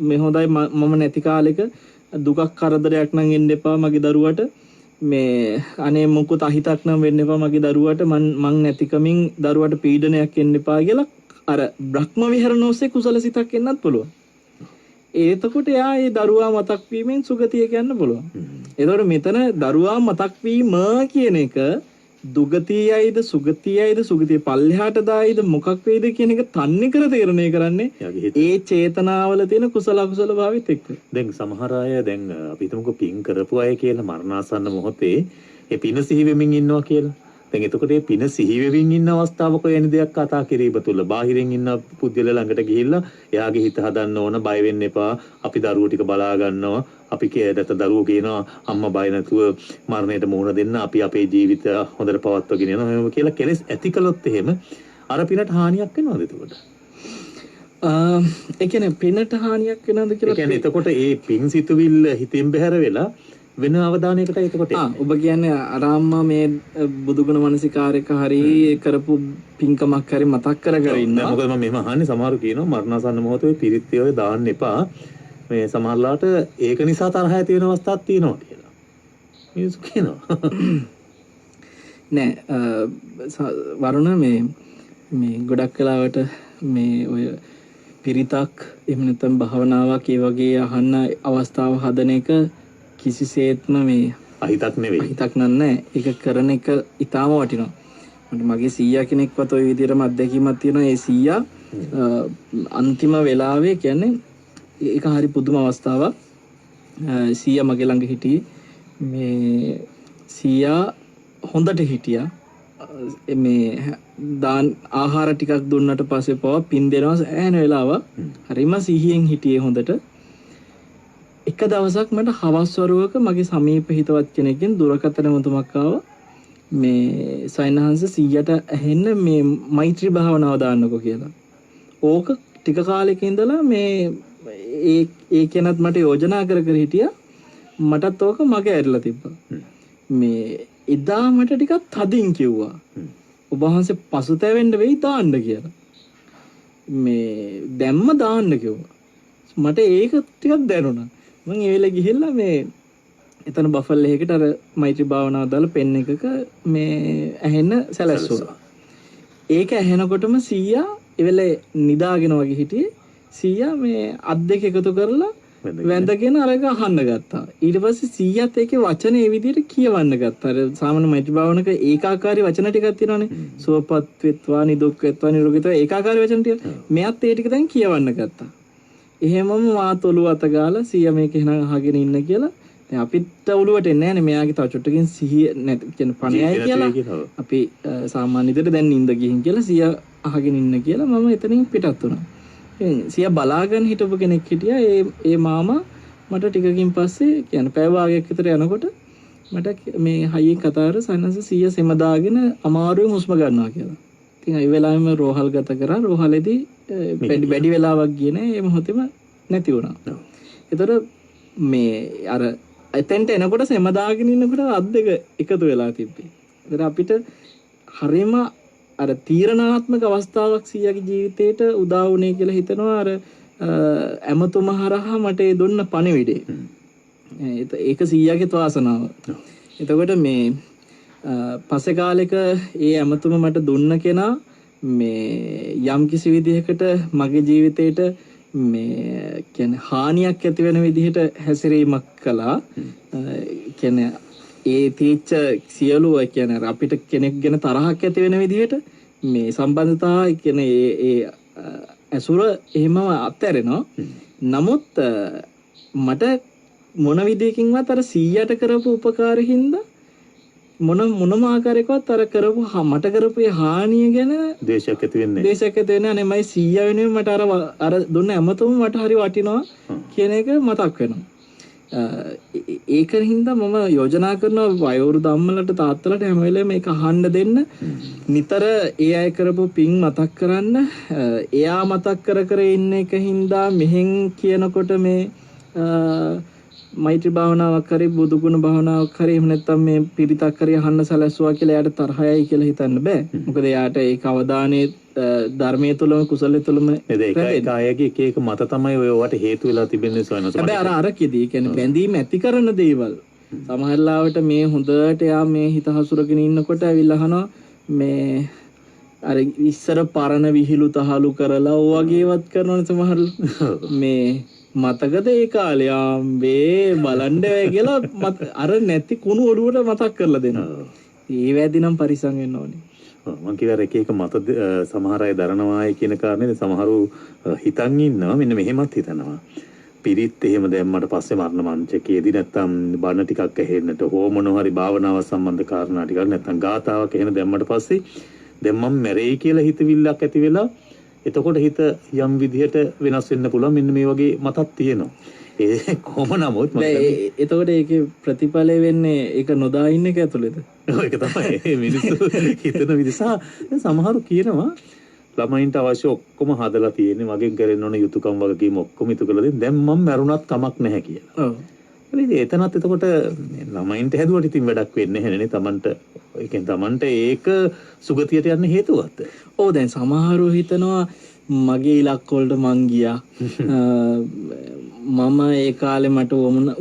මේ හොඳයි මම නැති කාලෙක දුකක් කරදරයක් නම් එන්න එපා මගේ දරුවට මේ අනේ මොකුත් අහිතක් නම් වෙන්න එපා මගේ දරුවට මං නැතිකමින් දරුවට පීඩනයක් එන්න එපා කියලා අර බ්‍රහ්ම විහරණ ඔස්සේ කුසල සිතක් එන්නත් පුළුවන්. එතකොට එයා ඒ දරුවා මතක් වීමෙන් සුගතිය කියන්න පුළුවන්. එතකොට මෙතන දරුවා මතක් වීම කියන එක දුගතියයිද සුගතියයිද සුගතිය පල්ලෙහාට දායිද මොකක් වේද කියන එක තන්නේ කර තීරණය කරන්නේ ඒ චේතනාවල තියෙන කුසල අකුසල භාවිත එක්ක. දැන් සමහර අය දැන් අපි හිතමුකෝ පින් කරපු අය කියලා මරණාසන්න මොහොතේ ඒ පින සිහි වෙමින් ඉන්නවා කියලා. දැන් එතකොට මේ පින සිහි වෙමින් ඉන්න අවස්ථාවක එන දෙයක් කතා කිරීම තුළ බාහිරින් ඉන්න පුද්ගල ළඟට ගිහිල්ලා එයාගේ හිත හදන්න ඕන බය වෙන්න එපා අපි දරුවෝ ටික බලා ගන්නවා අපි කේදත දරුවෝ කියනවා අම්මා බය නැතුව මරණයට මුහුණ දෙන්න අපි අපේ ජීවිත හොඳට පවත්වාගෙන යනවා එහෙම කියලා කෙලස් ඇති කළොත් එහෙම අර පිනට හානියක් වෙනවද එතකොට? ඒ කියන්නේ පිනට හානියක් වෙනවද කියලා? ඒ කියන්නේ එතකොට ඒ පින් සිතුවිල්ල හිතෙන් බැහැර වෙලා වෙන අවධානයකට එතකොට ඔබ කියන්නේ අරාම්මා මේ බුදුගුණ මනසිකාරයක හරි කරපු පින්කමක් හරි මතක් කරගෙන ඉන්නවා. මොකද මම මෙහෙම අහන්නේ සමහරු කියනවා මරණාසන්න මොහොතේ පිරිත් ඔය දාන්න එපා. මේ සමහරලාට ඒක නිසා තරහ ඇති වෙන අවස්ථාවක් තියෙනවා කියලා. මිනිස්සු කියනවා. නෑ වරුණ මේ ගොඩක් වෙලාවට මේ ඔය පිරිතක් එහෙම නැත්නම් භාවනාවක් ඒ වගේ අහන්න අවස්ථාව හදන එක කිසිසේත්ම මේ අහිතක් නෙවෙයි. අහිතක් නෑ. ඒක කරන එක ඊටාම වටිනවා. මට මගේ සීයා කෙනෙක්වත් ওই විදිහටම අත්දැකීමක් තියෙනවා. ඒ සීයා අන්තිම වෙලාවේ කියන්නේ ඒක හරි පුදුම අවස්ථාවක්. සීයා මගේ ළඟ හිටියේ. මේ සීයා හොඳට හිටියා. මේ දාන ආහාර ටිකක් දුන්නට පස්සේ පව පින් දෙනවා ඈන වෙලාවක්. හරිම සිහියෙන් හිටියේ හොඳට. එක දවසක් මට හවස් වරුවක මගේ සමීප හිතවත් කෙනෙක්ගෙන් දුරකථන මුතුමක් ආවා. මේ සයන්හන්ස 100ට ඇහෙන්න මේ මෛත්‍රී භාවනාව දාන්නකෝ කියලා. ඕක ටික කාලෙක ඉඳලා මේ ඒ කෙනත් මට යෝජනා කර හිටියා. මටත් ඕක මගේ ඇරිලා තිබ්බා. මේ එදා මට ටිකක් තදින් කිව්වා. ඔබ වහන්සේ පසුතැවෙන්න වෙයි දාන්න කියලා. මේ දැම්ම දාන්න කිව්වා. මට ඒක ටිකක් දැනුණා. මම ඒ වෙලේ ගිහිල්ලා මේ එතන බෆල් එකකට අර මෛත්‍රී භාවනාව දාලා පෙන් එකක මේ ඇහෙන්න සැලැස්සුවා. ඒක ඇහෙනකොටම සීයා ඒ වෙලේ නිදාගෙන වගේ හිටියේ. සීයා මේ අත් දෙක එකතු කරලා වැඳගෙන අරක අහන්න ගත්තා. ඊට පස්සේ සීයාත් ඒකේ වචන ඒ විදිහට කියවන්න ගත්තා. අර සාමාන්‍ය මෛත්‍රී භාවනක ඒකාකාරී වචන ටිකක් තියෙනවානේ. සුවපත් වෙත්වා, නිදුක් වෙත්වා, නිරෝගී වෙත්වා ඒකාකාරී වචන ටික. මෙයත් ඒ ටික දැන් කියවන්න ගත්තා. එහෙමම මාත් ඔළුව අත ගාලා සීයා මේක එහෙනම් අහගෙන ඉන්න කියලා. දැන් අපිට ඔළුවට එන්නේ නැහැනේ මෙයාගේ තව චුට්ටකින් සිහිය නැති කියන පණයයි කියලා. අපි සාමාන්‍ය විදිහට දැන් නිින්ද ගිහින් කියලා සීයා අහගෙන ඉන්න කියලා මම එතනින් පිටත් වුණා. සියා බලාගෙන හිටපු කෙනෙක් හිටියා. ඒ මාමා මට ටිකකින් පස්සේ කියන්නේ පැය භාගයක් විතර යනකොට මට මේ හයියෙන් කතා කර සනස සියා සෙම දාගෙන අමාරුවෙන් හුස්ම ගන්නවා කියලා. ඉතින් ඒ වෙලාවෙම රෝහල් ගත කරා. රෝහලේදී වැඩි වෙලාවක් ගියේ නෑ. ඒ මොහොතේම නැති වුණා. ඒතර මේ අර එතෙන්ට එනකොට සෙම දාගෙන ඉන්නකොට අත් දෙක එකතු වෙලා තිබ්බේ. ඒතර අපිට හරිම අර තීරණාත්මක අවස්ථාවක් සීයාගේ ජීවිතේට උදා වුණේ කියලා හිතනවා. අර ඇමතුමා හරහා මට ඒ දුන්න පණිවිඩේ. ඒක සීයාගේ වාසනාව. එතකොට මේ පස්සේ කාලෙක ඒ ඇමතුම මට දුන්න කෙනා මේ යම් කිසි විදිහකට මගේ ජීවිතේට මේ කියන්නේ හානියක් ඇති වෙන විදිහට හැසිරීමක් කළා. කියන්නේ ඒ තීච්ච සියලු කියන්නේ අපිට කෙනෙක් ගැන තරහක් ඇති වෙන විදිහට මේ සම්බන්ධතාවය කියන්නේ ඒ ඇසුර එහෙමම අත්හැරෙනවා. නමුත් මට මොන විදිහකින්වත් අර 100ට කරපු උපකාරෙහිඳ මොනම ආකාරයකවත් අර කරපු මට කරපු හානිය ගැන දේශයක් ඇති වෙන්නේ නැහැ. මයි 100 වෙනුවෙන් මට අර දුන්න ඇමතුම මට හරි වටිනවා කියන එක මතක් වෙනවා. ඒකින් හින්දා මම යෝජනා කරනවා වයෝවෘද්ධ අම්මලට තාත්තලට හැම වෙලේම මේක අහන්න දෙන්න. නිතර ඒ අය කරපු පින් මතක් කරන්න. එයා මතක් කර ඉන්න එක හින්දා මෙහෙන් කියනකොට මේ මෛත්‍රී භාවනාවක් කරේ බුදු ගුණ භාවනාවක් කරේ එහෙම නැත්නම් මේ පිරිතක් කරේ අහන්න සැලැස්සුවා කියලා එයාට තරහයයි කියලා හිතන්න බෑ. මොකද එයාට ඒක අවදානයේ ධර්මයේ තුලම කුසලයේ තුලම ඒක අයගේ එක මත තමයි ඔය වට හේතු වෙලා තිබෙන්නේ සොයනස. හැබැයි අර කිදී කියන්නේ බැඳීම් ඇති කරන දේවල් සමහරලාවට මේ හොඳට යා මේ හිත හසුරගෙන ඉන්නකොට ඇවිල්ලා අහනවා මේ අර ඉස්සර පරණ විහිළු තහළු කරලා ඔය වගේවත් කරනවනේ සමහරලා මේ මතකද ඒ කාලේ ආම්බේ බලන්න වෙයි කියලා අර නැති කුණු ඔළුවට මතක් කරලා දෙනවා. ඒ වැදි නම් පරිසම් වෙන්න ඕනේ. මම කියවර එක මත සමහර අය දරනවායි කියන කාරණේ සමහරු හිතන් ඉන්නවා. මෙන්න මෙහෙමත් හිතනවා. පිරිත් එහෙම දැම්මට පස්සේ මරණ මංචකයේදී නැත්තම් බණ ටිකක් ඇහෙන්නට හෝ මොන හරි භාවනාව සම්බන්ධ කාරණා ටිකක් නැත්තම් ගාතාවක් එහෙම දැම්මට පස්සේ දැන් මම මැරෙයි කියලා හිතවිල්ලක් ඇති වෙලා එතකොට හිත යම් විදිහට වෙනස් වෙන්න පුළුවන්. මෙන්න මේ වගේ මතක් තියෙනවා. ඒ කොහොම නමුත් එතකොට ඒකේ ප්‍රතිඵලය වෙන්නේ ඒක නොදා ඉන්න එක ඇතුළේද? ඒක තමයි මිනිස්සු හිතන විදිහ. සමහරු කියනවා ළමයින්ට අවශ්‍ය ඔක්කොම හදලා තියෙන්නේ මගෙන් කරන්න ඕන යුතුයකම් වගකීම් ඔක්කොම ඉටු කරලා දෙන්න. දැන් මම මැරුණත් කමක් නැහැ කියලා. ඔව්. එතනත් එතකොට ළමයින්ට හැදුවට ඉතින් වැඩක් වෙන්නේ නැහැ නේ. තමන්ට ඒක සුගතියට යන්න හේතුවත්. ඔව් දැන් සමහරව හිතනවා මගේ ඉලක්ක වලට මං ගියා. මම ඒ කාලේ මට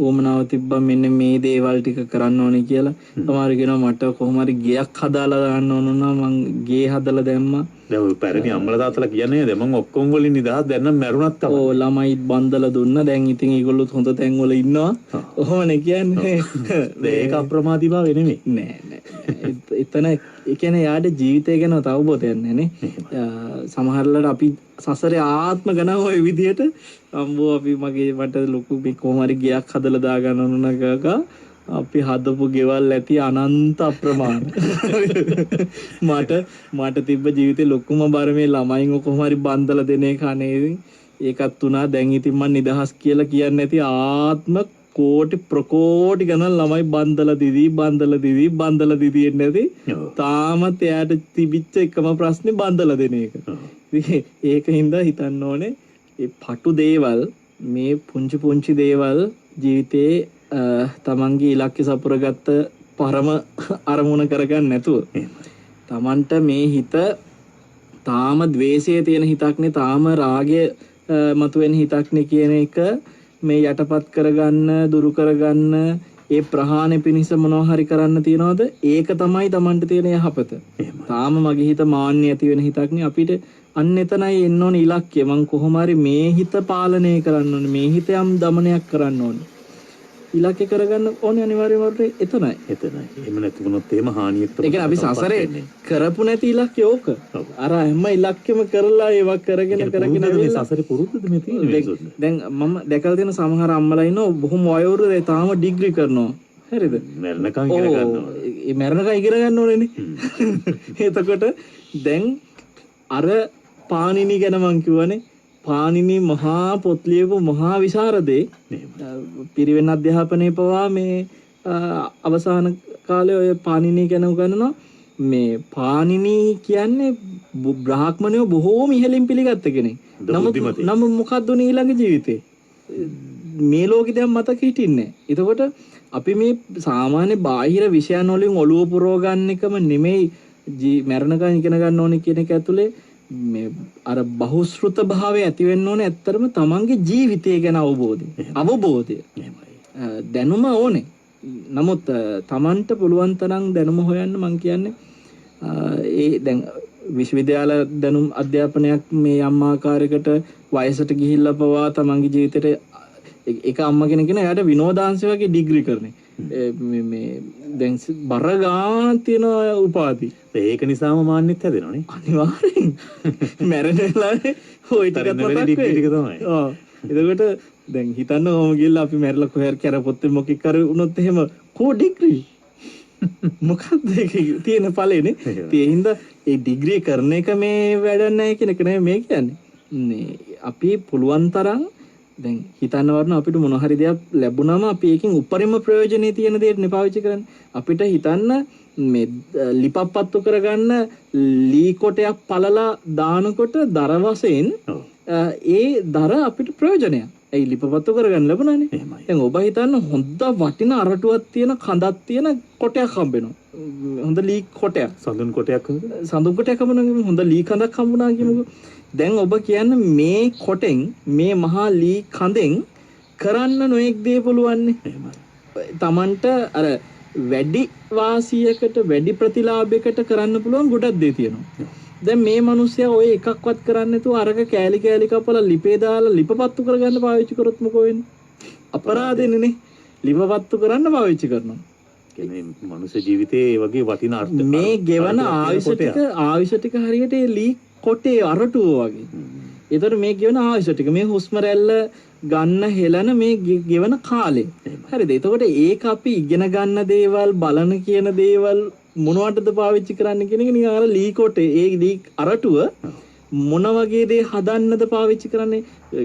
උවමනාව තිබ්බා මෙන්න මේ දේවල් ටික කරන්න ඕනේ කියලා. සමහර කියනවා මට කොහොම හරි ගෙයක් හදාලා දාන්න ඕන නම් මං ගේ හදලා දැම්මා. දැන් ඔය පැරණි අම්මලා තාත්තලා කියන්නේ දැන් මං ඔක්කොම වලින් නිදහස් දැන් නම් මැරුණත් තමයි. ඔව් ළමයිත් බන්දලා දුන්නා. දැන් ඉතින් ඒගොල්ලොත් හොඳ තැන් වල ඉන්නවා. ඔහොමනේ කියන්නේ. ඒක අප්‍රමාදී බව නෙමෙයි. නෑ. එතන ඒ කියන්නේ යාට ජීවිතය ගැන අවබෝධයක් නැහැ නේ. සමහරවල්ලාට අපි සසරේ ආත්ම ගණන් ওই විදියට අම්බෝ අපි මට ලොකු මේ කොහොම හරි ගයක් හදලා දා ගන්න ඕන නගක අපි හදපු ගෙවල් ඇති අනන්ත අප්‍රමාණ. මට තිබ්බ ජීවිතේ ලොකුම බර මේ ළමයින් කොහොම හරි බන්දලා දෙන එක අනේ ඒකත් උනා. දැන් ඉතින් මම නිදහස් කියලා කියන්නේ නැති ආත්ම කෝටි ප්‍රකෝටි ගණන් ළමයි බන්දලා දිදී නැති. තාමත් එයාට තිබිච්ච එකම ප්‍රශ්නේ බන්දලා දෙන එක. ඒකින්ද හිතන්න ඕනේ මේ පටු දේවල් මේ පුංචි දේවල් ජීවිතේ තමන්ගේ ඉලක්ක සපුරගත්ත පරම අරමුණ කරගන්න නැතුව තමන්ට මේ හිත තාම ද්වේෂයේ තියෙන හිතක්නේ තාම රාගය මතුවෙන හිතක්නේ කියන එක මේ යටපත් කරගන්න දුරු කරගන්න ඒ ප්‍රහාණය පිණිස මොනවා හරි කරන්න තියනවද? ඒක තමයි Tamanට තියෙන යහපත. තාම මගේ හිත මාන්නය ඇති වෙන හිතක් නේ. අපිට අන්න එතනයි එන්න ඕනේ ඉලක්කය. මං කොහොම හරි මේ හිත පාලනය කරන්න ඕනේ. මේ හිත යම් දමනයක් කරන්න ඕනේ. ඉලක්කය කරගන්න ඕනේ අනිවාර්යයෙන්ම එතනයි. එහෙම නැති වුණොත් එහෙම හානියකට ඒ කියන්නේ අපි සසරේ කරපු නැති ඉලක්කය ඕක. අර හැම ඉලක්කෙම කරලා ඒවා කරගෙන මේ සසරේ පුරුද්දද මේ තියෙන්නේ? දැන් මම දැකලා තියෙන සමහර අම්මලා ඉන්නවා බොහොම වයෝවෘද්ධ තාම ඩිග්‍රී කරනවා. හරිද? මරණකම් ඉගෙන ගන්නවා. ඒ මරණකම් ඉගෙන ගන්න ඕනේනේ. එතකොට දැන් අර පාණිනි ගැන මං කිව්වනේ පාණිනි මහා පොත් ලියපු මහා විශාරදේ පිරිවෙන් අධ්‍යාපනයේ පවා මේ අවසාන කාලේ ඔය පාණිනි ගැන උගන්වනවා. මේ පාණිනි කියන්නේ බ්‍රාහ්මණයෝ බොහෝම ඉහළින් පිළිගත්ත කෙනෙක්. නමුත් මොකක්ද උනේ ඊළඟ ජීවිතේ? මේ ලෝකෙ දැන් මතක හිටින්නේ නැහැ. එතකොට අපි මේ සාමාන්‍ය බාහිර විෂයන් වලින් ඔළුව පුරව ගන්න එකම නෙමෙයි මරණකම් ඉගෙන ගන්න ඕනේ කියන එක ඇතුලේ මේ අර බහුශෘත භාවය ඇති වෙන්න ඕනේ. ඇත්තටම තමන්ගේ ජීවිතය ගැන අවබෝධය දැනුම ඕනේ. නමුත් තමන්ට පුළුවන් තරම් දැනුම හොයන්න මං කියන්නේ ඒ දැන් විශ්වවිද්‍යාල දැනුම් අධ්‍යාපනයක් මේ යම් ආකාරයකට වයසට ගිහිල්ලා පවා තමන්ගේ ජීවිතේට එක අම්ම කෙනෙක් කියන එයාට විනෝදාංශ වගේ ඩිග්‍රී කරන්නේ මේ දැන් බර ගාන තියෙන උපාධි. ඒක නිසාම මාන්නෙත් හැදෙනවනේ. අනිවාර්යෙන්. මැරෙන්නලා ඔය ටිකත් මතක් වෙයි. ඔව්. එතකොට දැන් හිතන්න ඕම ගිහලා අපි මැරලා කොහේ කරපොත්තේ මොකෙක් කර වුණොත් එහෙම කෝ ඩිග්‍රී. මොකක්ද ඒකේ තියෙන ඵලෙනේ. ඒ හින්දා ඒ ඩිග්‍රී කරන එක මේ වැඩක් නැහැ කියන එක නෙමෙයි මේ කියන්නේ. මේ අපි පුළුවන් තරම් දැන් හිතන්න වරන අපිට මොන හරි දෙයක් ලැබුණාම අපි ඒකෙන් උපරිම ප්‍රයෝජනෙ තියෙන දේට පාවිච්චි කරන්නේ. අපිට හිතන්න මේ ලිපප්පත්තු කරගන්න ලී කොටයක් පළලා දානකොට දර වශයෙන් ඒ දර අපිට ප්‍රයෝජනයක්. ඒ ලිපපත්තු කරගන්න ලැබුණානේ. දැන් ඔබ හිතන්න හොඳ වටින අරටුවක් තියෙන කඳක් තියෙන කොටයක් හම්බෙනවා. හොඳ ලී කොටයක්. සඳුන් කොටයක් හම්බුණා. හොඳ ලී කඳක් හම්බුණා කියමුකෝ. දැන් ඔබ කියන්නේ මේ කොටෙන් මේ මහා ලී කඳෙන් කරන්න නොඑක් දේ පුළුවන්නේ. තමන්ට අර වැඩි වාසියකට වැඩි ප්‍රතිලාභයකට කරන්න පුළුවන් ගොඩක් දේ තියෙනවා. දැන් මේ මිනිස්සයා ඔය එකක්වත් කරන්නේ නැතුව අරක කෑලි කෑලි කපලා ලිපේ දාලා ලිපපත්තු කරගන්න පාවිච්චි කරොත් මොකෝ වෙන්නේ? අපරාධෙන්නේ. ලිපපත්තු කරන්න පාවිච්චි කරනවා. කියන්නේ මනුෂ්‍ය ජීවිතේ ඒ වගේ වටින අර්ථ මේ ගෙවන ආයුෂ ටික හරියට ඒ ලී කොටේ අරටුව වගේ. ඒතර මේ ගෙවන ආයුෂ ටික මේ හුස්ම රැල්ල ගන්න හෙලන මේ ගෙවන කාලේ. හරිද? එතකොට ඒක අපි ඉගෙන ගන්න දේවල් බලන කියන දේවල් මොනවටද පාවිච්චි කරන්න කියන එක නිකන් අර ලී කොටේ ඒ ලී අරටුව මොන වගේ දේ හදන්නද පාවිච්චි කරන්නේ?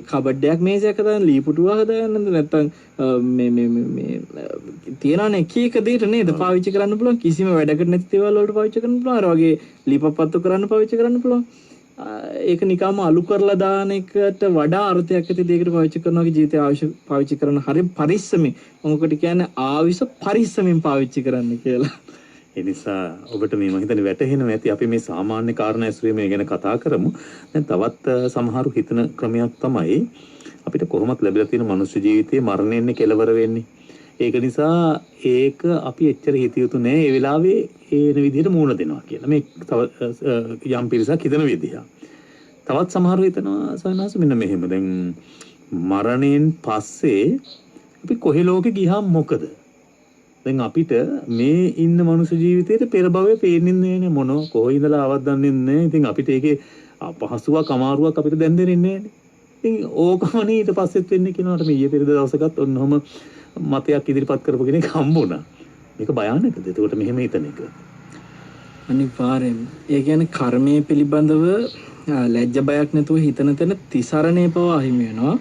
කබඩයක් මේසයක් හදන්න ලී පුටුවක් හදන්නද නැත්නම් මේ තියනනේ එක එක දෙයට නේද පාවිච්චි කරන්න පුළුවන්. කිසිම වැඩකට නැති දේවල් වලට පාවිච්චි කරන්න පුළුවන්. අර වගේ ලීපපත්තු කරන්න පාවිච්චි කරන්න පුළුවන්. ඒක නිකම්ම අලු කරලා දාන එකට වඩා අර්ථයක් ඇති දෙයකට පාවිච්චි කරනවා. ජීවිතය ආයුෂ පාවිච්චි කරන හරිය පරිස්සමෙන් මොකකට කියන්නේ ආයුෂ පරිස්සමෙන් පාවිච්චි කරන්න කියලා. ඒ නිසා ඔබට මේ මම හිතන්නේ වැටහෙනවා ඇති අපි මේ සාමාන්‍ය කාරණා ඇසුරේ මේ ගැන කතා කරමු. දැන් තවත් සමහරු හිතන ක්‍රමයක් තමයි අපිට කොහොමත් ලැබිලා තියෙන මනුෂ්‍ය ජීවිතයේ මරණයෙන් කෙලවර වෙන්නේ. ඒක නිසා ඒක අපි එච්චර හිතිය යුතු නෑ. ඒ වෙලාවේ ඒන විදිහට මූණ දෙනවා කියලා. මේ තව යම් පිරිසක් හිතන විදිහ. තවත් සමහරු හිතනවා සවනාස මෙන්න මෙහෙම. දැන් මරණයෙන් පස්සේ අපි කොහේ ලෝකෙ ගියාම මොකද? දැන් අපිට මේ ඉන්න මනුෂ්‍ය ජීවිතේට පෙර භවයේ පේන්නේ නැහැ මොන කොහේ ඉඳලා ආවත් දන්නේ නැහැ. ඉතින් අපිට ඒකේ අපහසුවක් අමාරුවක් අපිට දැන් දෙන්නේ නැහැ. ඉතින් ඕකමනේ ඊට පස්සෙත් වෙන්නේ කියනවාට මේ ඊයේ පෙරේද දවසකත් ඔන්නෝම මතයක් ඉදිරිපත් කරපු කෙනෙක් හම්බුණා. මේක භයානකද? එතකොට මෙහෙම හිතන එක. අනිවාර්යෙන්. ඒ කියන්නේ කර්මයේ පිළිබඳව ලැජ්ජ බයක් නැතුව හිතන තැන තිසරණේ පවා අහිමි වෙනවා.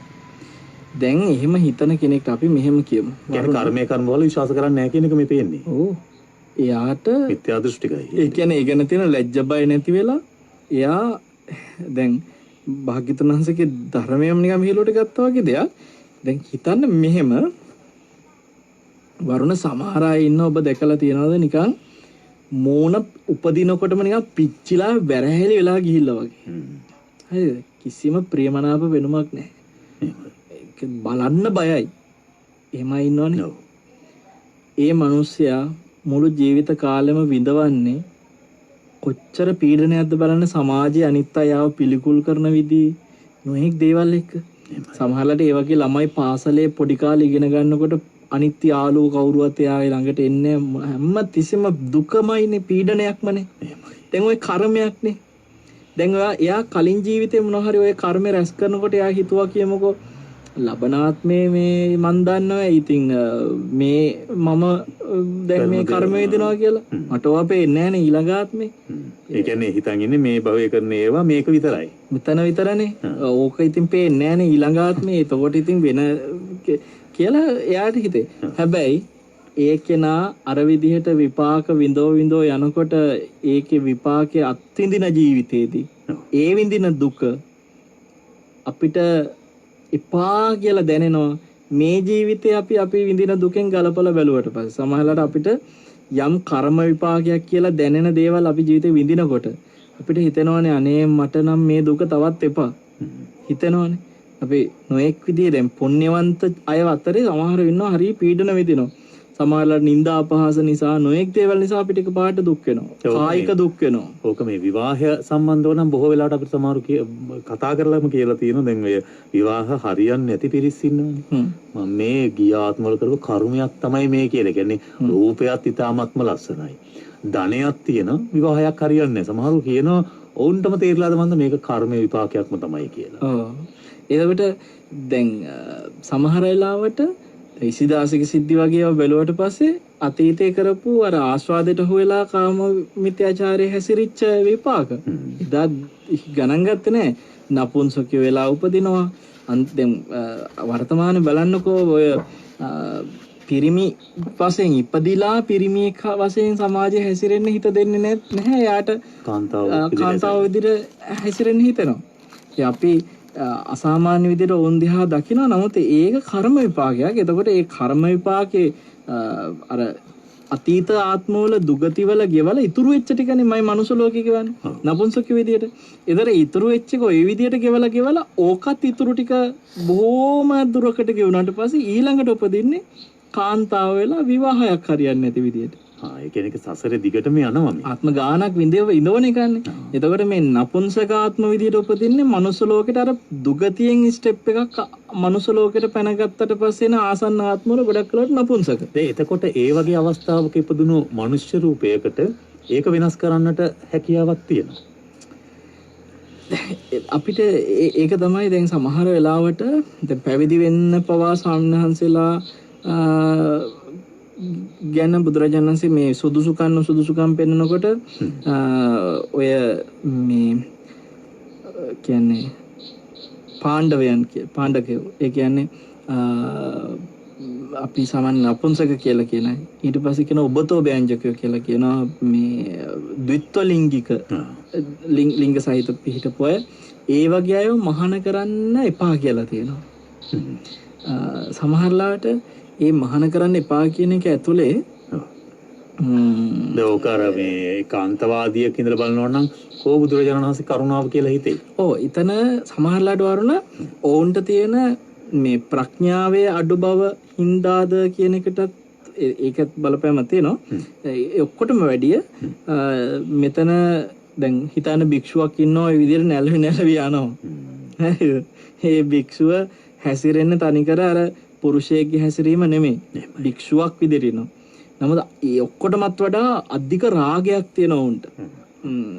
දැන් එහෙම හිතන කෙනෙක්ට අපි මෙහෙම කියමු. කියන්නේ කර්මයේ කර්ම වල විශ්වාස කරන්නේ නැහැ කියන එක මේ පේන්නේ. ඔව්. එයාට මිත්‍යා දෘෂ්ටිකයි. ඒ කියන්නේ ඒ ගැන තියෙන ලැජ්ජ බය නැති වෙලා එයා දැන් භාග්‍යතුන් වහන්සේගේ ධර්මයම නිකන් මෙහෙලුවට ගත්තා වගේ දෙයක්. දැන් හිතන්න මෙහෙම වරුණ සමහර අය ඉන්න ඔබ දැකලා තියනවද නිකන් මෝන උපදිනකොටම නිකන් පිච්චිලා වැරහැලි වෙලා ගිහිල්ලා වගේ. හරිද? කිසිම ප්‍රියමනාප වෙනුමක් නැහැ. බලන්න බයයි. එහෙමයි ඉන්නවනේ. ඔව්. ඒ මිනිස්සයා මුළු ජීවිත කාලෙම විඳවන්නේ කොච්චර පීඩනයක්ද බලන්න සමාජයේ අනිත් අයව පිළිකුල් කරන විදිහ නොඑක් දේවල් එක්ක. සමහරවිට ඒ වගේ ළමයි පාසලේ පොඩි කාලේ ඉගෙන ගන්නකොට අනිත් යාළුවෝ කවුරුවත් එයාගේ ළඟට එන්නේ හැම තිස්සෙම දුකමයිනේ පීඩනයක්මනේ. දැන් ওই කර්මයක්නේ. දැන් එයා කලින් ජීවිතේ මොනවා හරි ওই කර්ම රැස් කරනකොට එයා හිතුවා කියමුකෝ ලබනාත්මේ මේ මන් දන්නවා ඉතින් මේ මම දැන් මේ කර්ම වේදිනවා කියලා මට ඔවා පේන්නේ නැහැ නේ ඊළඟ ආත්මේ. ඒ කියන්නේ හිතන් ඉන්නේ මේ භවයේ කරන ඒවා මේක විතරයි. මෙතන විතරනේ. ඕක ඉතින් පේන්නේ නැහැ නේ ඊළඟ ආත්මේ. එතකොට ඉතින් වෙන කියලා එයාට හිතේ. හැබැයි ඒ කෙනා අර විදිහට විපාක විඳෝ යනකොට ඒකේ විපාකයේ අත්විඳින ජීවිතේදී ඒ විඳින දුක අපිට එපා කියලා දැනෙනවා. මේ ජීවිතේ අපි විඳින දුකෙන් ගලපලා බැලුවට පස්සේ සමහරවිට අපිට යම් කර්ම විපාකයක් කියලා දැනෙන දේවල් අපි ජීවිතේ විඳිනකොට අපිට හිතෙනවානේ අනේ මට නම් මේ දුක තවත් එපා හිතෙනවානේ. අපි නොඑක් විදිහේ දැන් පුණ්‍යවන්ත අය අතරේ සමහර ඉන්නවා හරි පීඩන විඳිනවා. සමහරවල් නිന്ദා අපහාස නිසා නොඑක් දේවල් නිසා අපිට එකපාරට දුක් වෙනවා. කායික දුක් වෙනවා. ඕක මේ විවාහය සම්බන්ධව නම් බොහෝ වෙලාවට අපිට සමහරු කතා කරලාම කියලා තියෙනවා. දැන් ඔය විවාහ හරියන්නේ නැති පිරිස් ඉන්නවනේ. මම මේ ගිය ආත්මවල කරපු කර්මයක් තමයි මේ කියලා. කියන්නේ රූපයත් ඉතාමත්ම ලස්සනයි. ධනයක් තියෙන විවාහයක් හරියන්නේ නැහැ. සමහරු කියනවා ඔවුන්ටම තේරලාද මන්ද මේක කර්ම විපාකයක්ම තමයි කියලා. ඔව්. ඒකට දැන් සමහර වෙලාවට ඉසිදාසික සිද්ධි වගේ ඒවා බැලුවට පස්සේ අතීතේ කරපු අර ආස්වාදයට හොයලා කාම මිත්‍යාචාරයේ හැසිරිච්ච විපාක ඉදා ගණන් ගත්තේ නැහැ. නපුන්සකේ වෙලා උපදිනවා. දැන් වර්තමානයේ බලන්නකෝ ඔය පිරිමි වශයෙන් ඉපදිලා පිරිමි වශයෙන් සමාජයේ හැසිරෙන්න හිත දෙන්නේ නැහැ. යාට කාන්තාව විදිහට හැසිරෙන්න හිතෙනවා. ඉතින් අපි අසාමාන්‍ය විදිහට ඕන් දිහා දකිනවා. නමුත් ඒක කර්ම විපාකයක්. එතකොට ඒ කර්ම විපාකේ අර අතීත ආත්මවල දුගතිවල ගෙවල ඉතුරු වෙච්ච ටිකනේ මයි මනුස්ස ලෝකේ ගෙවන්නේ. නපුංසක විදිහට. ඒතර ඉතුරු වෙච්ච එක ඔය විදිහට ගෙවල ඕකත් ඉතුරු ටික බොහොම දුරකට ගෙවුනාට පස්සේ ඊළඟට උපදින්නේ කාන්තාව වෙලා විවාහයක් හරියන්නේ නැති විදිහට. ඒ කියන්නේ සසරේ දිගටම යනවා මේ. ආත්ම ගානක් ඉඳවන එකන්නේ. එතකොට මේ නපුංසක ආත්ම විදියට උපදින්නේ මනුස්ස ලෝකෙට අර දුගතියෙන් ස්ටෙප් එකක් මනුස්ස ලෝකෙට පැනගත්තට පස්සේ න ආසන්න ආත්මවල ගොඩක් වෙලාවට නපුංසක. එතකොට ඒ වගේ අවස්ථාවක ඉපදුණු මනුෂ්‍ය රූපයකට ඒක වෙනස් කරන්නට හැකියාවක් තියෙනවා. අපිට ඒක තමයි දැන් සමහර වෙලාවට දැන් පැවිදි වෙන්න පවා සම්හන්සලා ගැන බුදුරජාණන් වහන්සේ මේ සුදුසුකම් පෙන්නකොට ඔය මේ කියන්නේ පාණ්ඩකයෝ ඒ කියන්නේ අපි සාමාන්‍ය නපුංසක කියලා කියනයි. ඊට පස්සේ කියන ඔබතෝ ව්‍යංජකයෝ කියලා කියනවා මේ ද්විත්ව ලිංගික ලිංග සහිත පිහිටපු අය. ඒ වගේ අය මහාන කරන්න එපා කියලා තියෙනවා. සමහරලාට ඒ මහාන කරන්න එපා කියන එක ඇතුලේ ලෝකර මේ කාන්තවාදියෙක් ඉඳලා බලනවා නම් කෝ බුදුරජාණන් වහන්සේ කරුණාව කියලා හිතේ. ඔව් එතන සමහරලාට වරුණ ඕන්ට තියෙන මේ ප්‍රඥාවේ අඩු බව හින්දාද කියන එකටත් ඒකත් බලපෑම තියෙනවා. ඒ ඔක්කොටම වැඩිය මෙතන දැන් හිතන භික්ෂුවක් ඉන්නවා ඒ විදිහට නැලවි යනවා. ඒ භික්ෂුව හැසිරෙන්න තනිකර අර පුරුෂයෙක්ගේ හැසිරීම නෙමෙයි. භික්ෂුවක් විදිහට ඉන්නවා. නමුත් ඒ ඔක්කොටමත් වඩා අධික රාගයක් තියෙනවා උන්ට.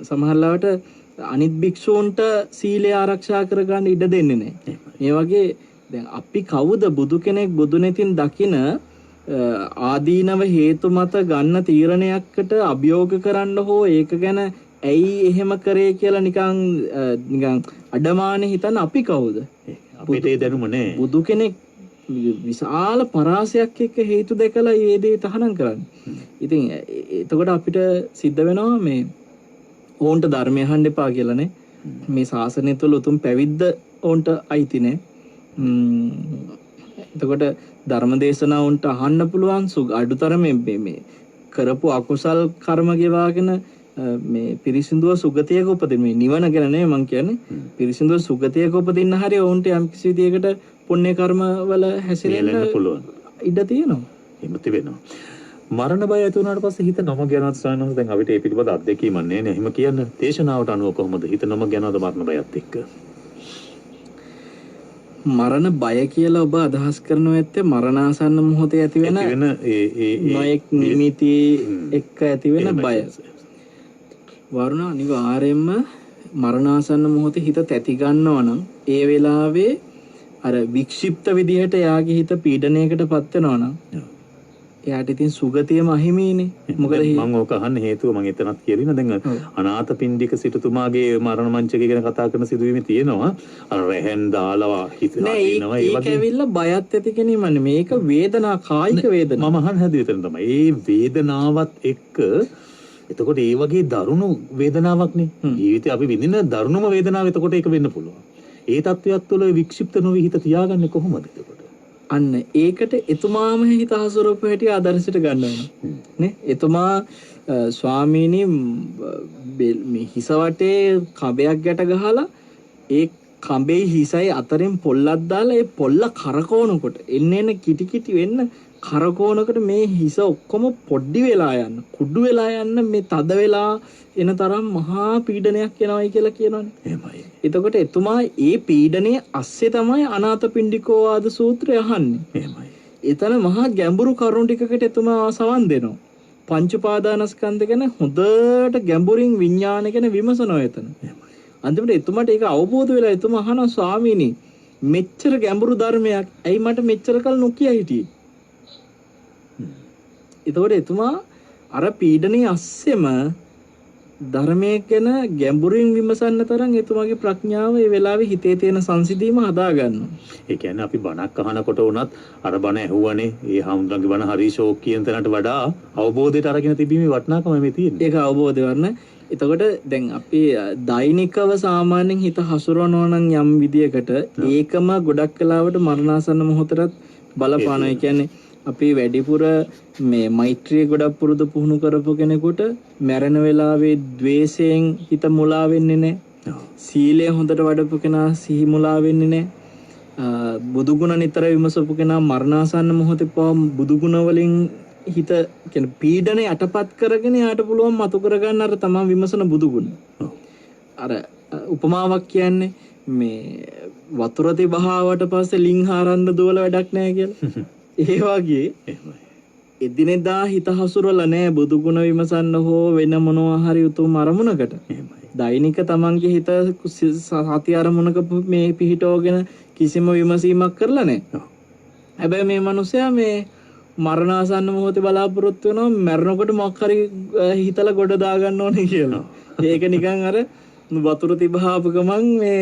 සමහරවිට අනිත් භික්ෂූන්ට සීලය ආරක්ෂා කරගන්න ඉඩ දෙන්නේ නැහැ. මේ වගේ දැන් අපි කවුද බුදු කෙනෙක් බුදු නැතින් දකින ආදීනව හේතු මත ගන්න තීරණයකට අභියෝග කරන්න හෝ ඒක ගැන ඇයි එහෙම කරේ කියලා නිකන් අඩමානේ හිතන අපි කවුද? අපිට ඒ දැනුම නැහැ. බුදු කෙනෙක් විශාල පරාසයක් එක්ක හේතු දැකලා මේ දේ තහනම් කරන්නේ. ඉතින් එතකොට අපිට සිද්ධ වෙනවා මේ ඕන්ට ධර්මය අහන්න එපා කියලානේ. මේ ශාසනය තුළ උතුම් පැවිද්ද ඕන්ට අයිති නේ. එතකොට ධර්ම දේශනා උන්ට අහන්න පුළුවන් අඩුතරමේ මේ කරපු අකුසල් කර්ම ගෙවාගෙන මේ පිරිසිදුව සුගතියක උපදින්න මේ නිවන ගැන නෙමෙයි මං කියන්නේ පිරිසිදුව සුගතියක උපදින්න හරිය ඔවුන්ට යම් කිසි විදියකට පුණ්‍ය කර්ම වල හැසිරෙන්න පුළුවන්. ඉඩ තියෙනවා. එහෙම තිබෙනවා. මරණ බය ඇති වුණාට පස්සේ හිත නොම යනවාද සානහස දැන් අපිට ඒ පිළිබඳ අත්දැකීමක් නෑ නේ. එහෙම කියන්න දේශනාවට අනුව කොහොමද හිත නොම යනවාද මරණ බයත් එක්ක? මරණ බය කියලා ඔබ අදහස් කරනවා ඇත්තේ මරණාසන්න මොහොතේ ඇති වෙන නොයෙක් නිමිති එක්ක ඇති වෙන බය. වරුණ අනිවාර්යයෙන්ම මරණාසන්න මොහොතේ හිත තැති ගන්නවා නම් ඒ වෙලාවේ අර වික්ෂිප්ත විදිහට යාගේ හිත පීඩණයකට පත් වෙනවා නම් එයාට ඉතින් සුගතියම අහිමිනේ. මොකද මම ඕක අහන්න හේතුව මම එතනත් කියලින දැන් අනාථපිණ්ඩික සිටුතුමාගේ මරණ මංචකය ගැන කතා කරන සිදුවීම තියෙනවා. අර රැහෙන් දාලා හිතනවා ඒ ඒක ඇවිල්ලා බයත් ඇති ගැනීමනේ. මේක වේදනා කායික වේදනා. මම අහන්න හැදුවේ එතන තමයි. ඒ වේදනාවත් එක්ක එතකොට ඒ වගේ දරුණු වේදනාවක්නේ. ජීවිතේ අපි විඳින දරුණුම වේදනාව එතකොට ඒක වෙන්න පුළුවන්. ඒ තත්ත්වයක් තුළ වික්ෂිප්ත නොවි හිත තියාගන්නේ කොහොමද එතකොට? අන්න ඒකට එතුමාම හිත හසුරවපු හැටි ආදර්ශයට ගන්න ඕන නේ. එතුමා ස්වාමීනි මේ හිස වටේ කඹයක් ගැට ගහලා ඒ කඹේ හිසයි අතරින් පොල්ලක් දාලා ඒ පොල්ල කරකවනකොට එන්න කිටි කිටි වෙන්න කරකවනකොට මේ හිස ඔක්කොම පොඩ්ඩි වෙලා යන්න කුඩු වෙලා යන්න මේ තද වෙලා එන තරම් මහා පීඩනයක් එනවයි කියලා කියනවනේ. එහෙමයි. එතකොට එතුමා ඒ පීඩනයේ අස්සේ තමයි අනාථපිණ්ඩිකෝ ආද සූත්‍රය අහන්නේ. එහෙමයි. එතන මහා ගැඹුරු කරුණු ටිකකට එතුමා සවන් දෙනවා. පංච පාදානස්කන්ධ ගැන හොඳට ගැඹුරින් විඥාන ගැන විමසනවා එතන. එහෙමයි. අන්තිමට එතුමාට ඒක අවබෝධ වෙලා එතුමා අහනවා ස්වාමීනි මෙච්චර ගැඹුරු ධර්මයක් ඇයි මට මෙච්චර කල් නොකිය හිටියේ? එතකොට එතුමා අර පීඩනයේ අස්සෙම ධර්මයේ ගැන ගැඹුරින් විමසන්න තරම් එතුමාගේ ප්‍රඥාව ඒ වෙලාවේ හිතේ තියෙන සංසිඳීම හදා ගන්නවා. ඒ කියන්නේ අපි බණක් අහනකොට වුණත් අර බණ ඇහුවනේ ඒ හාමුදුරන්ගේ බණ හරි ෂෝක් කියන තැනට වඩා අවබෝධයට අරගෙන තිබීමේ වටිනාකම මේ තියෙන්නේ. ඒක අවබෝධ වන්න. එතකොට දැන් අපි දෛනිකව සාමාන්‍යයෙන් හිත හසුරවනවා නම් යම් විදියකට ඒකම ගොඩක් කලාවට මරණාසන්න මොහොතට බලපානවා. ඒ කියන්නේ අපි වැඩිපුර මේ මෛත්‍රිය ගොඩක් පුරුදු පුහුණු කරපු කෙනෙකුට මැරෙන වෙලාවේ ද්වේෂයෙන් හිත මුලා වෙන්නේ නැහැ. සීලය හොඳට වඩපු කෙනා සිහි මුලා වෙන්නේ නැහැ. බුදුගුණ නිතර විමසපු කෙනා මරණාසන්න මොහොතේ පවා බුදුගුණ වලින් හිත කියන පීඩන යටපත් කරගෙන යාට පුළුවන් මතු කරගන්න අර තමන් විමසන බුදුගුණ. අර උපමාවක් කියන්නේ මේ වතුර තිබහාවට පස්සේ ලිං හරන්න දුවල වැඩක් නැහැ කියලා. ඒ වගේ එදිනෙදා හිත හසුරවලා නැහැ බුදුගුණ විමසන්න හෝ වෙන මොනවා හරි උතුම් අරමුණකට. දෛනික තමන්ගේ හිත සති අරමුණක මේ පිහිටවගෙන කිසිම විමසීමක් කරලා නැහැ. හැබැයි මේ මිනිසයා මේ මරණාසන්න මොහොතේ බලාපොරොත්තු වෙනවා මරණකොට මොකක් හරි හිතලා ගොඩ දා ගන්න ඕනේ කියලා. ඒක නිකන් අර වතුර තිබහාපු ගමන් මේ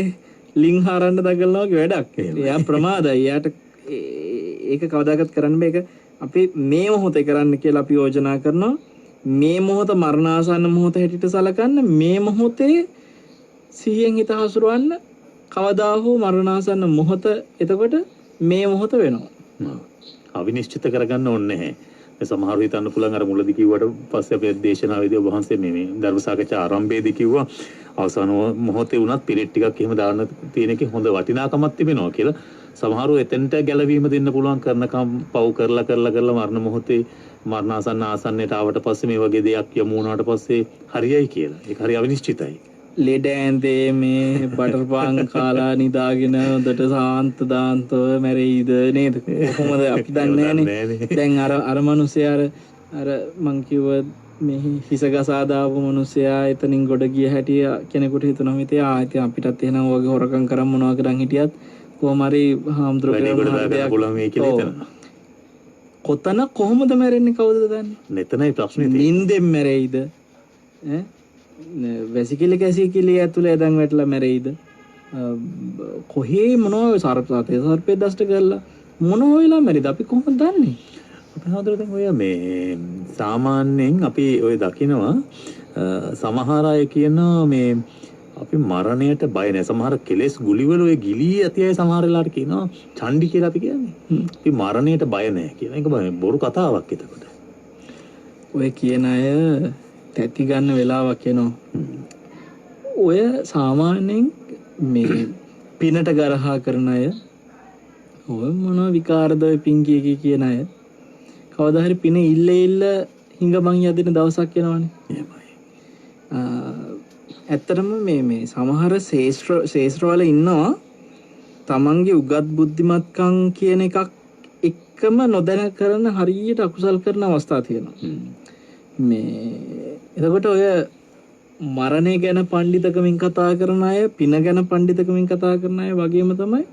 ලිං හරන්න දඟලනවා වගේ වැඩක්. එයා ප්‍රමාදයි. එයාට ඒක කවදාකවත් කරන්න බෑ. ඒක අපි මේ මොහොතේ කරන්න කියලා අපි යෝජනා කරනවා. මේ මොහොත මරණාසන්න මොහොත හැටියට සලකන්න මේ මොහොතේ සිහියෙන් හිත හසුරවන්න කවදා හෝ මරණාසන්න මොහොත එතකොට මේ මොහොත වෙනවා. අවිනිශ්චිත කරගන්න ඕනේ නැහැ. මේ සමහරව හිතන්න පුළුවන් අර මුලදී කිව්වට පස්සේ අපේ දේශනාවේදී ඔබ වහන්සේ මේ ධර්ම සාකච්ඡා ආරම්භයේදී කිව්වා අවසාන මොහොතේ වුණත් පිරිත් ටිකක් එහෙම දාන්න තියෙන එකේ හොඳ වටිනාකමක් තිබෙනවා කියලා. සමහරව එතෙන්ට ගැලවීම දෙන්න පුළුවන් කරනකම් පව් කරලා මරණ මොහොතේ මරණාසන්න ආසන්නයට ආවට පස්සේ මේ වගේ දෙයක් යමු වුණාට පස්සේ හරියයි කියලා. ඒක හරි අවිනිශ්චිතයි. ලෙඩ ඇඳේ මේ බටර් පාන් කාලා නිදාගෙන හොඳට සාන්ත දාන්තව මැරෙයිද නේද? කොහොමද අපි දන්නේ නැහැ. දැන් අර මිනිස්සයා අර මං කිව්ව මේ හිස ගසා දාපු මිනිස්සයා එතනින් ගොඩ ගිය හැටි කෙනෙකුට හිතනවා මිතේ ඉතින් අපිටත් එහෙනම් වගේ හොරකම් කරන් මොනවා කරන් හිටියත් කොහොම හරි හාමුදුරුවෝ කොතන කොහොමද මැරෙන්නේ කවුද දන්නේ? මෙතනයි ප්‍රශ්නේ තියෙන්නේ. නින්දෙන් මැරෙයිද? වැසිකිලි කැසිකිලි ඇතුලේ දැන් වැටලා මැරෙයිද? කොහේ මොනවා සර්පේ දෂ්ට කරලා මොනවා වෙලා මැරිද? අපි කොහොමද දන්නේ? අපේ හාමුදුරුවෝ දැන් ඔය මේ සාමාන්‍යයෙන් අපි ඔය දකිනවා සමහර අය කියනවා මේ අපි මරණයට බය නැහැ. සමහර කෙලෙස් ගුලිවල ඔය ගිලී ඇති අය සමහර වෙලාවට කියනවා චණ්ඩි කියලා අපි කියන්නේ. අපි මරණයට බය නැහැ කියලා. ඒක බොරු කතාවක් එතකොට. ඔය කියන අය තැති ගන්න වෙලාවක් එනවා. ඔය සාමාන්‍යයෙන් මේ පිනට ගරහා කරන අය ඔය මොනවා විකාරද ඔය පිංකිය කියන අය කවදා හරි පින ඉල්ල හිඟමන් යදින දවසක් එනවනේ. එහෙමයි. ඇත්තටම මේ සමහර ශේෂ්ත්‍රවල ඉන්නවා තමන්ගේ උගත් බුද්ධිමත්කම් කියන එකක් එක්කම නොදැන කරන හරියට අකුසල් කරන අවස්ථා තියෙනවා. මේ එතකොට ඔය මරණය ගැන පඬිතකමින් කතා කරන අය, පින ගැන පඬිතකමින් කතා කරන අය වගේම තමයි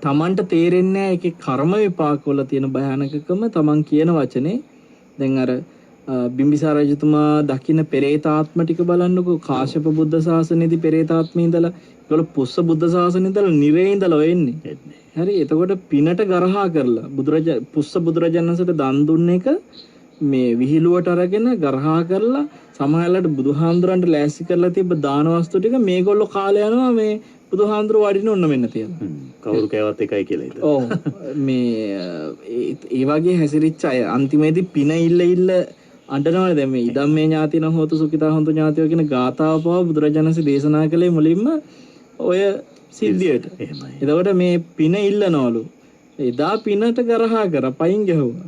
තමන්ට තේරෙන්නේ නැහැ ඒකේ කර්ම විපාකවල තියෙන භයානකකම. තමන් කියන වචනේ දැන් අර බිම්බිසාර රජතුමා දකින්න පෙරේතාත්ම ටික බලන්නකෝ. කාශ්‍යප බුද්ධ ශාසනයේදී පෙරේතාත්මේ ඉඳලා ඒගොල්ලෝ පුස්ස බුද්ධ ශාසනයේ ඉඳලා නිරේ ඉඳලා වෙන්නේ. හරි. එතකොට පිනට ගරහා කරලා පුස්ස බුදුරජාණන්සට දන් දුන්න එක මේ විහිළුවට අරගෙන ගරහා කරලා සමහරවිට බුදුහාමුදුරන්ට ලෑස්ති කරලා තිබ්බ දාන වස්තු ටික මේගොල්ලෝ කාලේ යනවා මේ බුදුහාමුදුර වඩින්න ඔන්න මෙන්න තියලා. කවුරු කෑවත් එකයි කියලා හිතන. ඔව්. මේ ඒ වගේ හැසිරිච්ච අය අන්තිමේදී පින ඉල්ල අඬනවනේ. දැන් මේ ඉදම්මේ ඥාතින හොතු සුඛිතා හොන්තු ඥාතිය කියන ගාථාව පව බුදුරජාණන්සේ දේශනා කළේ මුලින්ම ඔය සිද්ධියට. එහෙමයි. එතකොට මේ පින ඉල්ලනවලු. එදා පිනට ගරහා කර පයින් ගැහුවා.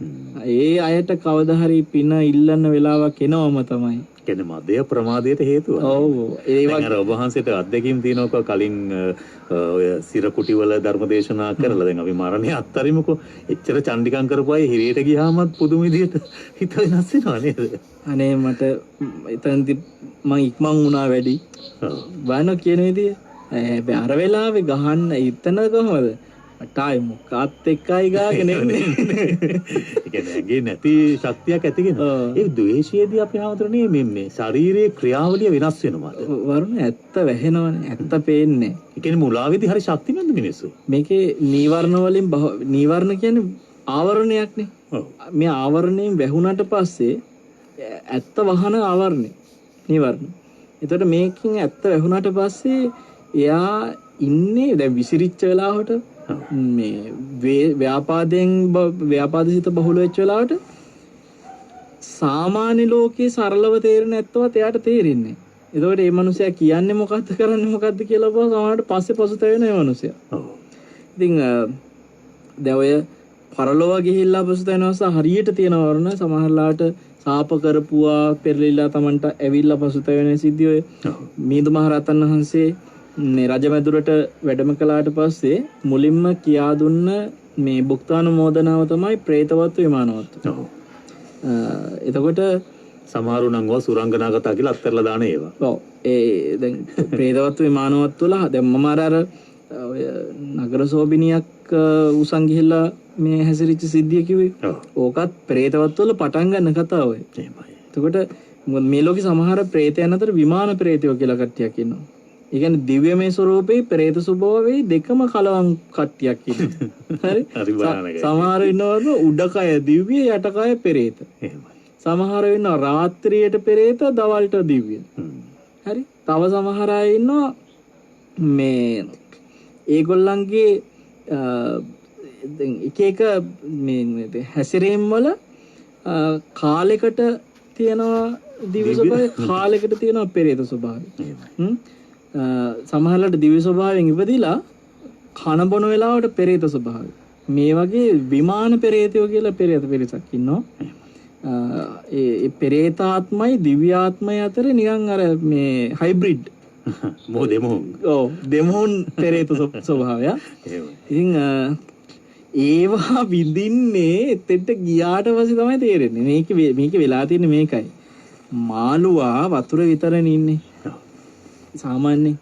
ඒ අයට කවදා හරි පින ඉල්ලන්න වෙලාවක් එනවම තමයි. කියන්නේ මදය ප්‍රමාදයට හේතුව. ඔව්. ඒ වගේ අර ඔබ වහන්සේට අත්දැකීම් තියෙනවා කලින් ඔය සිර කුටි වල ධර්ම දේශනා කරලා දැන් අපි මරණය අත්තරිමුකෝ. එච්චර චණ්ඩිකම් කරපු අය හිරේට ගියාමත් පුදුම විදියට හිත වෙනස් වෙනවා නේද? අනේ මට එතනදි මං ඉක්මන් වුණා වැඩි. වano කියන විදිය. හැබැයි අර වෙලාවේ ගහන්න ඉතන කොහමද? ටයි මොකත් එක්කයි ගාගෙන එන්නේ. ඒ කියන්නේ ඇඟේ නැති ශක්තියක් ඇතිගෙන. ඒ ද්වේෂයේදී අපි ආවතරනේ මේ ශාරීරික ක්‍රියාවලිය වෙනස් වෙනවා. වරුණ ඇත්ත වැහෙනවනේ. ඇත්ත පේන්නේ. ඒ කියන්නේ මුලාවේදී හරි ශක්තිමත් මිනිස්සු. මේකේ නීවරණ වලින් නීවරණ කියන්නේ ආවරණයක්නේ. මේ ආවරණයෙන් වැහුණට පස්සේ ඇත්ත වහන ආවරණේ නීවරණ. එතකොට මේකෙන් ඇත්ත වැහුණට පස්සේ එයා ඉන්නේ දැන් විසිරිච්ච වෙලාවට මේ ව්‍යාපාදසිත බහුල වෙච්ච වෙලාවට සාමාන්‍ය ලෝකේ සරලව තේරෙන ඇත්තවත් එයාට තේරෙන්නේ. එතකොට මේ මිනිසයා කියන්නේ මොකද්ද කරන්නේ මොකද්ද කියලා බව සමහරවිට පස්සේ පසුතැවෙන මේ මිනිසයා. ඔව්. ඉතින් දැන් ඔය පරලොව ගිහිල්ලා පසුතැවෙන අවස්ථා හරියට තියෙනවා වරුණ. සමහරලාට සාප කරපුවා පෙරලිලා Tamanට ඇවිල්ලා පසුතැවෙන සිද්ධිය ඔය මිහිඳු මහරහතන් වහන්සේ මේ රජමැදුරට වැඩම කළාට පස්සේ මුලින්ම කියා දුන්න මේ භුක්තානුමෝදනාව තමයි പ്രേතවත්ව විමානවත්ව. ඔව්. එතකොට සමහරු නම් වා සුරංගනා කතා කියලා අත්හැරලා දාන ඒවා. ඔව්. ඒ දැන් പ്രേතවත්ව විමානවත්ව වල දැන් මම අර ඔය නගර සෝබිනියක් උසන් ගිහිල්ලා මේ හැසිරිච්ච සිද්ධිය කිව්වේ. ඕකත් പ്രേතවත්ව වල පටන් ගන්න කතාව ඔය. එහෙමයි. එතකොට මේ ලෝකේ සමහර പ്രേතයන් අතර විමාන പ്രേතයෝ කියලා කට්ටියක් ඉන්නවා. ඒ කියන්නේ දිව්‍යමය ස්වරූපේ പ്രേත ස්වභාවයේ දෙකම කලවම් කට්ටියක් ඉන්නවා. හරි? සමහර ඉන්නවලු උඩකය දිව්‍ය යටකය പ്രേත. එහෙමයි. සමහර ඉන්නවා රාත්‍රියට പ്രേත දවල්ට දිව්‍ය. හරි? තව සමහර අය ඉන්නවා මේ ඒගොල්ලන්ගේ එක එක මේ හැසිරීම් වල කාලයකට තියෙනවා දිව්‍ය ස්වභාවය කාලයකට තියෙනවා പ്രേත ස්වභාවය. සමහරවිට දිව්‍ය ස්වභාවයෙන් ඉපදිලා කන බොන වෙලාවට പ്രേත ස්වභාවය. මේ වගේ විමාන പ്രേතයෝ කියලා പ്രേත පිරිසක් ඉන්නවා. ඒ പ്രേතාත්මයි දිව්‍යාත්මයි අතර නිකන් අර මේ හයිබ්‍රිඩ් දෙමුහුන්. ඔව් දෙමුහුන් പ്രേත ස්වභාවය. ඉතින් ඒවා විඳින්නේ එතෙන්ට ගියාට පස්සේ තමයි තේරෙන්නේ. මේක වෙලා තියෙන්නේ මේකයි. මාළුවා වතුර විතරනේ ඉන්නේ. සාමාන්‍ය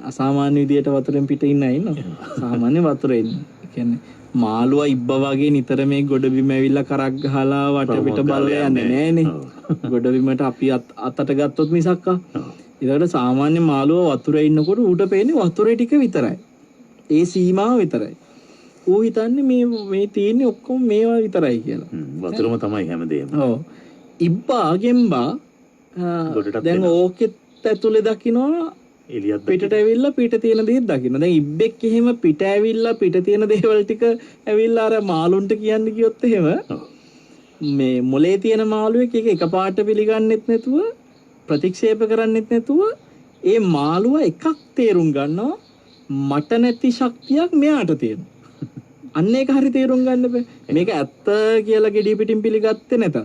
අසාමාන්‍ය විදියට වතුරෙන් පිට ඉන්න අය ඉන්නවා. සාමාන්‍ය වතුරේ ඉන්නේ. ඒ කියන්නේ මාළුවා ඉබ්බා වගේ නිතර මේ ගොඩබිම ඇවිල්ලා කරක් ගහලා වටපිට බලලා යන්නේ නෑනේ. ගොඩබිමට අපි අතට ගත්තොත් මිසක්කා. ඒකට සාමාන්‍ය මාළුවා වතුරේ ඉන්නකොට ඌට පේන්නේ වතුරේ ටික විතරයි. ඒ සීමාව විතරයි. ඌ හිතන්නේ මේ තියෙන්නේ ඔක්කොම මේවා විතරයි කියලා. වතුරම තමයි හැමදේම. ඔව්. ඉබ්බා ගෙම්බා දැන් ඕකෙත් ඇතුලේ දකින්නවා එළියක් පිටට ඇවිල්ලා පිට තියෙන දේ දකින්න. දැන් ඉබ්බෙක් එහෙම පිට ඇවිල්ලා පිට තියෙන දේවල් ටික ඇවිල්ලා අර මාළුන්ට කියන්න ගියොත් එහෙම මේ මොලේ තියෙන මාළුවෙක් ඒක එකපාරට පිළිගන්නෙත් නැතුව ප්‍රතික්ෂේප කරන්නෙත් නැතුව ඒ මාළුව එකක් තේරුම් ගන්නවා මට නැති ශක්තියක් මෙයාට තියෙනවා. අන්න ඒක හරි තේරුම් ගන්න බෑ. මේක ඇත්ත කියලා gediy පිටින් පිළිගත්තේ නැත.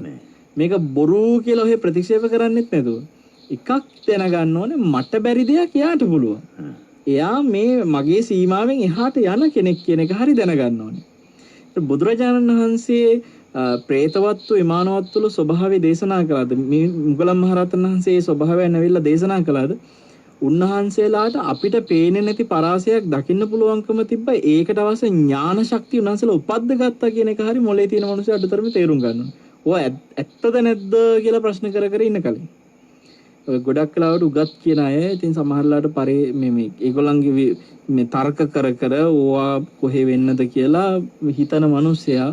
මේක බොරු කියලා ඔහෙ ප්‍රතික්ෂේප කරන්නෙත් නැතුව එකක් දැනගන්න ඕනේ මට බැරි දෙයක් එයාට පුළුවන්. එයා මේ මගේ සීමාවෙන් එහාට යන කෙනෙක් කියන එක හරි දැනගන්න ඕනේ. බුදුරජාණන් වහන්සේ ප්‍රේතවත්තු විමානවත්තුළු ස්වභාවය දේශනා කළාද? මේ මුගලන් මහරහතන් වහන්සේ ඒ ස්වභාවයෙන් ඇවිල්ලා දේශනා කළාද? උන්වහන්සේලාට අපිට පේන්නේ නැති පරාසයක් දකින්න පුළුවන්කම තිබ්බා. ඒකට අවශ්‍ය ඥාන ශක්තිය උන්වහන්සේලා උපද්ද ගත්තා කියන එක හරි මොලේ තියෙන මිනිස්සු අඩුතරම තේරුම් ගන්න ඕනේ. ඔය ඇත්තද නැද්ද කියලා ප්‍රශ්න කර කර ඉන්න කලින්. ඔය ගොඩක් කලාවට උගත් කියන අය ඉතින් සමහරලාට මේ ඒගොල්ලන්ගේ මේ තර්ක කර කර ඕවා කොහේ වෙන්නද කියලා හිතන මිනිස්සයා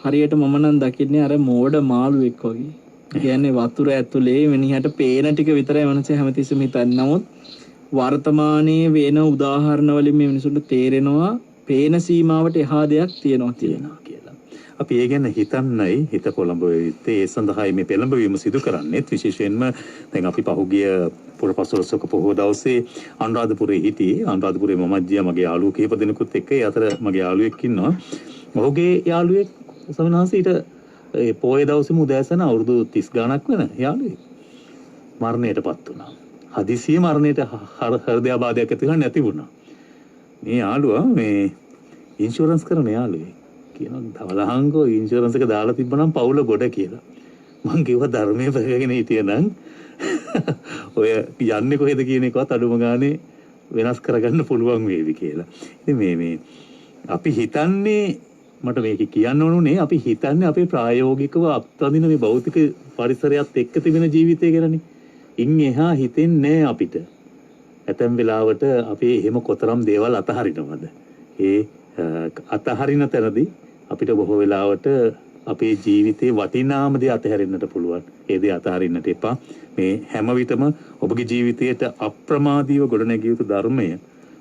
හරියට මම නම් දකින්නේ අර මෝඩ මාළුවෙක් වගේ. කියන්නේ වතුර ඇතුලේ මිනිහට පේන ටික විතරයි මිනිස්සු හැමතිස්සෙම හිතන්නේ. නමුත් වර්තමානයේ වෙන උදාහරණ වලින් මේ මිනිසුන්ට තේරෙනවා පේන සීමාවට එහා දෙයක් තියෙනවා කියලා. අපි ඒ ගැන හිතන්නයි හිත කොළඹෙත්තේ ඒ සඳහායි මේ පෙළඹවීම සිදු කරන්නේත් විශේෂයෙන්ම දැන් අපි පහුගිය පුරපසළොස්වක පොහොව දවසේ අනුරාධපුරේ හිටියේ. අනුරාධපුරේ මම ගියා මගේ යාළුවෝ කිහිප දෙනෙකුත් එක්ක. ඒ අතර මගේ යාළුවෙක් ඉන්නවා. ඔහුගේ යාළුවෙක් සමනාසීට ඒ පොයේ දවසේම උදෑසන අවුරුදු 30 ගණක් වෙන යාළුවෙක් මරණයටපත් වුණා. හදිසියෙ මරණයට හෘදයාබාධයක් ඇති වෙලා නැති වුණා. මේ යාළුවා මේ ඉන්ෂුරන්ස් කරන යාළුවෙක්. කියනවා දවලහංගෝ ඉන්ෂුරන්ස් එක දාලා තිබ්බනම් පවුල ගොඩ කියලා. මං කිව්වා ධර්මයේ ප්‍රකගෙන හිටියනම් ඔය යන්නේ කොහෙද කියන එකවත් අඩුම ගානේ වෙනස් කරගන්න පුළුවන් වේවි කියලා. ඉතින් මේ අපි හිතන්නේ මට මේක කියන්න ඕනුනේ අපි හිතන්නේ අපේ ප්‍රායෝගිකව අත්විඳින මේ භෞතික පරිසරයත් එක්ක තිබෙන ජීවිතය ගැනනේ. ඉන් එහා හිතෙන්නේ අපිට. ඇතැම් වෙලාවට අපි එහෙම කොතරම් දේවල් අතහරිනවද? ඒ අතහරින තැනදී අපිට බොහෝ වෙලාවට අපේ ජීවිතේ වටිනාම දේ අතහැරෙන්නට පුළුවන්. ඒ දේ අතහරින්නට එපා. මේ හැම විටම ඔබගේ ජීවිතයට අප්‍රමාදීව ගොඩනැගිය යුතු ධර්මය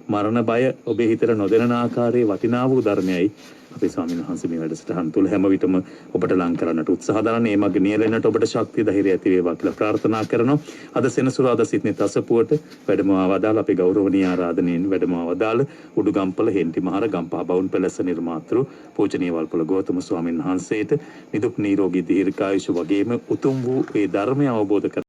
මරණ බය ඔබේ හිතට නොදැනෙන ආකාරයේ වටිනා වූ ධර්මයයි අපේ ස්වාමීන් වහන්සේ මේ වැඩසටහන තුළ හැම විටම ඔබට ලං කරන්නට උත්සාහ දරන ඒ මග නියැලෙන්නට ඔබට ශක්තිය ධෛර්යය ඇති වේවා කියලා ප්‍රාර්ථනා කරනවා. අද සෙනසුරාදා සිටින තසපුවට වැඩම ආවදාල අපේ ගෞරවනීය ආරාධනෙන් වැඩම ආවදාල උඩුගම්පල හෙන්ටි මහර ගම්පහ බවුන් පැලැස්ස නිර්මාතෘ පූජනීය වල්පොළ ගෞතම ස්වාමීන් වහන්සේට නිදුක් නිරෝගී දීර්ඝායුෂ වගේම උතුම් වූ ඒ ධර්මය අවබෝධ කර